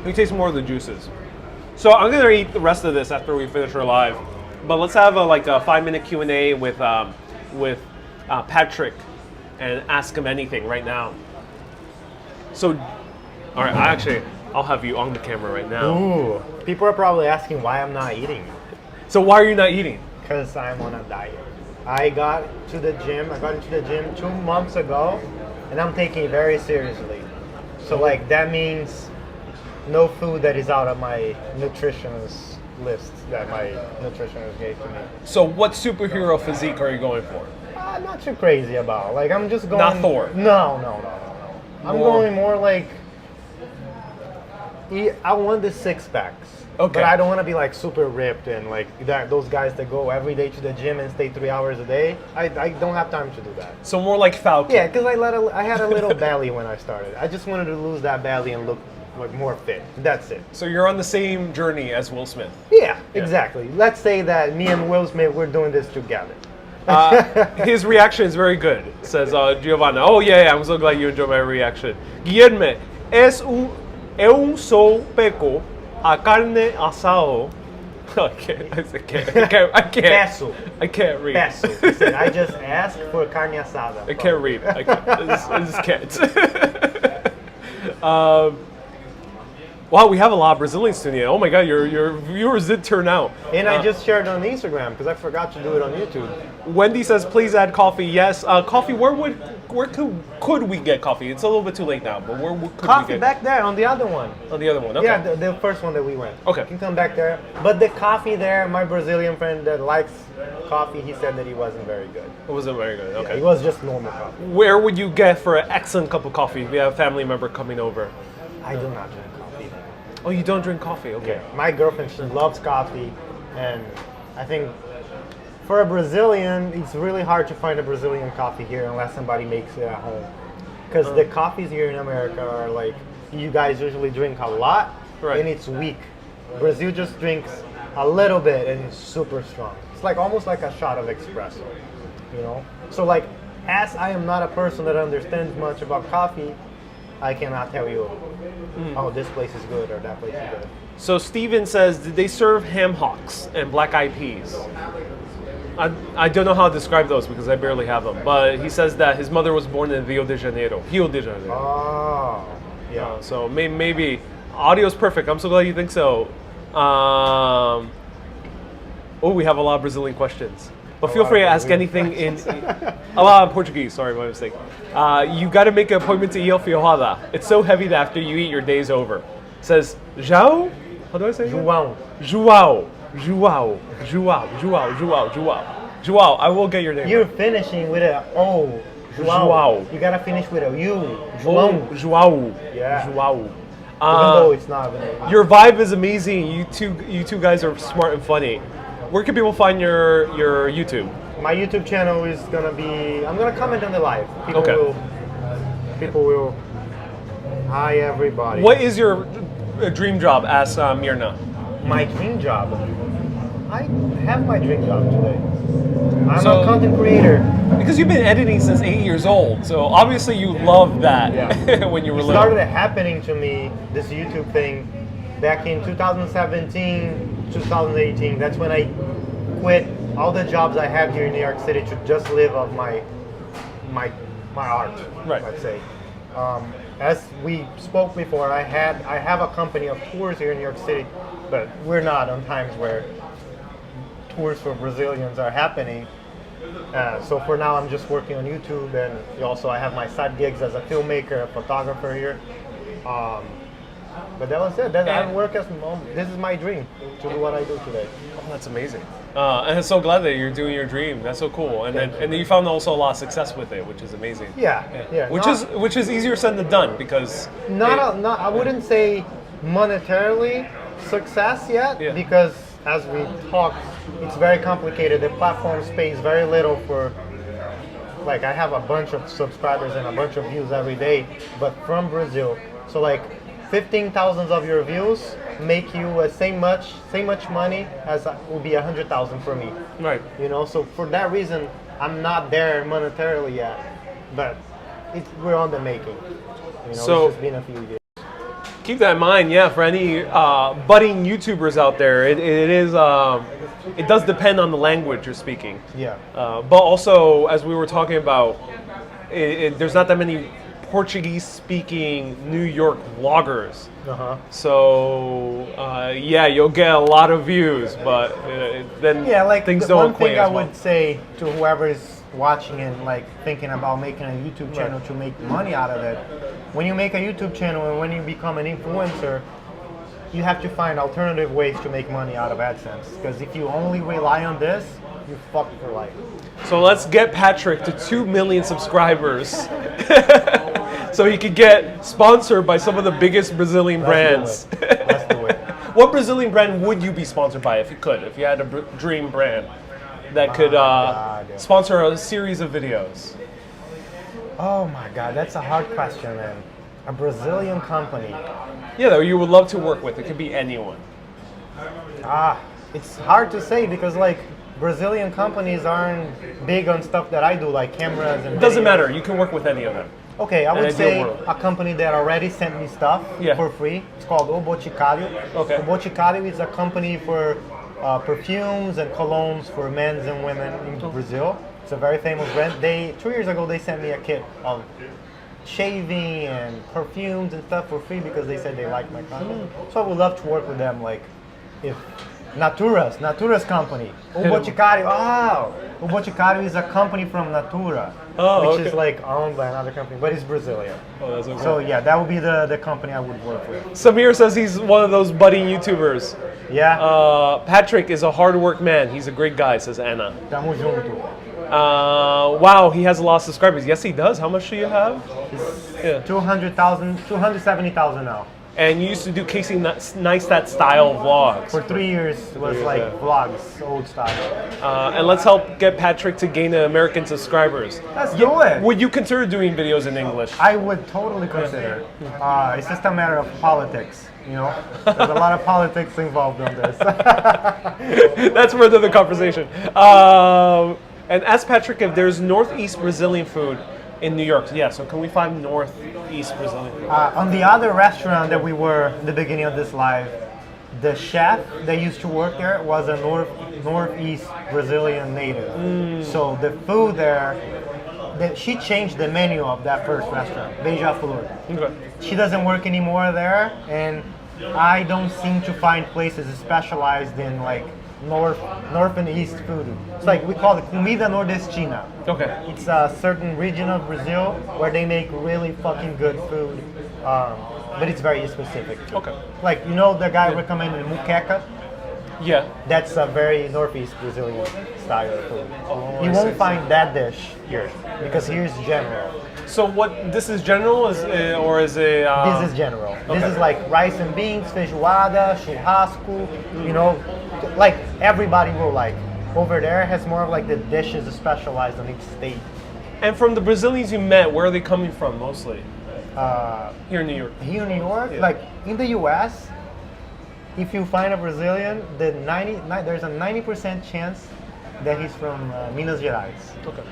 You taste more of the juices. So I'm gonna eat the rest of this after we finish our live. But let's have a 5-minute Q&A with Patrick and ask him anything right now. So, all right, I'll have you on the camera right now. Ooh, people are probably asking why I'm not eating. So why are you not eating? Because I'm on a diet. I got into the gym 2 months ago, and I'm taking it very seriously. So like that means no food that is out of my nutritionist list that my nutritionist gave to me. So what superhero physique are you going for? I'm not too crazy about. Like I'm just going. Not Thor. No. I'm More- going more like. I want the 6-packs. Okay. But I don't want to be like super ripped and like those guys that go every day to the gym and stay 3 hours a day. I don't have time to do that. So more like Falcon. Yeah, because I had a little belly when I started. I just wanted to lose that belly and look like more fit. That's it. So you're on the same journey as Will Smith. Yeah, exactly. Let's say that me and Will Smith, we're doing this together. His reaction is very good, says Giovanna. Oh yeah, I'm so glad you enjoyed my reaction. Guilherme, eu sou peco a carne asado. I can't. Peço. I can't read. Peço. He said, I just asked for carne asada. I can't read. I just can't. Wow, we have a lot of Brazilians tuning in. Oh my God, your viewers did turn out. And I just shared on Instagram because I forgot to do it on YouTube. Wendy says, please add coffee. Yes, coffee. Where could we get coffee? It's a little bit too late now, but where could Coffee we get back there on the other one. on the other one? Okay. Yeah, the first one that we went. Okay. You can come back there. But the coffee there, my Brazilian friend that likes coffee, he said that he wasn't very good. It wasn't very good. Yeah, Okay. it was just normal coffee. Where would you get for an excellent cup of coffee if you have a family member coming over? I do not drink coffee. Oh, you don't drink coffee? Okay. Yeah. My girlfriend, she loves coffee, and I think for a Brazilian, it's really hard to find a Brazilian coffee here unless somebody makes it at home. Because the coffees here in America are like, you guys usually drink a lot, Right. and it's weak. Brazil just drinks a little bit, and it's super strong. It's like almost like a shot of espresso, you know? So like, as I am not a person that understands much about coffee, I cannot tell you, oh, this place is good or that place is good. So Steven says, did they serve ham hocks and black-eyed peas? I don't know how to describe those because I barely have them. But he says that his mother was born in Rio de Janeiro. Oh, yeah. So maybe audio's perfect. I'm so glad you think so. Oh, we have a lot of Brazilian questions. but feel free to ask anything in Portuguese. Sorry, my mistake. You got to make an appointment to ir feijoada. It's so heavy that after you eat, your day's over. It says João. How do I say it? João. João. João. João. João. João. João. João. I will get your name. You're right. finishing with a O. João. You gotta finish with a U. João. João. Yeah. João. Even though it's not. Your vibe is amazing. You two guys are smart and funny. Where can people find your YouTube? My YouTube channel is gonna be. I'm gonna comment on the live. People will. Hi everybody. What is your dream job? Ask Mirna. My dream job. I have my dream job today. I'm So- a content creator. Because you've been editing since 8 years old, so obviously you loved that Yeah. when you were It little. started happening to me, this YouTube thing, back in 2017, 2018. That's when I quit all the jobs I had here in New York City to just live off my art, Right. let's say. As we spoke before, I have a company of tours here in New York City, but we're not on times where tours for Brazilians are happening. So for now, I'm just working on YouTube, and also I have my side gigs as a filmmaker, a photographer here. But that was it. I work as this is my dream to do what I do today. Oh, that's amazing. And I'm so glad that you're doing your dream. That's so cool. And then you found also a lot of success with it, which is amazing. Yeah. Which is easier said than done because I wouldn't say monetarily success yet, Yeah. because as we talked, it's very complicated. The platform pays very little for, like, I have a bunch of subscribers and a bunch of views every day, but from Brazil. So like 15,000 of your views make you same much money as would be 100,000 for me. right. You know, so for that reason, I'm not there monetarily yet, but we're on the making. You know, So- it's just been a few years. Keep that in mind, yeah. For any budding YouTubers out there, it does depend on the language you're speaking. Yeah. But also, as we were talking about, there's not that many Portuguese-speaking New York vloggers. Uh-huh. So yeah, you'll get a lot of views, but then Yeah, like things the don't one equate thing I as well. would say to whoever is watching and like thinking about making a YouTube channel to make money out of it, when you make a YouTube channel and when you become an influencer, you have to find alternative ways to make money out of AdSense. Because if you only rely on this, you're fucked for life. So let's get Patrick to 2 million subscribers, so he could get sponsored by some of the biggest Brazilian brands. Let's do it. What Brazilian brand would you be sponsored by if you could? If you had a dream brand that could God. sponsor a series of videos? Oh my God, that's a hard question, man. A Brazilian company. Yeah, that you would love to work with. It could be anyone. It's hard to say because like Brazilian companies aren't big on stuff that I do, like cameras and It doesn't videos. matter. You can work with any of them. Okay, I An would ideal say world. a company that already sent me stuff Yeah. for free. It's called O Boticário. Okay. O Boticário is a company for perfumes and colognes for men and women in Brazil. It's a very famous brand. 2 years ago, they sent me a kit of shaving and perfumes and stuff for free because they said they like my content. So I would love to work with them, like if Natura's company. O Hit 'em. Boticário, O Boticário is a company from Natura, Oh, which okay. is like owned by another company, but it's Brazilian. Oh, that's okay. So yeah, that would be the company I would work with. Samir says he's one of those budding YouTubers. Yeah, Patrick is a hard work man. He's a great guy, says Anna. tamo junto. Wow, he has a lot of subscribers. Yes, he does. How much do you have? Yeah. 200,000, 270,000 now. And you used to do Casey Neistat style vlogs. For 3 years, it was like yeah. vlogs, old style. And let's help get Patrick to gain American subscribers. Let's do it. Would you consider doing videos in English? I would totally consider. It's just a matter of politics, you know? There's a lot of politics involved on this. That's further the conversation. And ask Patrick if there's Northeast Brazilian food in New York. Yeah, so can we find Northeast Brazilian food? On the other restaurant that we were in the beginning of this live, the chef that used to work there was a Northeast Brazilian native. So the food there, she changed the menu of that first restaurant, Beija-Flor. Okay. She doesn't work anymore there, and I don't seem to find places specialized in like north and east food. It's like we call it comida nordestina. Okay. It's a certain region of Brazil where they make really fucking good food, but it's very specific. Okay. Like, you know the guy recommended muqueca? Yeah. That's a very northeast Brazilian style of food. Oh, You I won't see. find that dish here because here's general. So what? This is general, or is it? This is general. okay. This is like rice and beans, feijoada, churrasco. You know, like everybody will like. Over there has more of like the dishes specialized on each state. And from the Brazilians you met, where are they coming from mostly? Here in New York. Here in New York, Yeah. like in the U.S., if you find a Brazilian, there's a 90% chance that he's from Minas Gerais, Okay.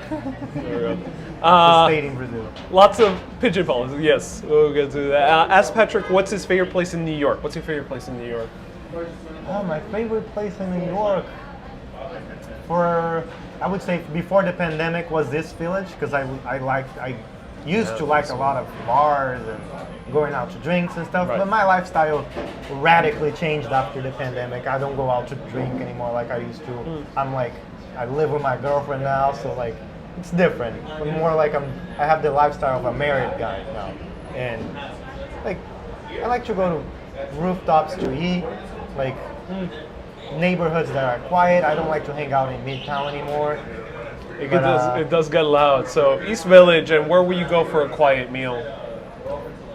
There we go. the state in Brazil. Lots of pigeon policies. Yes, we'll get to that. Ask Patrick, what's his favorite place in New York? What's your favorite place in New York? Oh, my favorite place in New York, I would say before the pandemic was this village because I used to like a lot of bars and going out to drinks and stuff. Right. But my lifestyle radically changed after the pandemic. I don't go out to drink anymore like I used to. I live with my girlfriend now, so like it's different. I'm more like I have the lifestyle of a married guy now, and like I like to go to rooftops to eat, like neighborhoods that are quiet. I don't like to hang out in Midtown anymore. It does get loud. So East Village, and where will you go for a quiet meal?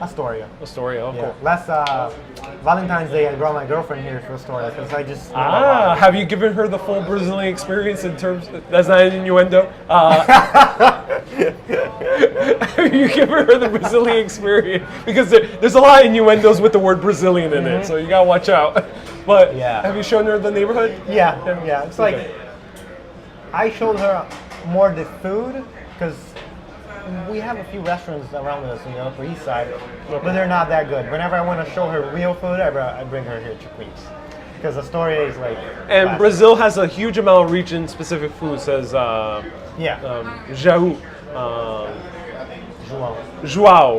Astoria. Astoria. Oh, Yeah. cool. Last Valentine's Day, I brought my girlfrind here to Astoria because I just. live a lot. Have you given her the full Brazilian experience in terms? That's not an innuendo. Have you given her the Brazilian experience? Because there's a lot of innuendos with the word Brazilian in it, so you gotta watch out. But Yeah. have you shown her the neighborhood? Yeah. It's like Okay. I showed her more the food because we have a few restaurants around us in the Upper East Side, but they're not that good. Whenever I want to show her real food, I bring her here to Queens because Astoria is like. And classic. Brazil has a huge amount of region-specific food. Says Yeah. Jaú, João.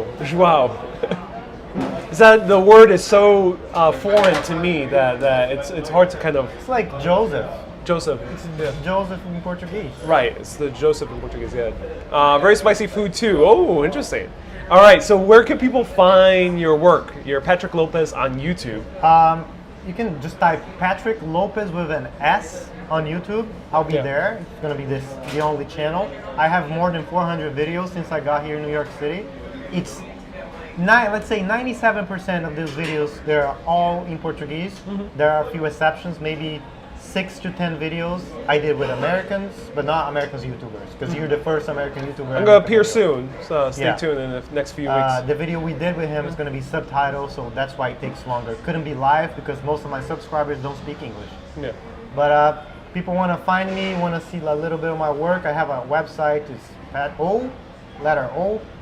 Is that the word is so foreign to me that it's hard to kind of It's like Joseph. Joseph. Yeah. Joseph in Portuguese. Right, it's the Joseph in Portuguese, yeah. Very spicy food too. Oh, interesting. All right, so where can people find your work? Your Patrick Lopes on YouTube. You can just type Patrick Lopes with an S on YouTube. I'll be Yeah. there. It's gonna be the only channel. I have more than 400 videos since I got here in New York City. It's let's say 97% of these videos, they're all in Portuguese. There are a few exceptions, maybe 6 to 10 videos I did with Americans, but not Americans YouTubers, because you're the first American YouTuber. I'm gonna appear soon, so stay Yeah. tuned in the next few weeks. The video we did with him is going to be subtitled, so that's why it takes longer. Couldn't be live because most of my subscribers don't speak English. Yeah. But people want to find me, want to see a little bit of my work. I have a website. It's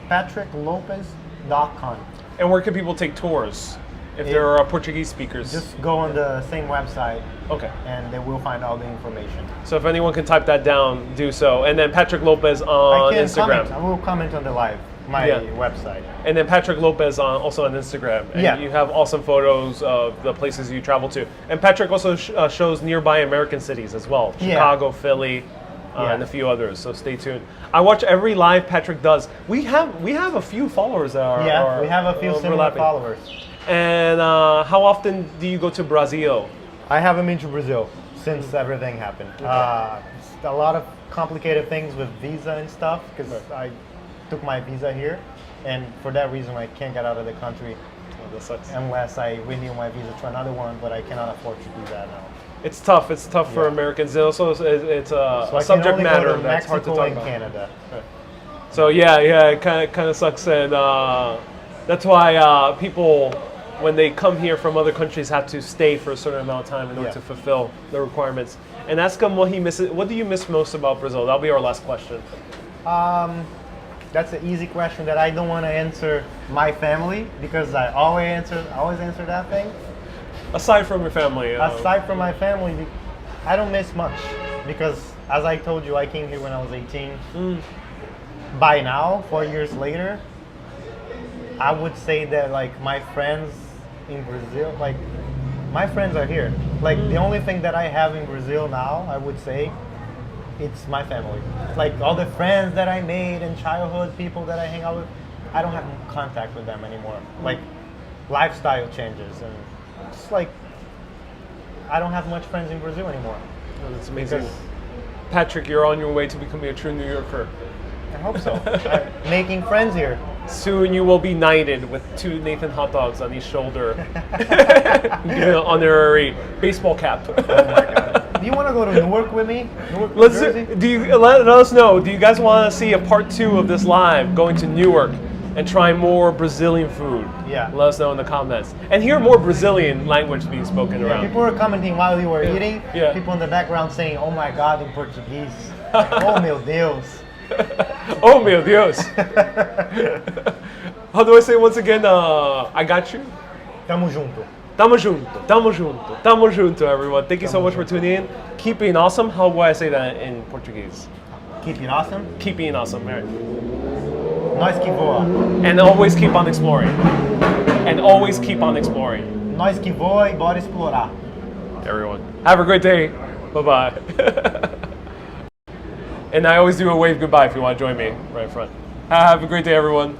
patricklopes.com. And where can people take tours if there are Portuguese speakers? Just go on the same website, Okay. and they will find all the information. So if anyone can type that down, do so. And then Patrick Lopes on I can Instagram. comment. I will comment on the live, my Yeah. website. And then Patrick Lopes also on Instagram. And Yeah. you have awesome photos of the places you travel to. And Patrick also shows nearby American cities as well. Yeah. Chicago, Philly, Yeah. and a few others. So stay tuned. I watch every live Patrick does. We have a few followers that are Yeah, we have a few similar overlapping. followers. And how often do you go to Brazil? I haven't been to Brazil since everything happened. It's a lot of complicated things with visa and stuff because I took my visa here, and for that reason I can't get out of the country Oh, that sucks. unless I renew my visa to another one, but I cannot afford to do that now. It's tough. It's tough for Yeah. Americans. Also, it's a So I subject can only matter go to that's hard to Mexico talk and about. Canada. So yeah, it kind of sucks, and that's why people, when they come here from other countries, have to stay for a certain amount of time in order Yeah. to fulfill the requirements. And ask him what he misses. What do you miss most about Brazil? That'll be our last question. That's an easy question that I don't want to answer my family because I always answer that thing. Aside from your family, Aside from my family, I don't miss much because, as I told you, I came here when I was 18. By now, 4 years later, I would say that like my friends in Brazil, like my friends are here. Like the only thing that I have in Brazil now, I would say, it's my family. Like all the friends that I made in childhood, people that I hang out with, I don't have contact with them anymore. Like lifestyle changes and it's like I don't have much friends in Brazil anymore. Oh, that's amazing. Because Patrick, you're on your way to becoming a true New Yorker. I hope so. I'm making friends here. Soon you will be knighted with 2 Nathan hot dogs on each shoulder. Give an honorary baseball cap. Oh my god. Do you want to go to Newark with me? Newark, New Let's Jersey? let us know. Do you guys want to see a part 2 of this live going to Newark and try more Brazilian food? Yeah. Let us know in the comments and hear more Brazilian language being spoken Yeah, around. people were commenting while you were eating. Yeah. People in the background saying, "Oh my God" in Portuguese. Oh meu Deus. Oh meu Deus. How do I say once again? I got you. Tamo junto. Tamo junto, tamo junto, tamo junto, everyone. Thank you so much for tuning in. Keep being awesome. How would I say that in Portuguese? Keep it awesome. Keep being awesome, right? Nós que voa. And always keep on exploring. And always keep on exploring. Nós que voa e bora explorar. Everyone, have a great day. Bye bye. And I always do a wave goodbye if you want to join me right in front. Have a great day, everyone.